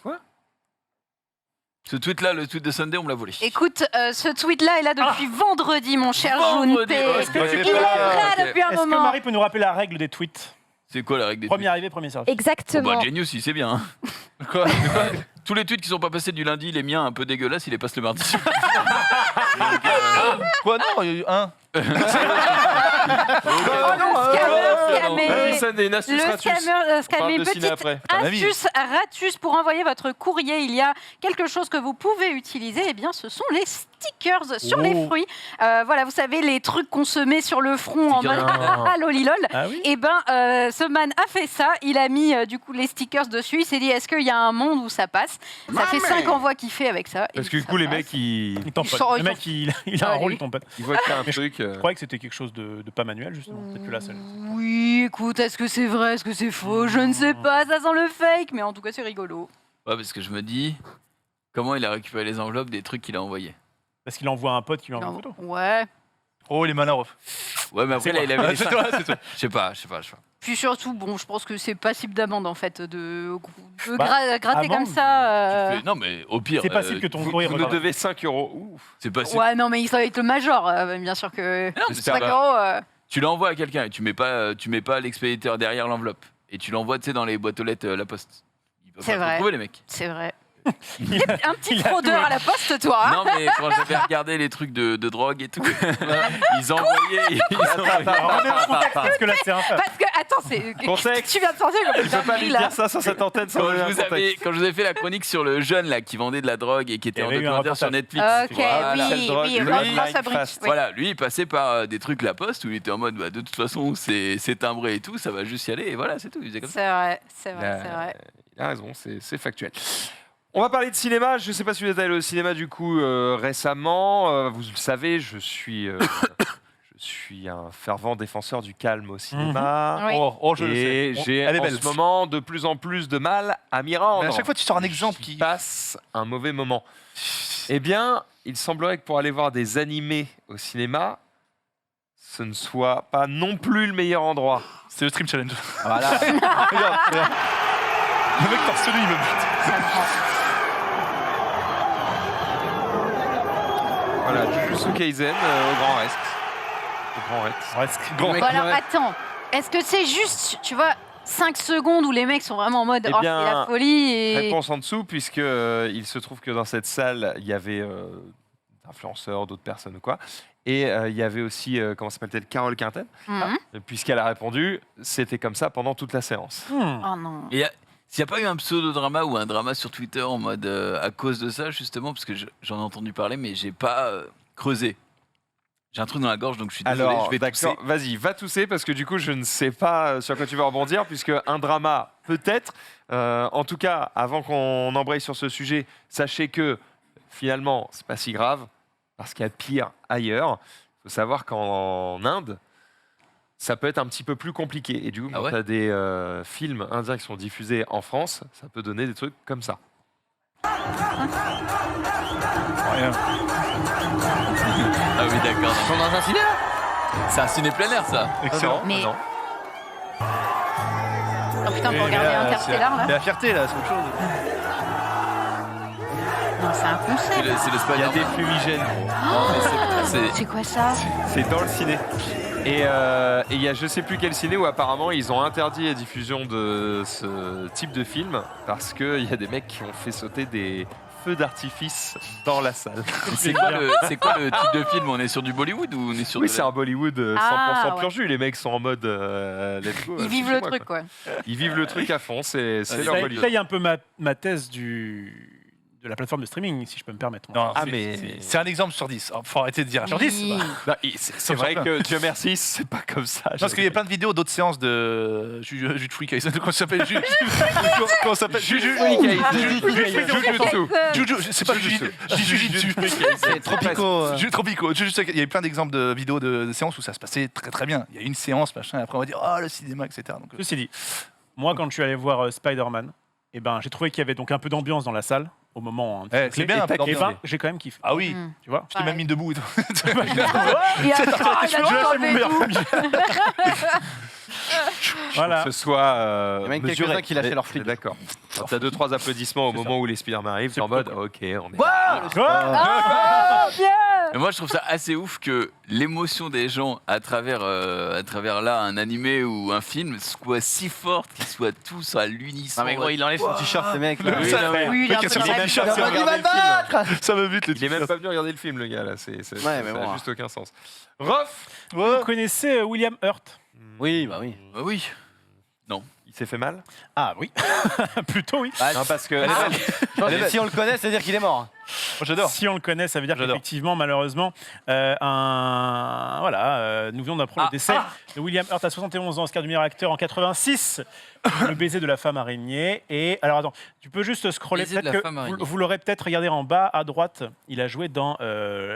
Ce tweet-là, le tweet de Sunday, on me l'a volé. Écoute, ce tweet-là est là depuis vendredi, mon cher Vendredi, Junpei. ouais, Est-ce que Ouais, tu Il peux- est ok. prêt depuis un Est-ce que moment. Marie peut nous rappeler la règle des tweets? C'est quoi la règle des Premier tweets? arrivé, premier servi. Oh, Exactement. bah, Genius, il sait bien. hein. Quoi? Tous les tweets qui sont pas passés du lundi, les miens un peu dégueulasses, il les passe le mardi. Quoi? Non, il y a eu un. Oh non, scammer. Vas-y, Sunday, une astuce Le ratus. scammer, On parle scammer. de ciné Petite après. Ton ami. astuce ratus pour envoyer votre courrier. Il y a quelque chose que vous pouvez utiliser. Eh bien, ce sont les stickers sur les fruits. Voilà, vous savez, les trucs qu'on se met sur le front en mode ah lolilol. Ah oui. Et ben, ce man a fait ça. Il a mis du coup les stickers dessus. Il s'est dit, est-ce qu'il y a un monde où ça passe? Ça fait 5 envois qu'il fait avec ça. Parce Et que du ça coup, les passe. mecs, ils Il tamponne. sort- Le mec, il a un Allez. rôle, il tamponne. voient qu'il y a un Mais truc. Je croyais que c'était quelque chose de pas manuel, justement. Peut-être que là, ça. Oui, écoute, est-ce que c'est vrai, est-ce que c'est faux? Je ne sais pas, ça sent le fake, mais en tout cas, c'est rigolo. Ouais, parce que je me dis, comment il a récupéré les enveloppes des trucs qu'il a envoyés? Parce qu'il envoie un pote qui lui envoie une Non, photo. ouais. Oh, les malins, ref. Ouais, mais après, là, il avait les C'est toi, c'est toi. Je sais pas. Puis surtout, bon, je pense que c'est passible d'amende en fait, de gratter amende, comme ça. Non, mais au pire. C'est possible que ton Vous, courrier vous nous devez 5 €. Ouf. C'est possible. Ouais, non, mais il doit être le major, bien sûr que. Non, mais 5 €. tu l'envoies à quelqu'un et tu mets pas l'expéditeur derrière l'enveloppe. Et tu l'envoies, tu sais, dans les boîtes aux lettres La Poste. Ils peuvent C'est pas te vrai. retrouver, les mecs. C'est vrai. Un petit fraudeur à la poste, toi. Hein Non, mais quand j'avais regardé les trucs de drogue et tout, ils envoyaient. Remets le contexte, parce que là, c'est un fait. Parce que, attends, c'est. Contexte. Tu viens de sortir comme Je peux pas lui là. dire ça sur cette antenne sans Quand donner un contexte. je vous ai fait la chronique sur le jeune là qui vendait de la drogue et qui était Il y en avait eu un documentaire sur reportage. Netflix. Ok, Voilà. Quelle drogue, oui, le Ross Blind Fabric. Fast. Oui. Voilà, lui il passait par des trucs La Poste où il était en mode bah, de toute façon c'est timbré et tout, ça va juste y aller et voilà, c'est tout. Il faisait comme ça. C'est vrai, c'est Il vrai, a- c'est vrai. Il a raison, c'est factuel. On va parler de cinéma. Je ne sais pas si vous êtes allé au cinéma du coup récemment. Vous le savez, je suis un fervent défenseur du calme au cinéma. Oui. Oh, je le Et sais. j'ai Elle est en belle. ce moment de plus en plus de mal à m'y rendre. Mais à chaque fois tu sors un exemple Je qui. passe un mauvais moment. Eh bien, il semblerait que pour aller voir des animés au cinéma, ce ne soit pas non plus le meilleur endroit. C'est le Stream Challenge. Voilà. regarde. Le mec torse nu, il me bute. Voilà, Jujutsu Kaisen au Grand Rex. Au Grand Rex. Grand Bon, alors, attends. Est-ce que c'est juste, tu vois, 5 secondes où les mecs sont vraiment en mode Eh oh, bien, c'est la folie et. Réponse en dessous, puisque il se trouve que dans cette salle, il y avait d'influenceurs, d'autres personnes ou quoi. Et il y avait aussi, comment s'appelle-t-elle, Carole Quinten. Mhm. Puisqu'elle a répondu, c'était comme ça pendant toute la séance. Oh non. Et s'il n'y a pas eu un pseudo-drama ou un drama sur Twitter en mode à cause de ça, justement, parce que j'en ai entendu parler, mais j'ai pas creusé. J'ai un truc dans la gorge, donc je suis désolé, Alors, je vais tousser. d'accord, vas-y, va tousser, parce que du coup, je ne sais pas sur quoi tu vas rebondir, puisque un drama, peut-être. En tout cas, avant qu'on embraye sur ce sujet, sachez que finalement, c'est pas si grave, parce qu'il y a pire ailleurs. Il faut savoir qu'en Inde, ça peut être un petit peu plus compliqué. Et du coup, Ah quand ouais tu as des films indiens qui sont diffusés en France, ça peut donner des trucs comme ça. Ah oui, d'accord. Ils sont dans un ciné là C'est un ciné plein air, ça. Excellent. Mais- Non. Oh putain, pour regarder Interstellar là. C'est la fierté, là, c'est autre chose. Non, c'est un concept. C'est le Il y a Spider-Man. des fumigènes. C'est quoi ça? C'est dans le ciné. Et il y a je sais plus quel ciné où apparemment ils ont interdit la diffusion de ce type de film parce qu'il y a des mecs qui ont fait sauter des feux d'artifice dans la salle. C'est quoi le type de film? On est sur du Bollywood ou on est sur Oui, de c'est un Bollywood 100% Ah, ouais. pur jus. Les mecs sont en mode let's go. Ils vivent le truc quoi. Ils vivent le truc à fond. C'est Ça leur Ça Bollywood. paye un peu ma thèse de la plateforme de streaming, si je peux me permettre. Non, Ah, c'est- mais- c'est un exemple sur 10. Oh, faut arrêter de dire sur 10. Oui. Non, c'est vrai que Dieu merci, c'est pas comme ça. Parce qu'il y a plein de vidéos d'autres séances de Jujutsu Kaisen. Comment ça s'appelle Comment ça s'appelle Jujutsu C'est pas Jujutsu. C'est Tropico. Tropico. Il y a eu plein d'exemples de vidéos de séances où ça se passait très très bien. Il y a une séance, machin, et après on va dire oh le cinéma, etc. Donc, Ceci dit, moi, quand je suis allé voir Spider-Man, eh ben, j'ai trouvé qu'il y avait donc un peu d'ambiance dans la salle au moment. c'est bien un peu Et d'ambiance. ben, j'ai quand même kiffé. Ah oui, Mm. Tu vois. je t'ai même mis debout et tout. Il a entendu tout. Voilà. Que ce soit Il y a même mesuré. quelques-uns qui lâchaient Mais- leur flip. D'accord. Quand t'as 2-3 applaudissements au moment où les Spider-Man arrivent, t'es en mode ok, on est. Oh, bien. Mais moi, je trouve ça assez ouf que l'émotion des gens à travers là un animé ou un film soit si forte qu'ils soient tous à l'unisson. Non mais gros, il enlève son t-shirt, ce mec. là. Oui, non, mais- Oui, il est un peu Il est même bref. pas venu Il va regarder le le film. battre. Ça me bute les Il est même pas venu regarder le film, le gars là. mais Ça a bon. juste aucun sens. Rof, Vous connaissez William Hurt? Oui, bah oui. Bah oui. il s'est fait mal. Ah oui, plutôt oui. Non, parce que Je pense que si on le connaît, c'est-à-dire qu'il est mort. Moi, j'adore. Si on le connaît, ça veut dire J'adore. qu'effectivement, malheureusement, nous venons d'apprendre le décès de William Hurt à 71 ans, Oscar du meilleur acteur en 86, Le baiser de la femme araignée. Et alors attends, tu peux juste scroller, Baiser de peut-être la que femme araignée. vous l'aurez peut-être regardé en bas à droite. Il a joué dans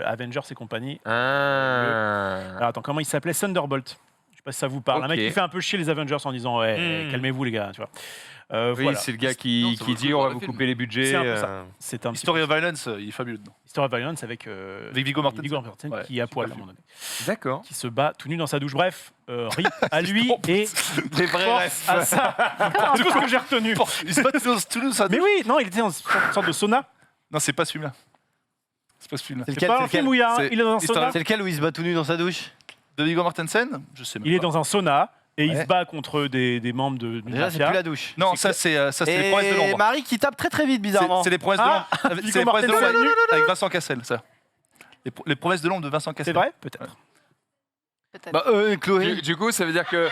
Avengers et compagnie. Ah. Alors attends, comment il s'appelait? Thunderbolt. sais pas si ça vous parle. Un mec Ok. qui fait un peu chier les Avengers en disant ouais, calmez-vous les gars, tu vois. Oui, Voilà. c'est le gars Non, qui ça vaut le dit coup on de va voir vous le film. couper les budgets. C'est un peu ça. C'est un petit History peu of Violence, il est fabuleux dedans. History of Violence avec Viggo Mortensen. Viggo Mortensen Ouais, qui est à poil à un super moment donné, D'accord. qui se bat tout nu dans sa douche. Bref, RIP à lui et Des vrais force à ça. C'est tout ce que j'ai retenu. Il se bat Toulouse, ça. Mais oui, non, il était dans une sorte de sauna. Non, c'est pas celui-là. C'est pas celui-là. C'est C'est lequel, pas c'est un film lequel où il y a un- C'est il est dans un History- sauna. C'est lequel où il se bat tout nu dans sa douche? De Viggo Mortensen Je sais même Il est pas. dans un sauna et il Ouais. se bat contre des membres d'une Déjà, c'est mafia. plus la douche. Non, ça c'est les promesses de Et l'ombre. Marie qui tape très très vite, bizarrement. C'est les promesses de Ah, l'ombre. Viggo C'est les promesses de l'ombre Mortensen. avec Vincent Cassel, ça. Les promesses de l'ombre de Vincent C'est Cassel. vrai Peut-être. Peut-être. Bah, Chloé. Du coup, ça veut dire que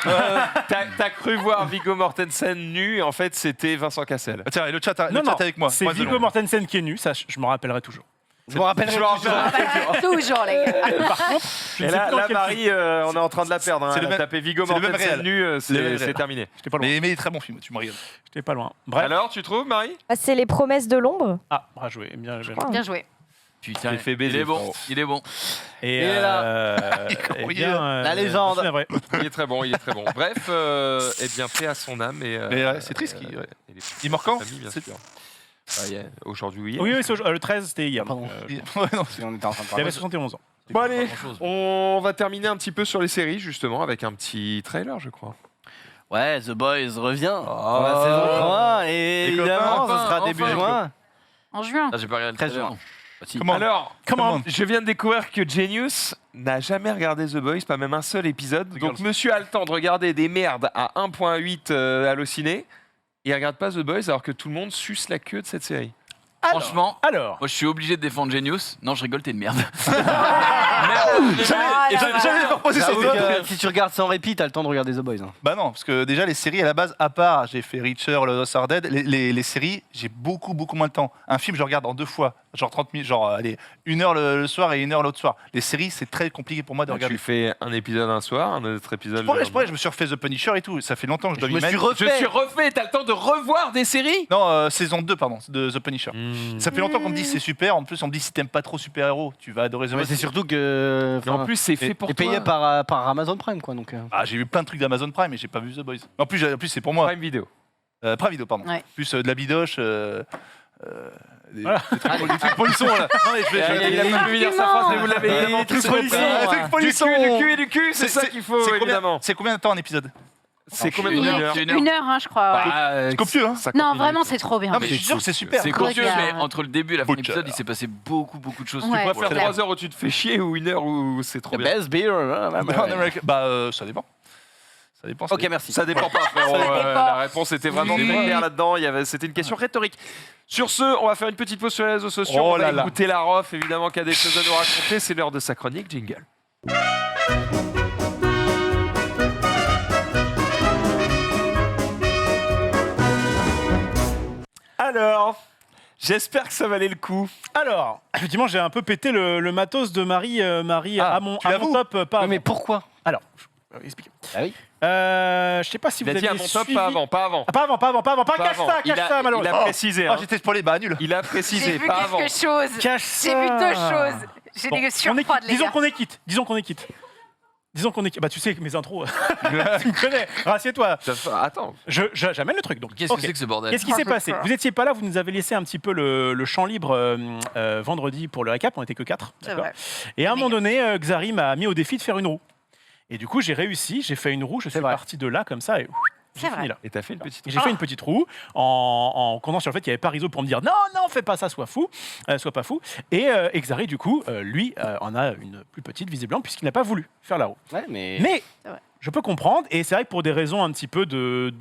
t'as cru voir Viggo Mortensen nu et en fait c'était Vincent Cassel. Ah, tiens, et le chat, Non, non, avec moi. c'est Promesses de Viggo l'ombre. Mortensen qui est nu, ça je m'en rappellerai toujours. Je me rappelle. Toujours, les gars. Par contre, je Et ne sais là, plus dans là quel Marie, on est en train de la perdre. Hein. C'est le Elle a même- tapé Viggo c'est le même Mortensen réel. nu, le même c'est réel. terminé. J'étais pas loin. Mais très bon film, tu me regardes. J'étais pas loin. Bref. Alors, tu trouves, Marie? Bah, c'est les promesses de l'ombre. Ah, bien joué. Bien joué. crois. Bien joué. Putain, J'ai fait baiser, il est bon, frérot. il est bon. Et Il est là. eh Il est bien, La légende. c'est vrai. Il est très bon, il est très bon. Bref, eh bien, paix à son âme. Et, Mais ouais, c'est triste qu'il- et les- Il est mort quand famille, bien C'est- sûr. Ah, yeah. Aujourd'hui, oui. Oui, oui, c'est le 13, c'était hier. Pardon. Ouais, non, Si on était en train de Il parler. avait 71 ans. Bon, allez, Pas grand-chose. on va terminer un petit peu sur les séries, justement, avec un petit trailer, je crois. Ouais, The Boys revient pour la saison 3 et Les évidemment, copains, ce sera enfin, début enfin. juin. En juin. Ah, j'ai pas regardé le 13 trailer. juin. Bah, si. Comment Alors, Comment je viens de découvrir que Genius n'a jamais regardé The Boys, pas même un seul épisode. Donc, Girls. monsieur a le temps de regarder des merdes à 1.8 Allociné. Et il regarde pas The Boys alors que tout le monde suce la queue de cette série. Franchement, Alors, moi je suis obligé de défendre Genius. Non, je rigole, t'es une merde. J'avais proposé J'avoue cette que si tu regardes sans répit, t'as le temps de regarder The Boys. Hein. Bah non, parce que déjà les séries à la base, à part j'ai fait Reacher, Lost Are Dead, les séries, j'ai beaucoup moins de temps. Un film, je regarde en 2 fois, genre 30 minutes, genre allez, 1 heure le soir et 1 heure l'autre soir. Les séries, c'est très compliqué pour moi de Donc, regarder. tu fais un épisode un soir, un autre épisode Je me suis refait The Punisher et tout, ça fait longtemps que je dois Je m'y me suis mettre. Je suis refait, t'as le temps de revoir des séries Non, saison 2, pardon, de The Punisher. Mmh. Ça fait longtemps qu'on me dit c'est super, en plus on me dit si t'aimes pas trop super-héros, tu vas adorer The Mais Boys. c'est surtout que. Et en plus, c'est fait pour Et payé toi. par Amazon Prime, quoi. Donc, Ah, j'ai vu plein de trucs d'Amazon Prime mais j'ai pas vu The Boys. En plus, c'est pour moi. Prime Video. Prime Video, pardon. Ouais. Plus de la bidoche. Voilà. Des trucs polissons là. Non, mais Il a pas pu dire sa phrase, mais vous l'avez Et évidemment les trucs tous compris. polissons, des ouais. trucs Du polissons. cul, du cul, c'est ça qu'il faut, évidemment. C'est combien de temps un épisode C'est combien Une d'heures heure, Une heure. hein, je crois. C'est copieux, hein Non, vraiment, c'est trop bien. Non, mais je suis sûr que c'est super. C'est cool. copieux, mais entre le début et la fin de Butcher. l'épisode, il s'est passé beaucoup de choses. Ouais. Tu préfères clair. 3 heures où tu te fais chier ou 1 heure où c'est trop The bien best beer. Bah, ça dépend. Ça dépend. Ok, merci. Ça dépend pas, frérot. Ça dépend. La réponse était vraiment Oui. très claire là-dedans. C'était une question rhétorique. Sur ce, on va faire une petite pause sur les réseaux sociaux. Oh on va là là. écouter la Rof, évidemment, qui a des choses à nous raconter. C'est l'heure de sa chronique. Jingle. Alors, j'espère que ça valait le coup. alors, effectivement, j'ai un peu pété le matos de Marie, Marie Ah, à mon tu l'avoues top, pas Ouais, mais avant. pourquoi? Alors, je vais expliquer. Ah oui. Je sais pas si Il vous a dit avez à mon top, suivi... pas avant, pas avant. Ah, pas avant, pas Pas cache avant. ça, Il cache a- ça, il malheureusement. a précisé. Oh, hein. j'étais spoilé, bah nul. Il a J'ai précisé, vu pas avant. quelque chose. Cache J'ai vu ça. 2 choses. J'ai Bon, des on est surfroides, quitte. les Disons gars. qu'on est quitte. Disons qu'on est quitte. Bah, tu sais que mes intros, tu me connais. Rassieds-toi. Attends. J'amène le truc. Donc, Qu'est-ce ok. que c'est que ce bordel Qu'est-ce qui s'est Ah, passé? d'accord. Vous n'étiez pas là, vous nous avez laissé un petit peu le champ libre vendredi pour le récap, on n'était que 4. C'est vrai. Et à un moment donné, Xari m'a mis au défi de faire une roue. Et du coup, j'ai réussi, j'ai fait une roue, je suis vrai. parti de là comme ça et C'est j'ai vrai. fini là. Et t'as fait une petite. Et j'ai fait une petite roue en comptant sur le fait qu'il n'y avait pas Rizzo pour me dire non, fais pas ça, sois pas fou. Et Xari, du coup, lui, en a une plus petite, visiblement, puisqu'il n'a pas voulu faire la roue. Ouais, mais. Mais C'est vrai. je peux comprendre, et c'est vrai que pour des raisons un petit peu de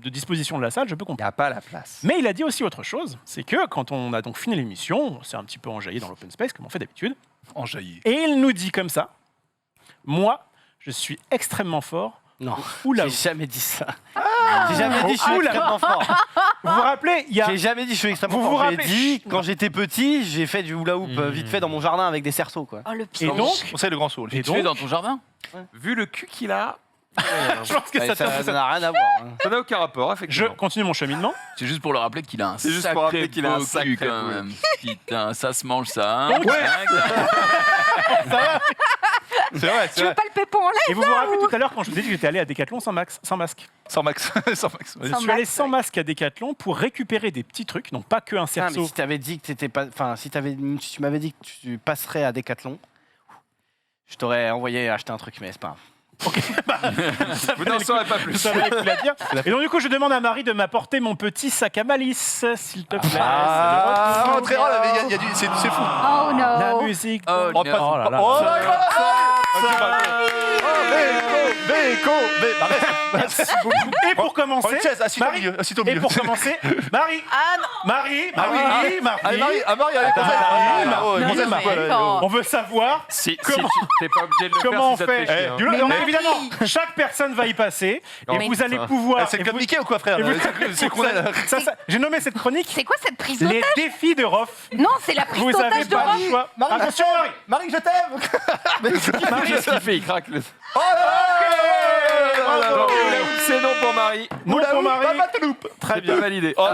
disposition de la salle, je peux Il comprendre. n'y a pas la place. Mais il a dit aussi autre chose, c'est que quand on a donc fini l'émission, on s'est un petit peu enjaillé dans l'open space, comme on fait d'habitude, Enjaillé. et il nous dit comme ça, moi, je suis extrêmement fort. Non. Oula. J'ai jamais dit ça. J'ai jamais dit je suis Oula. extrêmement fort. Vous vous rappelez, il y a... J'ai jamais dit je suis extrêmement Vous vous fort. J'ai rappelez- dit quand j'étais petit, j'ai fait du hula hoop Mmh. vite fait dans mon jardin avec des cerceaux, quoi. Oh, le Et pire. donc, On sait le grand saut. et Tu fais donc, dans ton jardin Vu le cul qu'il a, je pense que Ouais, ça ça t'a- n'a rien à voir. hein. ça n'a aucun rapport, Je effectivement. continue mon cheminement. C'est juste pour le rappeler qu'il a un C'est juste sacré pour rappeler qu'il a un beau sacré cul, quand beau. même. Putain, ça se mange ça. Hein Donc, ouais. Hein, C'est vrai, Tu c'est veux vrai. pas le pépon en l'air? Et vous vous rappelez tout à l'heure quand je vous ai dit que j'étais allé à Decathlon sans masque. Sans Max. Sans Max. Je Sans suis allé masque, sans ouais. masque à Decathlon pour récupérer des petits trucs, donc pas que un Ah, mais cerceau. si t'avais dit que t'étais pas, enfin, si tu m'avais dit que tu passerais à Decathlon, je t'aurais envoyé acheter un truc, mais c'est pas grave. Vous n'en saurez pas plus. Ça valait le coup de la dire. Et donc du coup, je demande à Marie de m'apporter mon petit sac à malice, s'il te plaît. Ah, C'est le très retour. rare, il y a du. C'est fou. Oh La no. musique. Oh, Oh, non. oh là là. Oh là là. Béco. Merci beaucoup. Et pour Prends commencer, une chaise, assis-toi au Marie, milieu. Assis-toi au et milieu. pour commencer, Marie, Ah non. Marie, Allez, Marie, allez, on veut savoir Si Comment- tu t'es pas obligé de le faire comment on si ça te fait. fait chier, hein. Du coup, Mais donc, Marie. évidemment, chaque personne va y passer Non, et mais vous allez putain. pouvoir. C'est et comme vous- Mickey ou quoi, frère et vous- C'est qu'on est là. J'ai nommé cette chronique C'est quoi cette prise les d'otage? défis de Rof. Non, c'est la prise Vous avez d'otage de pas Rof. le choix. Marie, Attention, Marie. Marie, je t'aime. Qu'est-ce qu'il fait? Il craque le. Bravo. C'est non pour Marie. Non pour Marie. Très bien validé. Oh, Ah,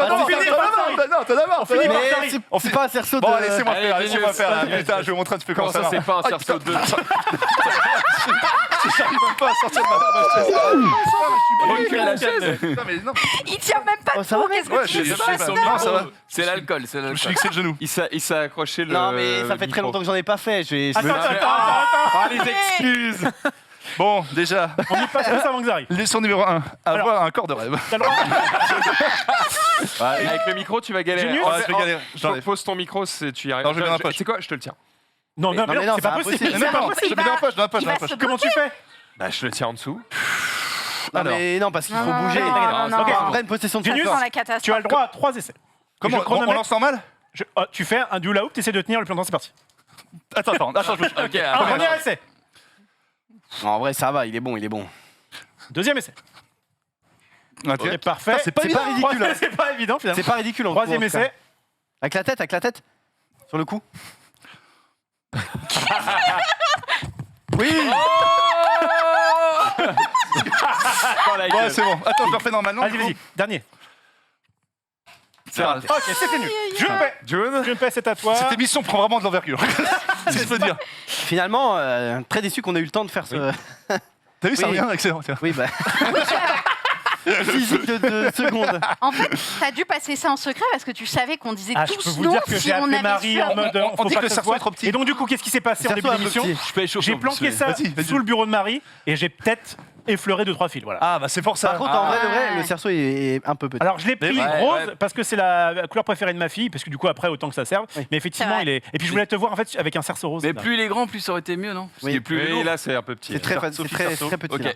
On finit par Thierry. Mais c'est pas un cerceau de. Bon, laissez-moi Allez, faire, allez, laissez-moi faire. allez, Putain, je vais vous montrer un petit peu Comment comment ça, ça c'est marche. pas un cerceau de. J'arrive même pas à sortir de ma chaise. Recule la chaise. Putain, mais non, Il tient même pas Oh, ça va, debout. Qu'est-ce Ouais, que tu je fais? sais pas. Non, ça va. C'est l'alcool, c'est Je me suis l'alcool. fixé le genou. Il s'est accroché le. Non, mais ça fait très micro. longtemps que j'en ai pas fait. Attends. Ah, les excuses. Bon, déjà, On y passe tous avant que ça arrive. leçon numéro 1. Avoir un corps de rêve. T'as le droit. Avec le micro, tu vas galérer. Génius. Ouais, je vais galérer. J'enlève. Pose ton micro, tu y arrives. Non, je le mets dans la poche. C'est quoi? Je te le tiens. Non, mais non, c'est pas c'est possible. impossible. C'est pas Non, possible. je le mets dans la poche, dans la poche, Il dans la va poche. se Comment tu fais? Bah, je le tiens en dessous. Non, Alors. mais non, parce qu'il faut Non, bouger. non, T'inquiète. non, Ok, non. on prend une possession de Génius. son Dans corps. la catastrophe. Tu as le droit à 3 essais. Comment Je on chronomètre. lance normal Tu fais un hula hoop, tu essaies de tenir le plus longtemps, c'est parti. Attends, je me. Ok, Un premier essai. En vrai, ça va, il est bon, il est bon. Deuxième essai. Ok. C'est parfait. C'est pas C'est pas ridicule. Troisième, c'est pas évident finalement. C'est pas ridicule. en Troisième tout cas. essai. Avec la tête. Sur le coup. Oui. Ouais, c'est bon. Attends, je le refais normalement. Vas-y, vas-y. Dernier. C'est raté. Ok, c'est nul. June. Je c'est à toi. Cette émission prend vraiment de l'envergure. C'est ce que je peux dire. Finalement, très déçu qu'on ait eu le temps de faire ce. T'as vu, ça Oui. revient excellent. Tiens. Oui, bah. Physique de 2 secondes. En fait, t'as dû passer ça en secret parce que tu savais qu'on disait Ah, je peux tous vous non dire que si j'ai on appelé avait Marie su. en mode. on faut dit pas que le ça se cerceau voit. est trop petit. Et donc, du coup, qu'est-ce qui s'est passé en Cerceau début un peu d'émission petit. Je peux échauffer. J'ai planqué ça Vas-y. sous le bureau de Marie et j'ai peut-être effleuré 2-3 fils. Voilà. Ah, bah c'est pour ça. Par contre, en vrai, de vrai, le cerceau est un peu petit. Alors je l'ai pris Ouais, rose ouais. parce que c'est la couleur préférée de ma fille, parce que du coup après autant que ça serve. Oui. Mais effectivement C'est vrai. il est. Et puis je voulais te voir en fait avec un cerceau rose. Mais là. plus il est grand, plus ça aurait été mieux, non Parce Oui. qu'il est plus Oui, lourd. là, c'est un peu petit. c'est très petit. Ok. là.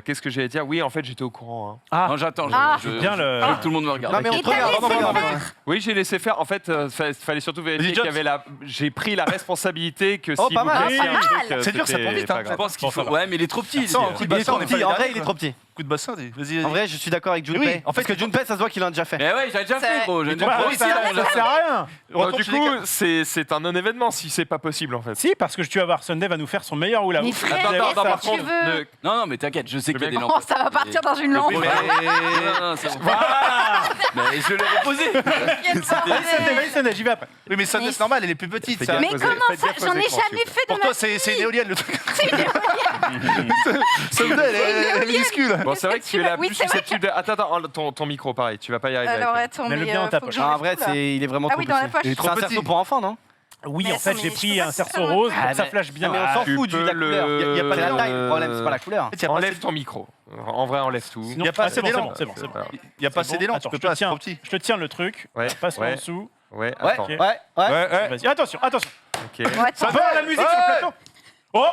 Qu'est-ce que j'allais dire? Oui, en fait, j'étais au courant. Hein. Ah, Non, j'attends. Ah. bien le- je veux que tout le monde me regarde. Non, mais on Et te regarde. t'as laissé Pardon. Oui, j'ai laissé faire. En fait, fallait surtout vérifier Vas-y, qu'il y avait la. J'ai pris la responsabilité que Oh, si pas vous mal. blessiez Pas un mal. truc, C'est dur, ça c'était prend vite, pas hein. Je grave. pense qu'il Bon, ça faut. va. Ouais, mais il est trop petit. Sans lui. coup de Il est bassin, trop on est petit. pas En les vrai, derniers, il est quoi. trop petit. Coup de bassin, vas-y. En vrai, je suis d'accord avec Oui, Junpei. en fait, Parce que Junpei, ça se voit qu'il a déjà fait. Mais ouais, j'ai déjà C'est- fait, gros. J'ai déjà Bah, fait. oui, ça sert à rien. Donc, du coup, c'est un non-événement si c'est pas possible en fait. Si, parce que tu vas voir, Sunday va nous faire son meilleur hula hoop. Mais frère, Vous allez voir qu'est-ce ça. que tu veux? Non, mais t'inquiète, je sais qu'il y a des bien lampes. Oh, ça va partir dans une lampe. Mais non, c'est bon. Mais je l'ai reposé. Vas-y, Sunday, j'y vais après. Oui, mais ça, Mais- c'est normal, elle est plus petite. Fais ça. gaffe. Mais Faites comment gaffe ça? aux J'en ai écrans, jamais fait de Pour ma toi, c'est une éolienne le truc. C'est une éolienne. Someday, elle est minuscule. Bon, c'est vrai que tu es la Oui, plus c'est vrai susceptible. Attends, ton micro, pareil, tu vas pas y arriver. Alors avec attends, Mets-le mais bien dans ta faut que poche. je Non, en reste vrai, où, là il est vraiment Ah trop oui, dans la petit. poche. Il est C'est trop un petit. cerceau pour enfants, non? Oui, Mais en fait, attends, j'ai mais pris je un sais cerceau pas. rose, Ah, ça mais- flash bien. Non, mais on s'en tu fout peux de la couleur. Il y a pas le- la taille, le problème, c'est pas la couleur. Enlève ton micro. En vrai, enlève tout. Sinon- Y a pas Ah, assez c'est bon, c'est d'élan. bon, c'est bon, c'est bon. Il n'y a pas assez d'élan, tu Attends, peux je te pas, c'est tiens. trop petit. Je te tiens le truc. Ouais, Passe-le ouais. en dessous. Ouais, Ouais, attends. ouais. Vas-y, attention. Ok. Ouais, Ça tiens. va la musique sur le plateau. Oh,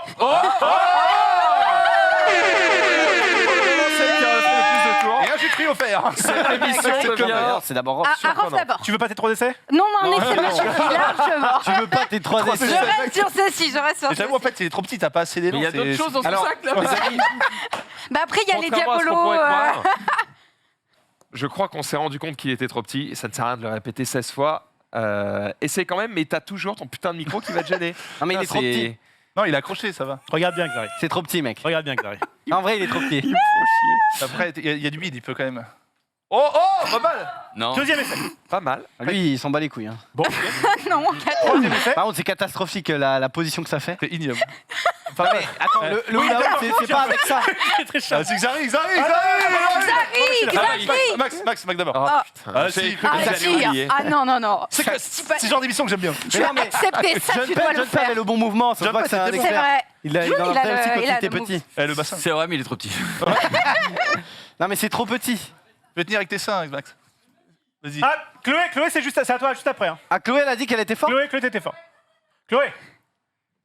Celle qui a fait le plus de tours. Et là, j'ai pris au fer. Cette émission devient. D'ailleurs, c'est d'abord Rof. Ah, Rof d'abord. tu veux pas tes 3 essais? Non, mais en essai, me suffit largement. Tu veux pas tes 3 Je essais? reste sur ceci, je reste sur Et j'avoue, en ceci. fait, il est trop petit, t'as pas assez d'élan. Mais il y a d'autres choses dans ce Alors, sac là. Bah après, il y a les Contrairement à ce qu'on diabolos. pourrait croire, je crois qu'on s'est rendu compte qu'il était trop petit. Ça ne sert à rien de le répéter 16 fois. Essaye quand même, mais t'as toujours ton putain de micro qui va te gêner. Non, mais il est trop petit. Non, il est accroché, ça va. Regarde bien, Xari. C'est trop petit, mec. Regarde bien, Xari. En vrai, il est trop petit. Après, il y a du bide, il peut quand même. Oh, pas mal. Non. Deuxième essai. Pas mal. Lui, il s'en bat les couilles. Hein. Bon, Non, troisième essai. Par contre, c'est catastrophique la position que ça fait. C'est ignoble. Enfin, mais attends, le hula hoop, c'est pas avec ça. C'est très cher. C'est Xari. Max d'abord. Ah, Ah, si. Ah non. C'est le genre d'émission que j'aime bien. Mais non, mais Accepter ça, tu dois le John Pell avait faire. le bon mouvement, ça se John voit que Pell, c'est un c'était C'est expert. vrai. Il a John, dans il la a tête aussi le- quand il il a était le petit. Le bassin. C'est vrai, mais il est trop petit. Non, mais c'est trop petit. Je vais tenir avec tes seins, Max. Vas-y. Ah, Chloé, c'est à toi juste après. Hein. Ah, Chloé, elle a dit qu'elle était forte. Chloé, t'étais fort. Chloé.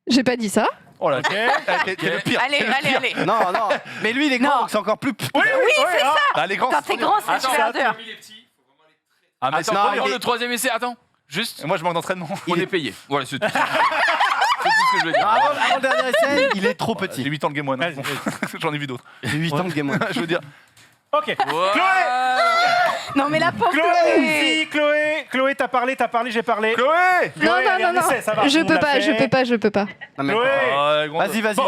J'ai pas dit ça. Oh là, Ok. t'es le pire. Allez. Non. Mais lui, il est grand, Non. donc c'est encore plus. Oui, c'est ça. Ah, les grands. Quand t'es grand, c'est super dur. Ah, mais Attends, non, prends il est- le troisième essai, attends. Juste, moi, je manque d'entraînement. on est payé. Voilà, c'est tout. C'est tout ce que je veux dire. Avant le dernier essai, il est trop J'ai petit. 8 ans de Game One. Vas-y, Bon, j'en ai vu d'autres. J'ai 8 ans de Game One. Je veux dire. Ok. Non, mais la pauvre Chloé. Chloé, t'as parlé, j'ai parlé. Chloé. Non, allez, un essai, ça va, Je on peux l'a pas, fait. je peux pas. Non, mais- Chloé. Vas-y. Bon,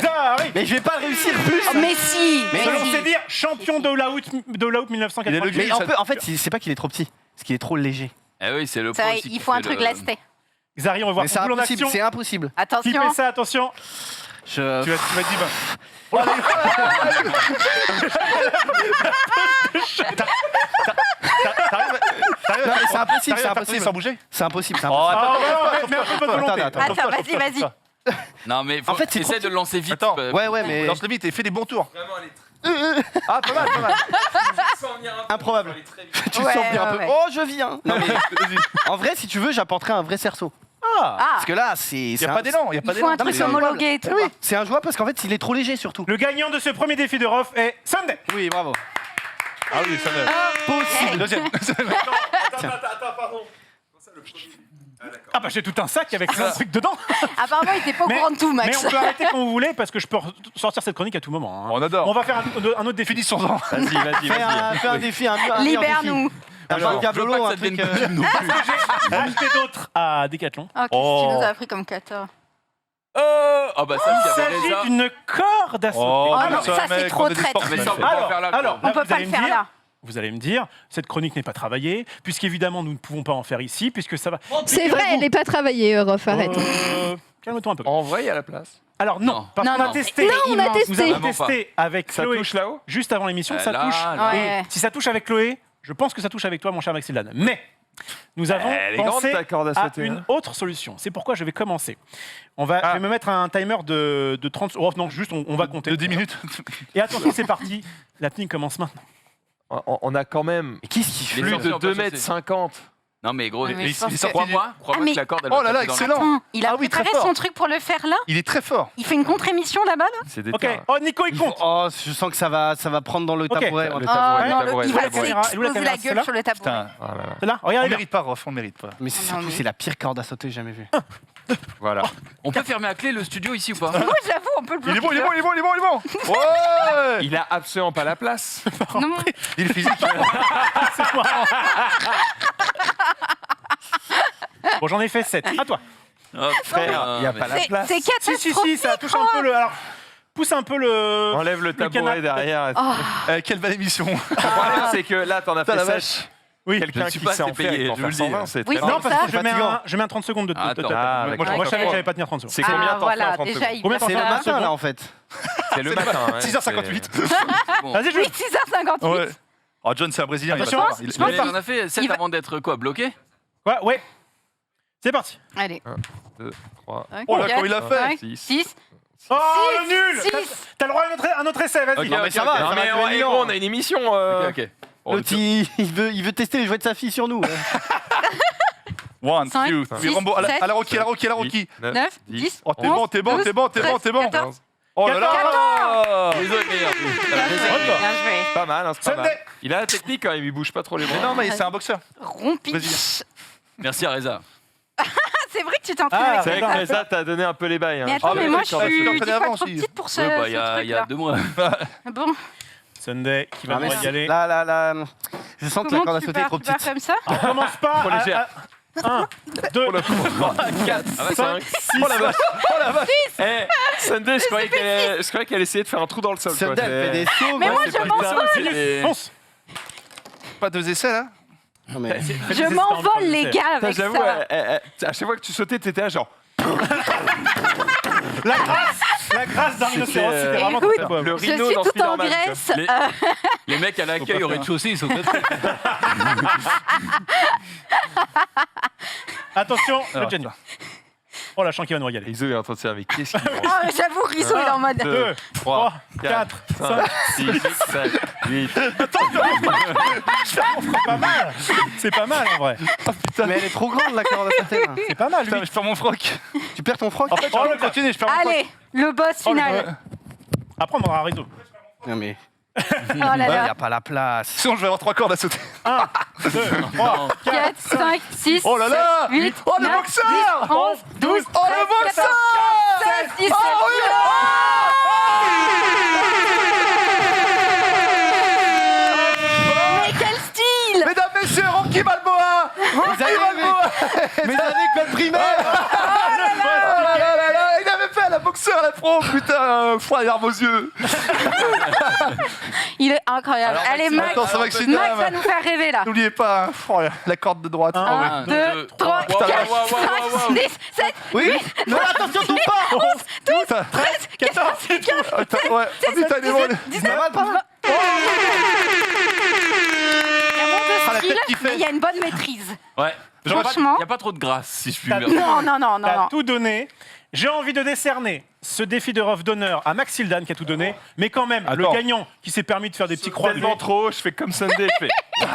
Zari. Mais je vais pas réussir plus. Oh, mais si. Selon ses dires, champion de hula hoop 1998. Mais en fait, c'est pas qu'il est trop petit, c'est qu'il est trop léger. Eh oui, c'est le Ça, pro aussi il qui faut un fait truc le- lasté. Xari, on va voir Mais c'est son boule en impossible, action. c'est impossible. Clipez Attention. ça, attention. Tu vas dire. Non, mais c'est impossible, c'est T'arrives à faire tourner impossible. sans bouger. C'est impossible, c'est Oh, impossible. Ah, mais un peu de bonne volonté. Attends, Attends, vas-y. Non, mais faut... En fait, c'est essaie trop de le lancer vite. Attends. Ouais, mais Lance-le vite et fais des bons tours. ah, pas mal. Improbable. Tu Ouais, sens bien un peu. ouais. Oh, je viens. Non, mais en vrai, si tu veux, j'apporterai un vrai cerceau. Ah. Ah, Parce que là, c'est. Il n'y a pas d'élan. il faut un Non, mais truc c'est homologué et tout. Oui, c'est injouable parce qu'en fait, il est trop léger surtout. Le gagnant de ce premier défi de Rof est Sunday. Oui, bravo. Ah oui, ça va. Impossible. Deuxième. Attends, pardon. Ah bah j'ai tout un sac avec plein de trucs dedans. Apparemment, il était pas au courant de tout, Mais Max. on peut arrêter quand vous voulez parce que je peux sortir cette chronique à tout moment. hein. On adore. On va faire un autre défi. Finissons-en. Fais un défi, un meilleur Libère-nous. Un Alors, Diablo, je veux pas un que ça truc. devienne J'ai acheté d'autres à Decathlon. Oh, qu'est-ce que tu nous as appris comme kata? Ah bah ça, Il il y avait s'agit ça. d'une corde à sauter. Oh, Oh mais non, ça, c'est mec, trop on est des traître. sportifs. Mais ça, on peut pas le faire là. alors, On là, peut vous pas allez le me faire dire- là. Vous allez me dire, cette chronique n'est pas travaillée, puisqu'évidemment nous ne pouvons pas en faire ici, puisque ça va. C'est vrai, elle n'est pas travaillée, Rof, arrête. Calme-toi un peu. En vrai, il y a la place. Alors non, Non. parce Non, qu'on a non. testé. Non, on a Nous testé. avons Vraiment testé avec Ça Chloé touche là-haut juste avant l'émission, ça Là, touche. là. Ouais. Et si ça touche avec Chloé, je pense que ça touche avec toi, mon cher Maxildan. Mais nous avons Elle est grande, pensé ta corde à sauter, une hein. autre solution. C'est pourquoi je vais commencer. Je vais me mettre un timer de 30. Oh non, juste on va compter. De 10 minutes. Et attention, c'est parti. La pnique commence maintenant. On a quand même Mais qu'est-ce qu'il fait Les plus sorties, de on peut 2,50 m. Non mais gros, Ouais, mais je pense que- crois-moi Ah, mais- que la corde elle Oh va là là, taper dans le- excellent. Attends, il a Ah oui, très préparé fort. son truc pour le faire là. Il est très fort. Il fait une contre-émission là-bas là. C'est des Ok. terres. Oh, Nico, il compte. Oh, je sens que ça va prendre dans le Ok. tabouret. Le Oh tabouret, non, le tabouret, il le va tabouret. Et où la s'exploser caméra, la c'est gueule là sur le tabouret. Putain, Ah là là. C'est là, on regardez le là. mérite pas, Rof, on le mérite pas. Mais non, surtout, mais- c'est la pire corde à sauter jamais vue. Voilà. On peut fermer à clé le studio ici ou pas? Moi, j'avoue, on peut le Il est bloquer. bon, il est bon, il est bon, il est bon, il est bon. Ouais. Il a absolument pas la place. Non, Il est physique. Bon, j'en ai fait 7. À toi. Oh, Frère, il n'y a pas la c'est place. c'est Si, catastrophique. ça touche un peu le. Alors, pousse un peu le. Enlève le tabouret canapé. derrière. Quelle belle émission. Le problème, c'est que là, t'en as Putain, fait la 7. Oui. Quelqu'un Je suis qui pas sait en assez faire, payé, il peut en je vous faire le dis. 120, c'est Oui, très c'est Non, bien. parce ça. que je mets un 30 secondes de Attends. top. Ah, Moi, d'accord. je savais que j'allais pas tenir 30 secondes. C'est combien Ah, t'en fais en voilà, 30 déjà, secondes il Combien t'en C'est fais le en 30 matin, là, secondes en fait. C'est le matin. ouais. 6h58. Bon. Vas-y, je Oui, 6h58. Ouais. Oh, John, c'est un Brésilien. Attention, il je pense est Mais on a fait 7 Il va- avant d'être quoi, bloqué? Ouais. C'est parti. Allez. 2, 3, Oh là, comment il a fait. 6. 6. Oh, le nul. Six. T'as le droit à un autre essai, vas-y. Ok, Non, mais ok, ça ok. va, Non, ça mais va on, être eh, mignon. gros, on a une émission. Ok, ok. L'autre, il veut tester les jouets de sa fille sur nous. 1, Cinq, 2, six, 3, à sept, la Rocky, à la Rocky. 9, 10. Oh, t'es bon, t'es bon, t'es bon, t'es bon, t'es bon. 14. Oh là là. Désolé. Bien joué. Pas mal, hein, c'est pas Sunday. mal. Il a la technique quand même, il bouge pas trop les bras. Mais non, mais c'est un boxeur. Rompi. Vas-y. Merci Reza. C'est vrai que tu t'entraînes Ah, avec C'est vrai ça. que Reza t'a donné un peu les bails. Mais hein. attends, Ah, mais mais moi oui, je t'en as suis fait 10 fois avant trop aussi. petite pour ce, Ouais, bah, ce il y a truc-là. 2 mois. Bon, Sunday qui va Ah, mais nous régaler. là, je sens que la comment corde à tu sauter est pars, trop tu pars petite. comme ça On commence pas. Trop légère. 1, 2, 3, 4, Ah ouais, c'est 5, vrai. 6, Oh la vache. Oh la vache. Sunday, je croyais qu'elle essayait de faire un trou dans le sol. quoi. Sunday, elle fait des sauts. Mais ouais, moi, c'est je pas m'en ça. C'est- fonce. Pas 2 essais là. Non, mais- Je m'envole, les gars, Putain, avec J'avoue, ça. à chaque fois que tu sautais, t'étais là genre. La grâce d'un rhinocéros, c'était vraiment Écoute, très beau. Le Je rhino suis dans tout en Spider-Man. quoi. graisse. Les mecs à l'accueil au rez-de-chaussée, ils sont peut-être. Attention, le Alors, Jenny. Oh, la chance qui va nous régaler. Iso est en train de se faire avec qu'est-ce qu'il Ah, j'avoue, Rizzo, il est en mode. 2, 3, 4, 5. 6, 7, 8. C'est pas mal. C'est pas mal en vrai. Mais elle est trop grande la corde à sa tête. C'est pas mal. Putain, Lui. je perds mon froc. Tu perds ton froc. En fait, je continue, je perds mon froc. Allez, le boss final. Après, on aura un rideau. Non mais. Oh là Il n'y là. a pas la place. Sinon, je vais avoir 3 cordes à sauter. 1, 2, 3, 4, 5, 6, Oh là là 8, Oh, le 9, boxeur 10, 11, 12, Oh, le boxeur 16, 17. Mais quel style! Mesdames, messieurs, Rocky Balboa Rocky Balboa Mes années club primaire. Oh là là là là, il avait fait la boxeur, la pro, putain, froid les larmes aux yeux. Il est incroyable. Alors, Allez, Max, Attends, ça va Max exciter. va nous faire rêver là. N'oubliez pas, hein, oh, la corde de droite. 1, 2, 3, 4, 5, 6, 7, Oui. Non, attention, tombe pas. 12, Putain. 13, 14, 15, Attends, ouais, oh, putain, il est bon. 19, 20. Il y a moins Ah, de la skill, tête qui fait. mais il y a une bonne maîtrise. Ouais. Franchement. Il n'y a pas trop de grâce, si je puis T'as me Non, non, non, non, T'as non. tout donné. J'ai envie de décerner ce défi de ref d'honneur à Max Hildan qui a tout donné, mais quand même, le Attends. gagnant qui s'est permis de faire des petits croix Tellement trop, je fais comme Sunday, je fais.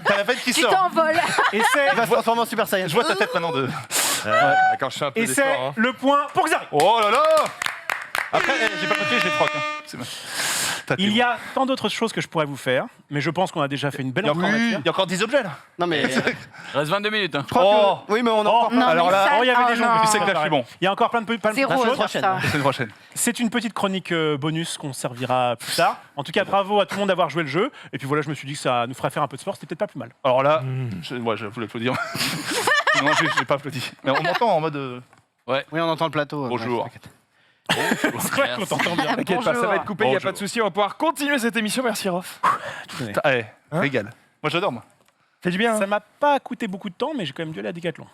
T'as la veine qui Tu sort. t'envoles. et c'est Il va se transformer en Super Saiyan. Je vois ta tête maintenant de. Quand je fais un peu et c'est d'effort. Hein. le point pour Xari. Oh là là. Après, j'ai pas continué, j'ai froc. Hein. C'est bon. T'as Il été y a tant d'autres choses que je pourrais vous faire, mais je pense qu'on a déjà fait une belle bon. entrée en Oui, matière. il y a encore 10 objets là. Non mais. Je Il reste 22 minutes. Hein. crois Oh. que. Oui mais on en. Oh, Non, Alors mais là, ça, il y avait oh des gens non. Tu sais que là, je suis bon. Il y a encore plein de Zéro choses. sur ça. La semaine prochaine. C'est une petite chronique bonus qu'on servira plus tard. En tout cas, bravo à tout le monde d'avoir joué le jeu. Et puis voilà, je me suis dit que ça nous ferait faire un peu de sport. C'était peut-être pas plus mal. Alors là, je voulais applaudir. Non, j'ai pas applaudi. Mais on m'entend en mode. Oui on entend le plateau. Bonjour. Ouais, t'inquiète. C'est vrai qu'on t'entend bien. T'inquiète pas, ça va être coupé, il n'y a Bonjour. pas de souci. On va pouvoir continuer cette émission. Merci, Rof. Putain, allez, régale. Moi j'adore, moi. Fait du bien. Ça Hein. m'a pas coûté beaucoup de temps, mais j'ai quand même dû aller à Decathlon.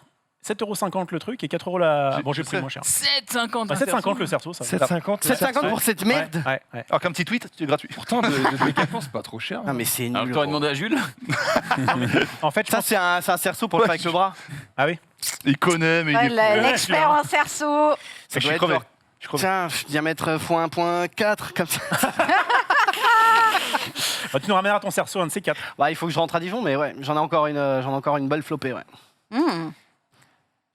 7,50€ le truc et 4€ la. Bon, j'ai pris moins cher. 7,50. Bah, 7,50 le cerceau, ça. 7,50. 7,50 pour cette merde. Ouais. Alors qu'un petit tweet, c'est gratuit. Pourtant, de Decathlon, c'est pas trop cher. Non mais c'est Alors que nul. t'aurais demandé à Jules. En fait, je Ça pense. c'est un cerceau pour le faire avec le bras. Ah oui. Il connaît, mais Ouais, il est. L'expert en cerceau. Je suis crevé. Je suis crevé. Tiens, diamètre x1.4 comme ça. Bah, tu nous ramèneras ton cerceau, un de ces quatre. Bah il faut que je rentre à Dijon mais ouais, j'en ai encore une belle flopée ouais. Hmm.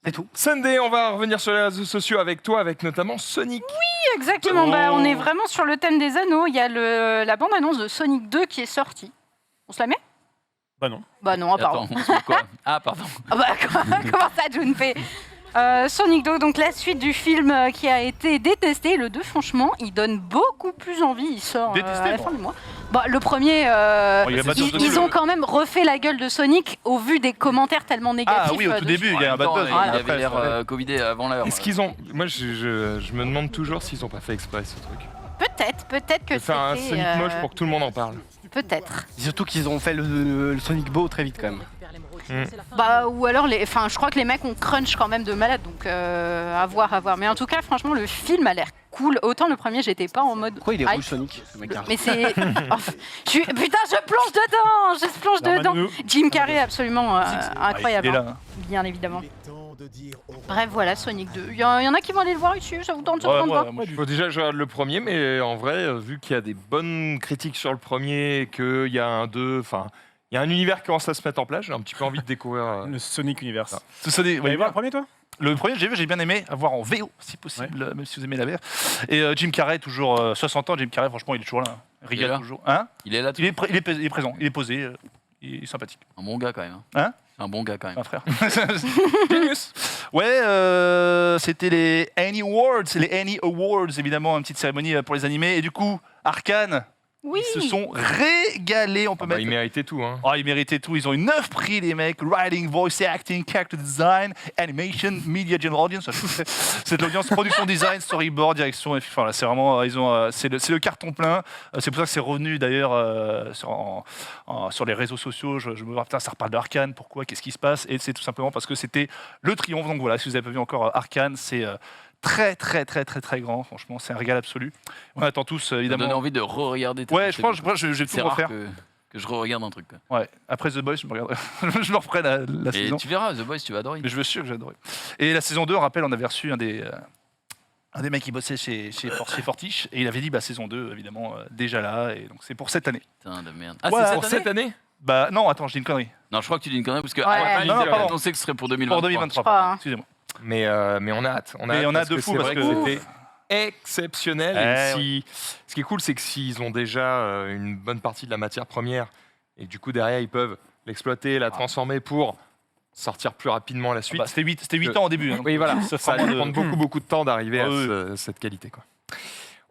C'est tout. Sunday, on va revenir sur les réseaux sociaux avec toi, avec notamment Sonic. Exactement, bah, on est vraiment sur le thème des anneaux. Il y a la bande-annonce de Sonic 2 qui est sortie. On se la met? Bah non. Bah non, pardon. Attends, c'est quoi Ah, pardon. Ah bah, comment ça, Junpei? Sonic 2, donc la suite du film qui a été détesté. Le 2, franchement, il donne beaucoup plus envie. Il sort Détesté, à la bon. fin du mois. Bah, le premier, Bon, il y a pas de ils, ils ont quand même refait la gueule de Sonic au vu des commentaires tellement négatifs. Ah oui, au tout dessus. début, il y a un bad buzz. Il Après, avait l'air ça- covidé avant l'heure. Est-ce qu'ils ont. Moi, je me demande toujours s'ils ont pas fait exprès ce truc. Peut-être que De faire un c'était, Sonic moche pour que tout le monde en parle. Peut-être. Surtout qu'ils ont fait le Sonic Beau très vite quand même. Bah, ou alors, je crois que les mecs ont crunch quand même de malade, donc à voir. Mais en tout cas, franchement, le film a l'air cool. Autant le premier, j'étais pas en mode. Pourquoi il est hype. rouge Sonic ce mec-là Mais c'est. Oh, putain, je plonge dedans. Je plonge Non, dedans. Manu. Jim Carrey, absolument incroyable. Il est hein. là. Bien évidemment. Bref, voilà, Sonic 2. Il y en a qui vont aller le voir ici, ça vous tente, ça vous Ouais, tente moi, pas? moi, Faut déjà que je regarde le premier, mais en vrai, vu qu'il y a des bonnes critiques sur le premier, qu'il y a un 2, enfin, il y a un univers qui commence à se mettre en place, j'ai un petit peu envie de découvrir. Le Sonic Universe. Ce Sonic, Vous ouais, allez voir le premier, toi? le premier que j'ai vu, j'ai bien aimé, avoir en VO si possible, même si vous aimez la VF. Et Jim Carrey, toujours 60 ans, Jim Carrey, franchement, il est toujours là. Il est Régale là. toujours. Hein Il est là, il est présent, il est posé, il est sympathique. un bon gars quand même. Hein Un bon gars quand même. Un frère. Genius. Ouais, c'était les Annie Awards, évidemment, une petite cérémonie pour les animés. Et du coup, Arcane, Oui. Ils se sont régalés, on peut mettre... Ils méritaient tout. Hein. Oh, ils méritaient tout. Ils ont eu 9 prix, les mecs. Writing, voice acting, character design, animation, media general audience. C'est de l'audience, production design, storyboard, direction. Enfin, là, c'est vraiment, c'est le carton plein. C'est pour ça que c'est revenu d'ailleurs sur les réseaux sociaux. Je me dis, putain, ça reparle d'Arcane. Pourquoi? Qu'est-ce qui se passe? Et c'est tout simplement parce que c'était le triomphe. Donc voilà, si vous n'avez pas vu encore Arcane, c'est très grand. Franchement, c'est un régal absolu. On attend tous, Ça me évidemment. donne envie de re-regarder. Ouais, je pense que je vais C'est tout rare refaire. que je re-regarde un truc. Quoi. Ouais. Après The Boys, je me regarderai. Je me referai la Et saison. tu verras, The Boys, tu vas adorer. Mais je veux sûr que j'adorais. Et la saison 2, on rappelle, on avait reçu un des mecs qui bossait chez Fortiche. Et il avait dit, saison 2, évidemment, déjà là. Et donc, c'est pour cette année. Putain de merde. Voilà. c'est Pour cette année Bah non, attends, je dis une connerie. Non, je crois que tu dis une connerie parce que Ouais. Non, il avait pardon. annoncé que ce serait pour 2023. Pour 2023, crois, pardon. hein. Excusez-moi. mais on a hâte. On a Mais hâte on a parce de que fou c'est parce vrai que- c'était exceptionnel. Et ce qui est cool, c'est que s'ils ont déjà une bonne partie de la matière première et que du coup derrière ils peuvent l'exploiter, la transformer pour sortir plus rapidement la suite. C'était 8 ans au début. Hein. Oui, voilà. Ça Ça fait va prendre beaucoup de temps d'arriver à Oui. cette qualité. Quoi.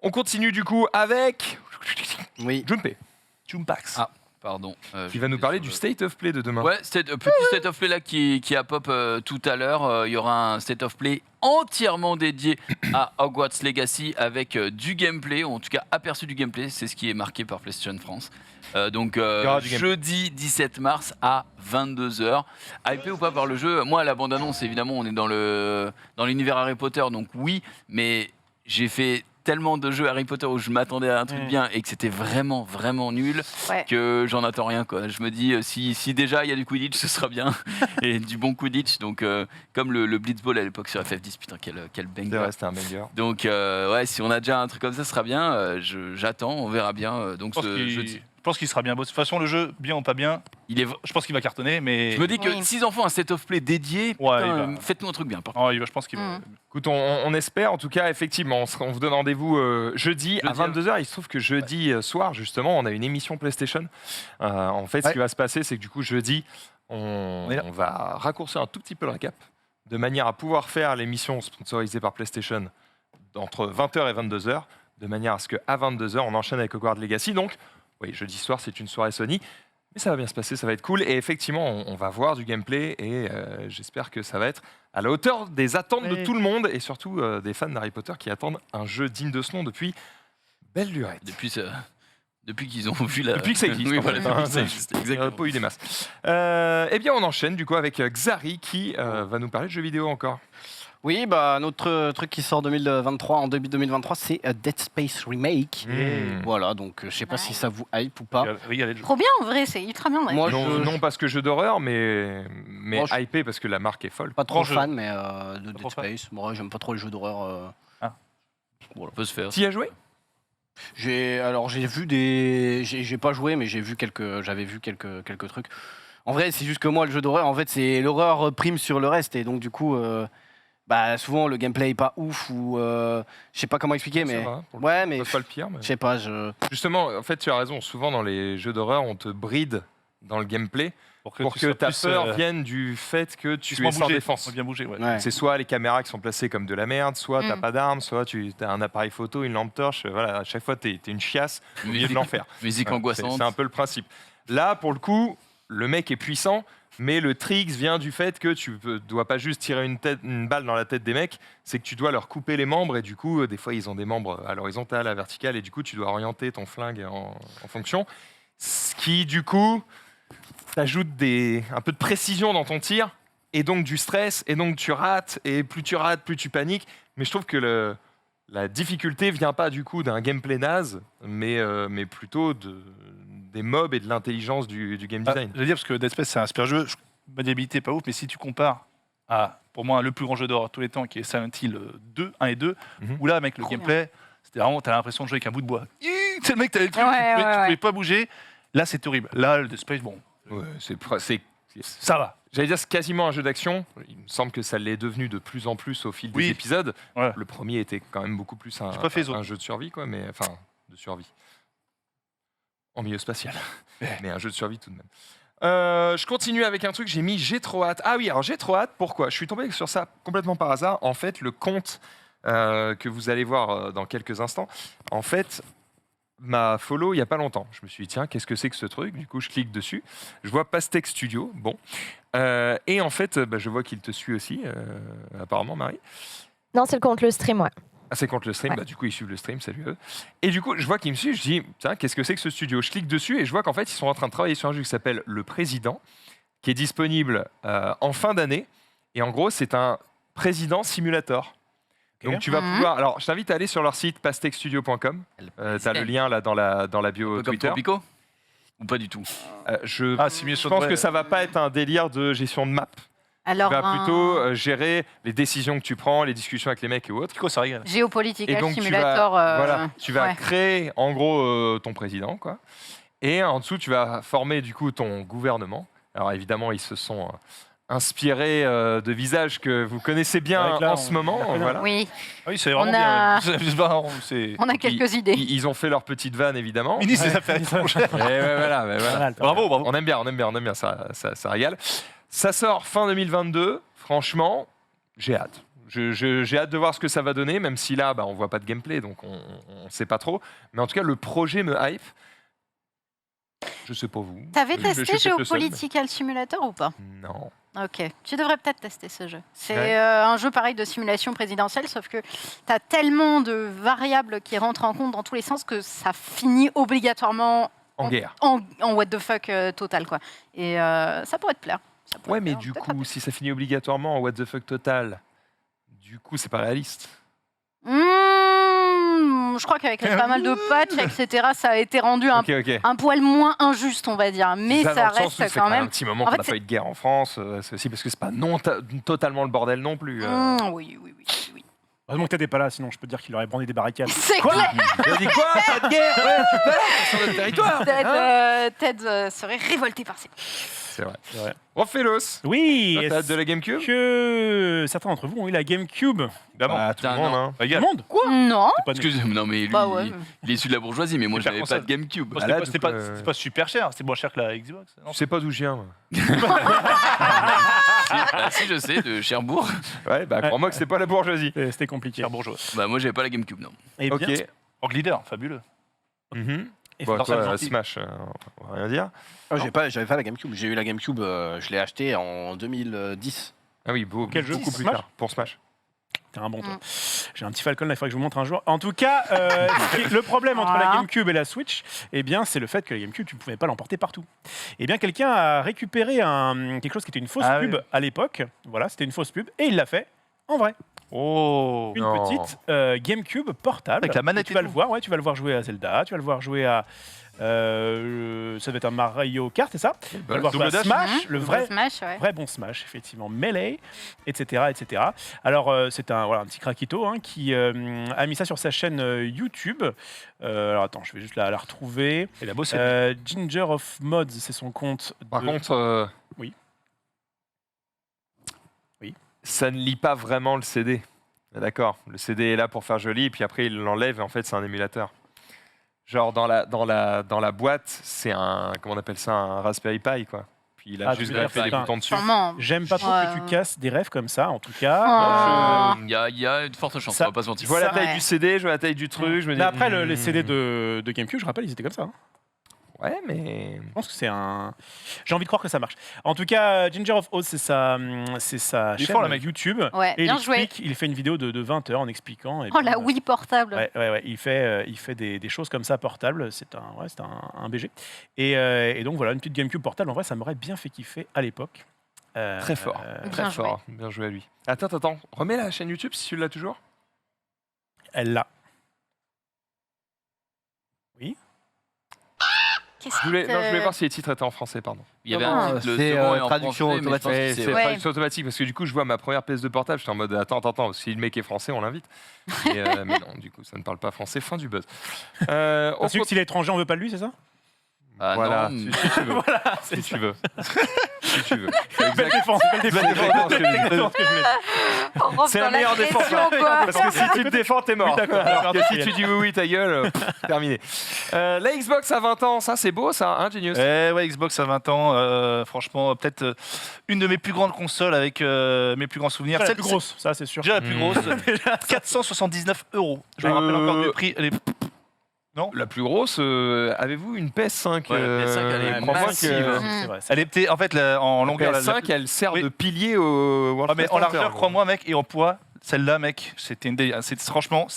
On continue du coup avec Oui. Junpei, Chumpax. Ah. Pardon. qui va nous parler du State of Play de demain. Ouais, petit State of Play là qui a pop tout à l'heure. Il y aura un State of Play entièrement dédié à Hogwarts Legacy avec du gameplay, ou en tout cas aperçu du gameplay. C'est ce qui est marqué par PlayStation France. Donc aura du gameplay. jeudi 17 mars à 22h. Hypé ou pas par le jeu? Moi, la bande-annonce, évidemment, on est dans l'univers Harry Potter, donc oui, mais j'ai fait tellement de jeux Harry Potter où je m'attendais à un truc bien et que c'était vraiment nul Ouais. que j'en attends rien quoi. Je me dis si déjà il y a du Quidditch ce sera bien et du bon Quidditch donc comme le Blitzball à l'époque sur FF10 putain quel C'est banger. vrai, c'était un banger. Donc ouais si on a déjà un truc comme ça ce sera bien. J'attends on verra bien donc Je pense qu'il sera bien beau. De toute façon, le jeu, bien ou pas bien, je pense qu'il va cartonner, mais... je me dis que Oui. s'ils en font un State of Play dédié Ouais, putain, il va. faites-nous un truc bien. Oh, je pense qu'il va... Écoute, on espère, en tout cas, effectivement, on vous donne rendez-vous jeudi à 22h. Il se trouve que jeudi soir, justement, on a une émission PlayStation. En fait, ce qui va se passer, c'est que du coup, jeudi, on va raccourcir un tout petit peu le récap, de manière à pouvoir faire l'émission sponsorisée par PlayStation entre 20h et 22h, de manière à ce qu'à 22h, on enchaîne avec Hogwarts Legacy. Donc, oui, jeudi soir, c'est une soirée Sony. Mais ça va bien se passer, ça va être cool. Et effectivement, on va voir du gameplay et j'espère que ça va être à la hauteur des attentes de tout le monde et surtout des fans d'Harry Potter qui attendent un jeu digne de ce nom depuis belle lurette. Depuis qu'ils ont vu la... Depuis que ça existe. Oui, en voilà, fait, depuis hein. que ça existe, Il n'y a exactement. pas eu des masses. Eh bien, on enchaîne du coup avec Xari qui va nous parler de jeux vidéo encore. Oui, notre truc qui sort en début 2023, c'est Dead Space Remake. Voilà, donc je sais pas si ça vous hype ou pas. Régalé le jeu. Trop bien en vrai, c'est ultra bien. Ouais. Moi, Non parce que jeu d'horreur, mais Moi, je- hypé parce que la marque est folle. pas trop Grand jeu. fan, mais de trop Dead fan. Space. Moi, j'aime pas trop les jeux d'horreur. On peut se faire. T'y as joué? J'ai vu des, j'ai pas joué, mais j'avais vu quelques trucs. En vrai, c'est juste que moi, le jeu d'horreur, en fait, c'est l'horreur prime sur le reste, et donc du coup, souvent le gameplay est pas ouf ou je sais pas comment expliquer, Ça mais va, pour le ouais, coup, mais c'est pas le pire. Mais... je sais pas, Justement, en fait, tu as raison. Souvent, dans les jeux d'horreur, on te bride dans le gameplay pour tu que sois ta plus, peur vienne du fait que tu es sans défense. Bien bouger, ouais. ouais. C'est soit les caméras qui sont placées comme de la merde, soit t'as Mm. pas d'armes, soit tu as un appareil photo, une lampe torche. Voilà, à chaque fois, t'es une chiasse au milieu de l'enfer. Musique Ouais, angoissante. C'est un peu le principe. Là, pour le coup, le mec est puissant, mais le tricks vient du fait que tu dois pas juste tirer une balle dans la tête des mecs, c'est que tu dois leur couper les membres et du coup, des fois, ils ont des membres à l'horizontale, à la verticale et du coup, tu dois orienter ton flingue en fonction. Ce qui, du coup, t'ajoute un peu de précision dans ton tir et donc du stress et donc tu rates et plus tu rates, plus tu paniques. Mais je trouve que la difficulté vient pas du coup d'un gameplay naze, mais plutôt des mobs et de l'intelligence du game design. Je veux dire, parce que Dead Space, c'est un super jeu. Maniabilité, pas ouf, mais si tu compares à, pour moi, le plus grand jeu d'horreur de tous les temps, qui est Silent Hill 2, 1 et 2, où là, mec, le Trop gameplay, c'était vraiment, t'as l'impression de jouer avec un bout de bois. C'est le mec, t'avais le truc, Ouais, tu ouais, pouvais ouais. pas bouger. Là, c'est horrible. Là, le Dead Space, bon, Ouais, ça va. j'allais dire c'est quasiment un jeu d'action. Il me semble que ça l'est devenu de plus en plus au fil des Oui. épisodes. Ouais. Le premier était quand même beaucoup plus J'ai pas fait les autres. un jeu de survie, quoi, mais enfin de survie en milieu spatial, mais un jeu de survie tout de même. Je continue avec un truc, j'ai trop hâte. Ah oui, alors j'ai trop hâte, pourquoi? Je suis tombé sur ça complètement par hasard. En fait, le compte que vous allez voir dans quelques instants, en fait, m'a follow il y a pas longtemps. Je me suis dit, tiens, qu'est-ce que c'est que ce truc? Du coup, je clique dessus. Je vois Pastèque Studio. Bon. Et en fait, je vois qu'il te suit aussi, apparemment, Marie. Non, c'est contre le stream, ouais. Ah, c'est contre le stream. Ouais. Du coup, ils suivent le stream, salut eux. Et du coup, je vois qu'il me suit. Je dis, tiens, qu'est-ce que c'est que ce studio? Je clique dessus et je vois qu'en fait, ils sont en train de travailler sur un jeu qui s'appelle Le Président, qui est disponible en fin d'année. Et en gros, c'est un président simulator. Donc tu vas pouvoir. Alors, je t'invite à aller sur leur site pastèquestudio.com. Tu as le lien là dans la bio Comme Twitter. Tropico Ou pas du tout? Je simulation pense de- que ça va pas être un délire de gestion de map. Alors, Tu vas plutôt gérer les décisions que tu prends, les discussions avec les mecs et autres. Tropico, ça régale. Geopolitical Et donc Simulator. tu vas ouais. créer en gros ton président, quoi. Et en dessous, tu vas former du coup ton gouvernement. Alors évidemment, ils se sont inspirés de visages que vous connaissez bien Ouais, là, en ce moment. on- Voilà. Oui, Ah oui, c'est vraiment On a- bien. C'est marrant, c'est- on a quelques idées. Ils ont fait leur petite vanne évidemment. Ministre des Affaires étrangères. Et ouais, voilà, ouais, voilà. Bravo, bravo. On aime bien, ça régale. Ça sort fin 2022. Franchement, j'ai hâte. J'ai hâte de voir ce que ça va donner, même si là, on voit pas de gameplay, donc on sait pas trop. Mais en tout cas, le projet me hype. Je sais pas vous. T'avais Je suis testé peut-être le seul, Geopolitical Simulator ou pas? mais- Non. Ok, tu devrais peut-être tester ce jeu. C'est Ouais. un jeu pareil de simulation présidentielle, sauf que tu as tellement de variables qui rentrent en compte dans tous les sens que ça finit obligatoirement En guerre. en what the fuck total, quoi. Et ça pourrait te plaire. Ça pourrait Ouais, te mais plaire, du peut-être coup, si ça finit obligatoirement en what the fuck total, du coup, c'est pas réaliste. Je crois qu'avec pas mal de patchs, etc., ça a été rendu Ok, ok. un poil moins injuste, on va dire. Mais dans ça le sens où reste c'est quand un même. petit moment En qu'on fait, n'a pas eu de guerre en France. C'est aussi parce que c'est pas totalement le bordel non plus. Oui. Heureusement que t'étais pas là, sinon je peux te dire qu'il aurait brandi des barricades. C'est clair. Il a dit quoi? Pas de guerre? Ouais, super, sur notre territoire. Ted serait révolté par ça. C'est vrai. C'est vrai.Rophélos. Oui, Toi, t'as hâte est-ce de la GameCube? que certains d'entre vous ont eu la GameCube? Évidemment. Bah, tout le Putain, monde, non. hein. Tout Regarde. le monde Non. T'es pas né. Excusez-moi, non mais lui, Bah ouais. il est issu de la bourgeoisie, mais moi Super j'avais pas console. de GameCube. Bon, Ah, là, c'était du coup, pas, pas super cher, c'était moins cher que la Xbox. Non Je sais pas d'où je viens. moi. Si je sais, de Cherbourg. Ouais, bah crois-moi que c'est pas la bourgeoisie. C'était compliqué. Cher bourgeois. Bah moi j'avais pas la GameCube, non. Eh bien, Ok. Org Leader, fabuleux. Mhm. et Bon, Dans sa toi, gentille. Smash, on va rien dire. Ah, j'avais pas la GameCube. J'ai eu la GameCube, je l'ai acheté en 2010. Ah oui, Quel jeu? beaucoup plus Smash tard. Pour Smash. T'es un bon toi. Mm. J'ai un petit Falcon, là, il faudrait que je vous montre un jour. En tout cas, le problème entre la Voilà. GameCube et la Switch, eh bien, c'est le fait que la GameCube, tu ne pouvais pas l'emporter partout. Eh bien, quelqu'un a récupéré quelque chose qui était une fausse Ah pub oui. à l'époque. Voilà, c'était une fausse pub et il l'a fait en vrai. Oh. Une Non. petite GameCube portable. Avec la manette Et tu et vas tout. le voir, ouais, tu vas le voir jouer à Zelda, tu vas le voir jouer à ça va être un Mario Kart, c'est ça? Tu vas le voir jouer à Double Dash. Smash, le vrai Smash, ouais. vrai bon Smash, effectivement, Melee, etc. etc. Alors, c'est un petit craquito qui a mis ça sur sa chaîne YouTube. Alors, attends, je vais juste la retrouver. Et la bossette. Ginger of Mods, c'est son compte. Par de- contre, Oui. Oui. Ça ne lit pas vraiment le CD. D'accord, le CD est là pour faire joli, et puis après il l'enlève, et en fait c'est un émulateur. Genre dans la boîte, c'est un, comment on appelle ça, un Raspberry Pi, quoi. Puis il a Ah, juste tu veux dire, fait des putain. boutons dessus. Sûrement. J'aime pas trop Ouais. que tu casses des rêves comme ça, en tout cas. Oh. Il y a une forte chance, Ça- on va pas se mentir. Je vois la Ça, taille ouais. du CD, je vois la taille du truc, je me dis... Mais après, les CD de GameCube, je rappelle, ils étaient comme ça. hein. Ouais, mais... Je pense que c'est un. J'ai envie de croire que ça marche. En tout cas, Ginger of Oz, c'est sa Il est chaîne fort, le mec. YouTube. Ouais, Et il bien joué. explique, il fait une vidéo de 20 heures en expliquant. Et Oh, puis, la Wii portable. Ouais, il fait des choses comme ça portables. C'est un BG. Et donc voilà, une petite GameCube portable. En vrai, ça m'aurait bien fait kiffer à l'époque. Très fort, Bien très joué. fort. Bien joué à lui. Attends, remets la chaîne YouTube si tu l'as toujours. Elle l'a. Qu'est-ce Je voulais, que- non, je voulais voir si les titres étaient en français, pardon. Il y avait Comment, un titre, le c'est, second est en traduction français, mais je pense que automatique. c'est- C'est Ouais. traduction automatique parce que du coup je vois ma première PS de portable, j'étais en mode attends, si le mec est français on l'invite. Mais non, du coup ça ne parle pas français, fin du buzz. On Parce que se si l'étranger, on veut pas de lui, c'est ça? Ah voilà, non, si tu veux. c'est Si tu veux. Si tu veux. Belle défense, belle défense. défense que je Belle voulais. défense que je voulais. On rentre C'est dans la meilleure défense. l'agression, quoi. Parce que si tu te défends, t'es mort. Oui, d'accord. Alors que si tu dis oui, ta gueule, terminé. La Xbox à 20 ans, ça c'est beau ça, hein, Genius? Eh ouais, Xbox à 20 ans, franchement, peut-être une de mes plus grandes consoles avec mes plus grands souvenirs. La Celle- plus grosse, ça c'est sûr. Déjà la plus grosse, 479 €. Je me rappelle encore du prix. Elle est La plus grosse, avez-vous une PS5 Ouais, la PS5, elle est crois-moi massive. que- C'est vrai. Elle était en fait en La longueur. PS5, elle sert Oui. de pilier au World Ah, mais Trade en Center, largeur, gros. crois-moi, mec, et en poids, celle-là, mec, c'était franchement,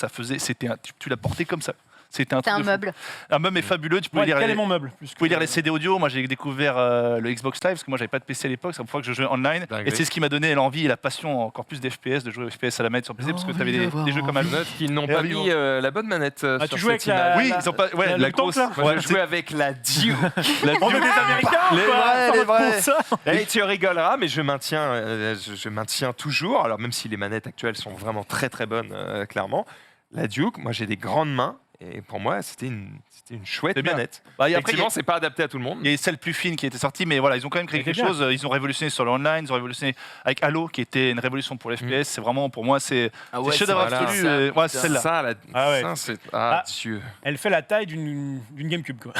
tu l'as porté comme ça. C'était un C'est truc un de fou. meuble. Un meuble est fabuleux. Tu pouvais Ouais, lire quel est les, mon meuble plus tu pouvais lire les CD audio. Moi, j'ai découvert le Xbox Live parce que moi, j'avais pas de PC à l'époque. C'est la première fois que je jouais online. Dingue. Et c'est ce qui m'a donné l'envie et la passion encore plus d'FPS, de jouer au FPS à la manette sur PC parce que tu avais des jeux comme Je note qu'ils n'ont Et pas vivant. mis la bonne manette Ah, sur tu jouais cette avec image. Oui, ils ont pas. Ouais, le la tank, grosse. là Moi, Ouais, je c'est- jouais avec la Duke. On est des Américains Les ou quoi vrais, Sans les votre vrais. console. Et tu rigoleras, mais je maintiens toujours, alors même si les manettes actuelles sont vraiment très très bonnes, clairement, la Duke, moi j'ai des grandes mains, et pour moi c'était une chouette C'est bien. manette. Bah, et après, il y a- Effectivement, c'est pas adapté à tout le monde. il y a celle plus fine qui était sortie, mais voilà, ils ont quand même créé C'était quelque bien. chose. Ils ont révolutionné sur le online, ils ont révolutionné avec Halo, qui était une révolution pour l'FPS. C'est vraiment, pour moi, c'est Ah c'est chef-d'œuvre voilà. absolu. Ça, Ouais, putain. c'est celle-là. Ça, Ah ouais. ça, c'est... Ah, Ah. Dieu. Elle fait la taille d'une GameCube, quoi.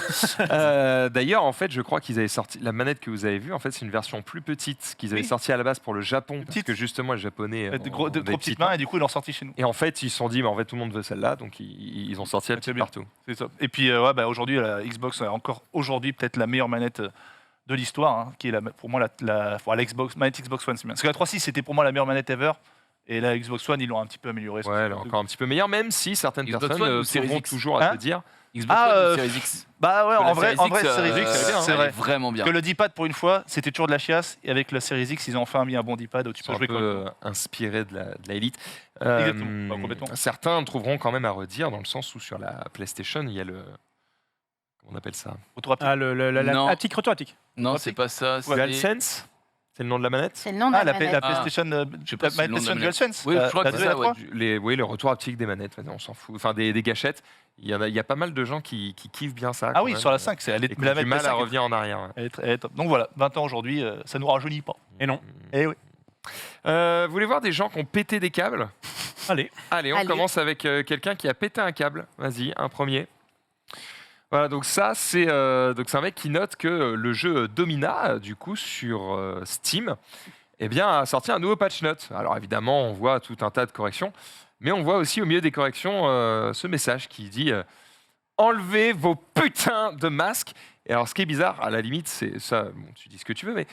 D'ailleurs, en fait, je crois qu'ils avaient sorti la manette que vous avez vue. En fait, c'est une version plus petite qu'ils avaient Oui. sortie à la base pour le Japon, parce Petite. que justement les Japonais De ont trop des petites petites mains, et du coup, ils l'ont sorti chez nous. Et en fait, ils se sont dit, mais en fait, tout le monde veut celle-là, donc ils ont sorti la C'est petite bien. partout. C'est ça. Et puis, ouais, bah, aujourd'hui, la Xbox a encore aujourd'hui peut-être la meilleure manette de l'histoire, hein, qui est pour moi la Xbox, manette Xbox One. C'est bien. Parce que la 3.6 c'était pour moi la meilleure manette ever, et la Xbox One ils l'ont un petit peu améliorée. Ouais, elle est encore un petit peu meilleure, même si certaines Xbox personnes One ou Series pourront X toujours à Hein se dire. Xbox Ah, One ou Series X. Bah ouais, Que la en vrai, Series X, Series X, c'est elle vrai. est vraiment bien. Que le D-pad pour une fois, c'était toujours de la chiasse, et avec la Series X, ils ont enfin mis un bon D-pad où tu Ils peux sont un jouer peu comme inspirés de la Elite. Exactement, bah, complètement. Certains trouveront quand même à redire, dans le sens où sur la PlayStation, il y a le. Comment on appelle ça autour Ah, la Non. attique, retour attique. Non, c'est pas ça. c'est- DualSense. C'est le nom de la manette. C'est le nom de Ah, la la manette. PlayStation, Je sais pas la si c'est le nom de PlayStation la manette. DualSense. Oui, je crois la que deux c'est et la ça, ouais. trois. Oui, le retour haptique des manettes, on s'en fout. Enfin, des gâchettes. Il y a pas mal de gens qui kiffent bien ça. Ah quand oui, même. sur la 5, elle Et est qui ont la du manette mal à PS5, revenir en arrière. ouais. elle est top. Donc voilà, 20 ans aujourd'hui, ça nous rajeunit pas. Et non. Eh oui. Vous voulez voir des gens qui ont pété des câbles Allez. Allez, on Allez. commence avec quelqu'un qui a pété un câble. Vas-y, un premier. Voilà, donc ça, c'est un mec qui note que le jeu Domina, du coup, sur Steam, eh bien, a sorti un nouveau patch note. Alors évidemment, on voit tout un tas de corrections, mais on voit aussi au milieu des corrections ce message qui dit enlevez vos putains de masques. Et alors, ce qui est bizarre, à la limite, c'est ça, bon, tu dis ce que tu veux, mais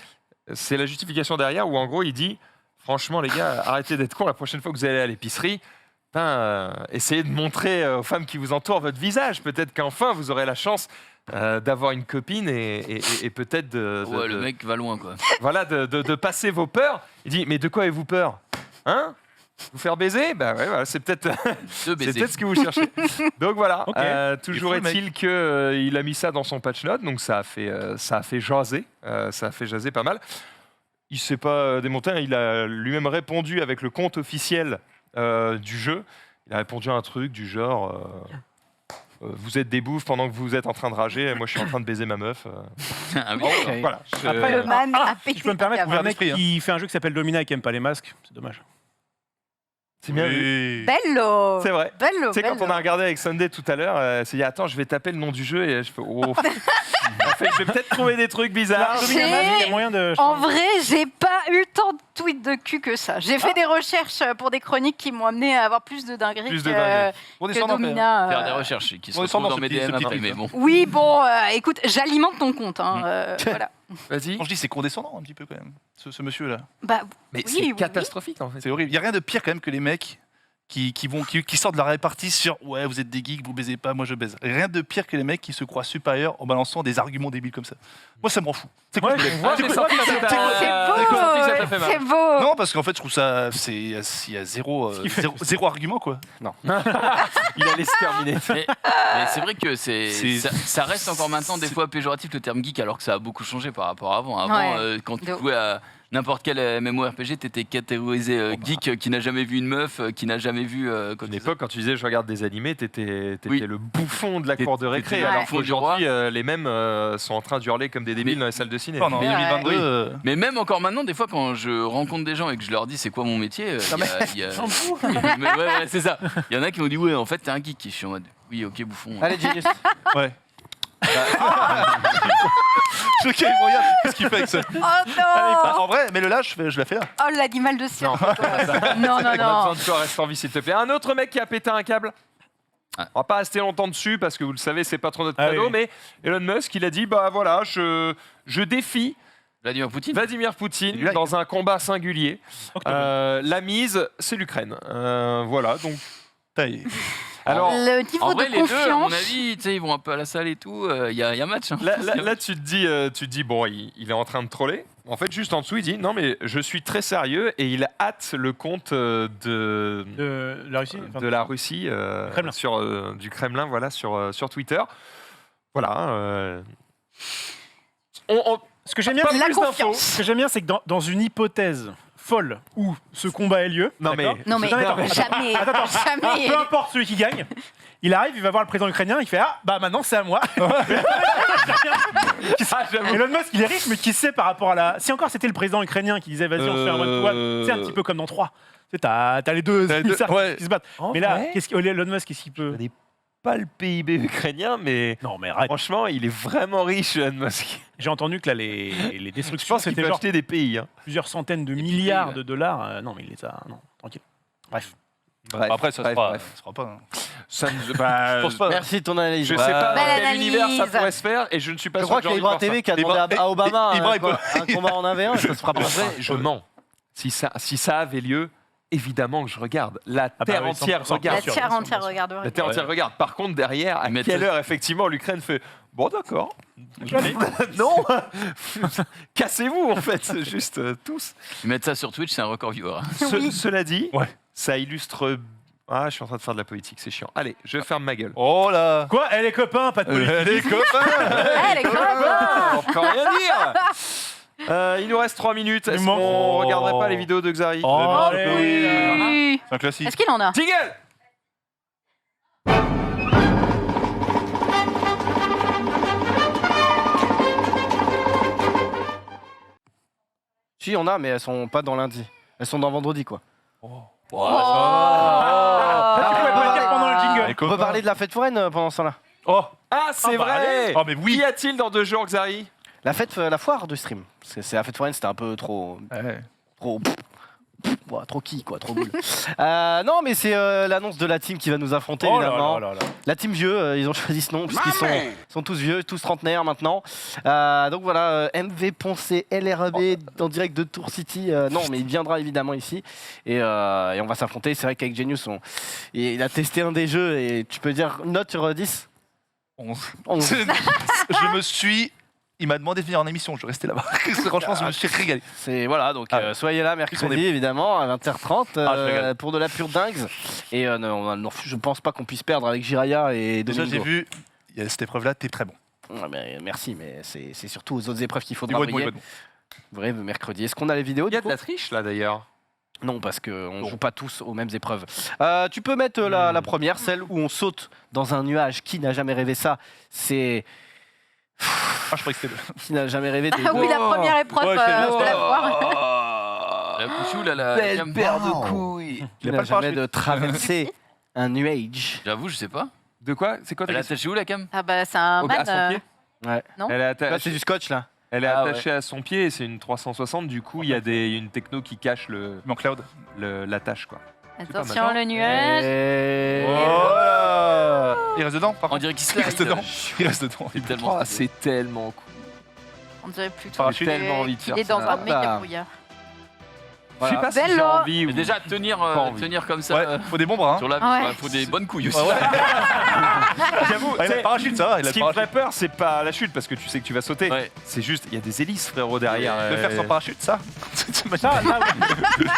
c'est la justification derrière où en gros, il dit franchement, les gars, arrêtez d'être cons la prochaine fois que vous allez à l'épicerie. Essayez de montrer aux femmes qui vous entourent votre visage. Peut-être qu'enfin, vous aurez la chance d'avoir une copine et peut-être Ouais, le mec va loin, quoi. voilà, de passer vos peurs. Il dit, mais de quoi avez-vous peur? Hein? Vous faire baiser? Bah ouais, voilà, c'est peut-être De c'est baiser. peut-être ce que vous cherchez. Donc voilà, Ok. toujours Il est fou, le est-il qu'il a mis ça dans son patch note, donc ça a fait jaser, ça a fait jaser pas mal. Il s'est pas démonté, hein, il a lui-même répondu avec le compte officiel du jeu. Il a répondu à un truc du genre vous êtes des bouffes pendant que vous êtes en train de rager, et moi je suis en train de baiser ma meuf. Ah oui. Ok. Voilà. Après, Le man a Si pété je peux me permettre, un un ouvert mec d'esprit, qui fait un jeu qui s'appelle Domina et qui aime pas les masques, c'est dommage. C'est bien vu. Oui. Bello. C'est vrai. Bello. Tu sais, quand bello. on a regardé avec Sunday tout à l'heure, c'est dit attends, je vais taper le nom du jeu et je fais oh. En fait, je vais peut-être trouver des trucs bizarres. J'ai- Domina Masque, il y a moyen de. En vrai, j'ai pas eu tant de tweets de cul que ça. J'ai fait des recherches pour des chroniques qui m'ont amené à avoir plus de dingueries Plus de que, dingueries. Bon, que descendant, Domina. Faire des recherches qui se On est retrouvent dans dans ce mes petit- ce DM petit après, truc, mais là. bon. Oui, bon, écoute, j'alimente ton compte. Voilà. Vas-y. Quand je dis c'est condescendant un petit peu quand même, ce monsieur-là. Bah, Mais Oui, c'est oui, catastrophique en fait. C'est horrible. Il n'y a rien de pire quand même que les mecs qui sortent de la répartie sur ouais, vous êtes des geeks, vous baisez pas, moi je baise. Rien de pire que les mecs qui se croient supérieurs en balançant des arguments débiles comme ça. Moi ça m'en fout. C'est quoi Ouais, ce délire Moi, C'est j'ai quoi- senti que ça t'a- c'est j'ai senti que ça t'a fait beau. mal. C'est beau. Non, parce qu'en fait je trouve ça. Il y a zéro argument quoi. Il allait se terminer. Mais c'est vrai que C'est- ça reste encore maintenant des fois péjoratif le terme geek alors que ça a beaucoup changé par rapport à avant. Avant, Ouais. quand tu De- jouais à n'importe quel MMORPG, t'étais catégorisé geek qui n'a jamais vu une meuf, qui n'a jamais vu. À une époque, quand tu disais je regarde des animés, t'étais Oui. le bouffon de la cour de récré. T'étais Alors le faux du qu'aujourd'hui, les mêmes sont en train d'hurler comme des débiles Mais- dans les salles de ciné. En 2022. Oui. Mais même encore maintenant, des fois, quand je rencontre des gens et que je leur dis c'est quoi mon métier, il y a- J'en fous. Mais ouais, c'est ça. Il y en a qui m'ont dit ouais, en fait, t'es un geek. Et je suis en mode oui, ok, bouffon. Allez, Genius. Ouais. Je sais, regarde, qu'est-ce qu'il fait avec ça Oh Ah, non. en vrai, mais le lâche, je la fais là. Oh l'animal de cirque. Non, Non, non, On a besoin non. de toi, reste en vie s'il te plaît. Un autre mec qui a pété un câble. On va pas rester longtemps dessus parce que vous le savez, c'est pas trop notre Ah credo, oui. mais Elon Musk, il a dit bah voilà, je défie Vladimir Poutine. Vladimir Poutine Celui-là, dans un combat singulier. La mise, c'est l'Ukraine. Voilà, donc. Alors, Le niveau En vrai, de les deux, à mon confiance. avis, tu sais, ils vont un peu à la salle et tout. Il y a match. Hein. là, tu te dis, bon, il est en train de troller. En fait, juste en dessous, il dit, non, mais je suis très sérieux et il hâte le compte De la Russie. de la Russie Kremlin. du Kremlin, voilà, sur Twitter. Voilà. Ce que j'aime bien, Pas c'est plus plus d'infos. confiance. Ce que j'aime bien, c'est que dans une hypothèse folle où ce combat ait lieu, Non, mais- d'accord Non mais attends, jamais, attends. jamais. peu importe celui qui gagne, il arrive, il va voir le président ukrainien, il fait ah bah maintenant c'est à moi. Elon Musk, il est riche, mais qui sait par rapport à la. Si encore c'était le président ukrainien qui disait vas-y on se fait un one-to-one, c'est un petit peu comme dans 3. Tu sais, t'as les deux émissaires ouais. qui se battent. En Mais là, vrai, Elon Musk, qu'est-ce qu'il peut. je connais pas le PIB ukrainien, mais Non mais arrête. franchement, il est vraiment riche, Elon Musk. J'ai entendu que là les Je destructions pense qu'il c'était peut genre acheter des pays. Hein. plusieurs centaines de pays, milliards ouais. de dollars. Non mais il les a. Non, tranquille. Bref. Bref, Après, ça se bref, fera, bref. ça se fera pas. Hein. Ça ne- bah, Je pense pas. Merci de ton analyse. Je sais pas dans Belle quel univers ça analyse. pourrait se faire et je ne suis pas Je sûr crois que qu'il y j'ai a envie de Ibra voir ça. TV qui a demandé à Obama Ibra, un combat en 1v1, ça se fera pas. En vrai, je mens. Si ça avait lieu, évidemment que je regarde. La bah terre oui, entière 100%. regarde. La sûr, terre bien sûr, entière bien sûr. regarderait. La terre entière regarde. Par contre, derrière, à Mais quelle t'es- heure, effectivement, l'Ukraine fait bon, d'accord. Allez. Non cassez-vous, en fait, c'est juste tous. Ils mettent ça sur Twitch, c'est un record viewer. Cela dit, Ouais. ça illustre. Ah, je suis en train de faire de la politique, c'est chiant. Allez, je ferme ma gueule. Oh là. Quoi les copains, pas de politique. Les copains. Eh, les copains. On peut rien dire. Il nous reste 3 minutes. Est-ce Bon. qu'on regarderait pas les vidéos de Xari Oh, allez. Oui. C'est un classique. Est-ce qu'il en a? Jingle. Si, on a, mais elles sont pas dans lundi. Elles sont dans vendredi, quoi. Tu pouvais pas le dire pendant le jingle. Les On peut parler de la fête foraine pendant ce temps-là. Oh. Ah, c'est Ah bah, vrai. Oh, mais oui. Qu'y a-t-il dans 2 jours, Xari? La fête, la foire de stream. Parce que c'est la fête foraine, c'était un peu trop. Ouais. Trop. Ouais, trop qui, quoi, trop boule. Non, mais c'est l'annonce de la team qui va nous affronter, Oh là évidemment. là là là. La team vieux, ils ont choisi ce nom, puisqu'ils sont tous vieux, tous trentenaires maintenant. Donc voilà, MV Poncé, LRB en direct de Tour City. Non, mais il viendra évidemment ici. Et on va s'affronter. C'est vrai qu'avec Genius, il a testé un des jeux et tu peux dire une note sur 10 11. 11. Je me suis. Il m'a demandé de venir en émission, je restais là-bas. Franchement, je me suis régalé. C'est voilà, donc soyez là mercredi on est- évidemment à 20h30 je régale. pour de la pure dingue. Et non, je pense pas qu'on puisse perdre avec Jiraya et Déjà, Domingo. j'ai vu, il y a cette épreuve-là, t'es très bon. Ouais, mais merci, mais c'est surtout aux autres épreuves qu'il Il faudra va être bon, il briller. va être bon. Vrai, mercredi. Est-ce qu'on a les vidéos Il y a du de coup la triche là d'ailleurs. Non, parce qu'on ne Bon. joue pas tous aux mêmes épreuves. Tu peux mettre la première, celle où on saute dans un nuage. Qui n'a jamais rêvé ça? C'est... Ah, je croyais que c'était le. Qui n'a jamais rêvé de... Ah oui, la première épreuve Ouais, de la foire. La couchou, là, la Belle cam. paire de couilles. Qui Il a n'a pas le jamais parachute. de traverser un nuage. J'avoue, je sais pas. De quoi? C'est quoi ta Elle est question? attachée où, la cam? Ah bah c'est un À man. son pied. Ouais. Non. Elle est, Là, atta- c'est du scotch, là. elle est Ah, attachée à son pied et c'est une 360. Du coup, il y a une techno qui cache Mais en cloud. l'attache quoi. Attention le nuage. Et... Oh là. Il reste dedans, par On contre. dirait qu'il Il reste slide. dedans. Il reste dedans. C'est tellement Oh, stylé. c'est tellement cool. On dirait plutôt Parachute. J'ai tellement envie de qu'il faire est dans ça. un méga Voilà. brouillard. Je sais pas si j'ai Bello. envie ou Mais déjà, tenir envie. tenir comme ça Ouais, faut des bons bras. Hein. sur la. Ouais. Faut des bonnes couilles aussi. Ouais, ouais. J'avoue, Ah, il a le parachute, ça va. Il a ce le qui me parachute. ferait peur, c'est pas la chute parce que tu sais que tu vas sauter. Ouais. C'est juste, il y a des hélices, frérot, derrière. Le faire sans parachute, ça.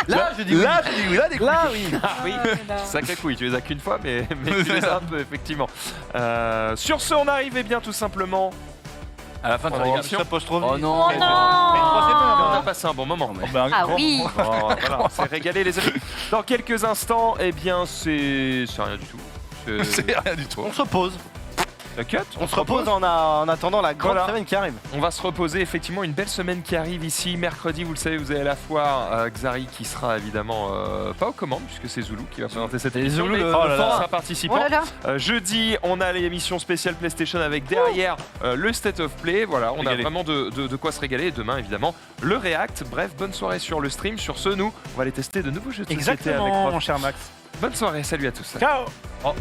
Là, je dis oui. Là, je dis oui, là, des couilles. Là, oui. Ah oui, sacré couille, tu les as qu'une fois, mais tu les as un peu, effectivement. Sur ce, on arrive bien tout simplement à la fin de Oh, l'émission. ça pose trop Oh vite. non. Oh Mais non. On a passé un bon moment. Oh, ben, Ah grand- oui. Oh, voilà, on s'est régalé, les amis. Dans quelques instants, eh bien, c'est rien du tout. C'est rien du tout. On se repose. La cut. On se repose en attendant la grande Voilà. semaine qui arrive. On va se reposer, effectivement, une belle semaine qui arrive ici. Mercredi, vous le savez, vous avez la foire. Xari qui sera évidemment pas aux commandes, puisque c'est Zulu qui va présenter cette émission. Zulu, mais le il forain. sera Oh participant. là là. Jeudi, on a l'émission spéciale PlayStation avec derrière le State of Play. Voilà, on Régalé. a vraiment de quoi se régaler. Et demain, évidemment, le React. Bref, bonne soirée sur le stream. Sur ce, nous, on va aller tester de nouveaux jeux de société avec Exactement, Rof. mon cher Max. Bonne soirée, salut à tous. Ciao. Oh.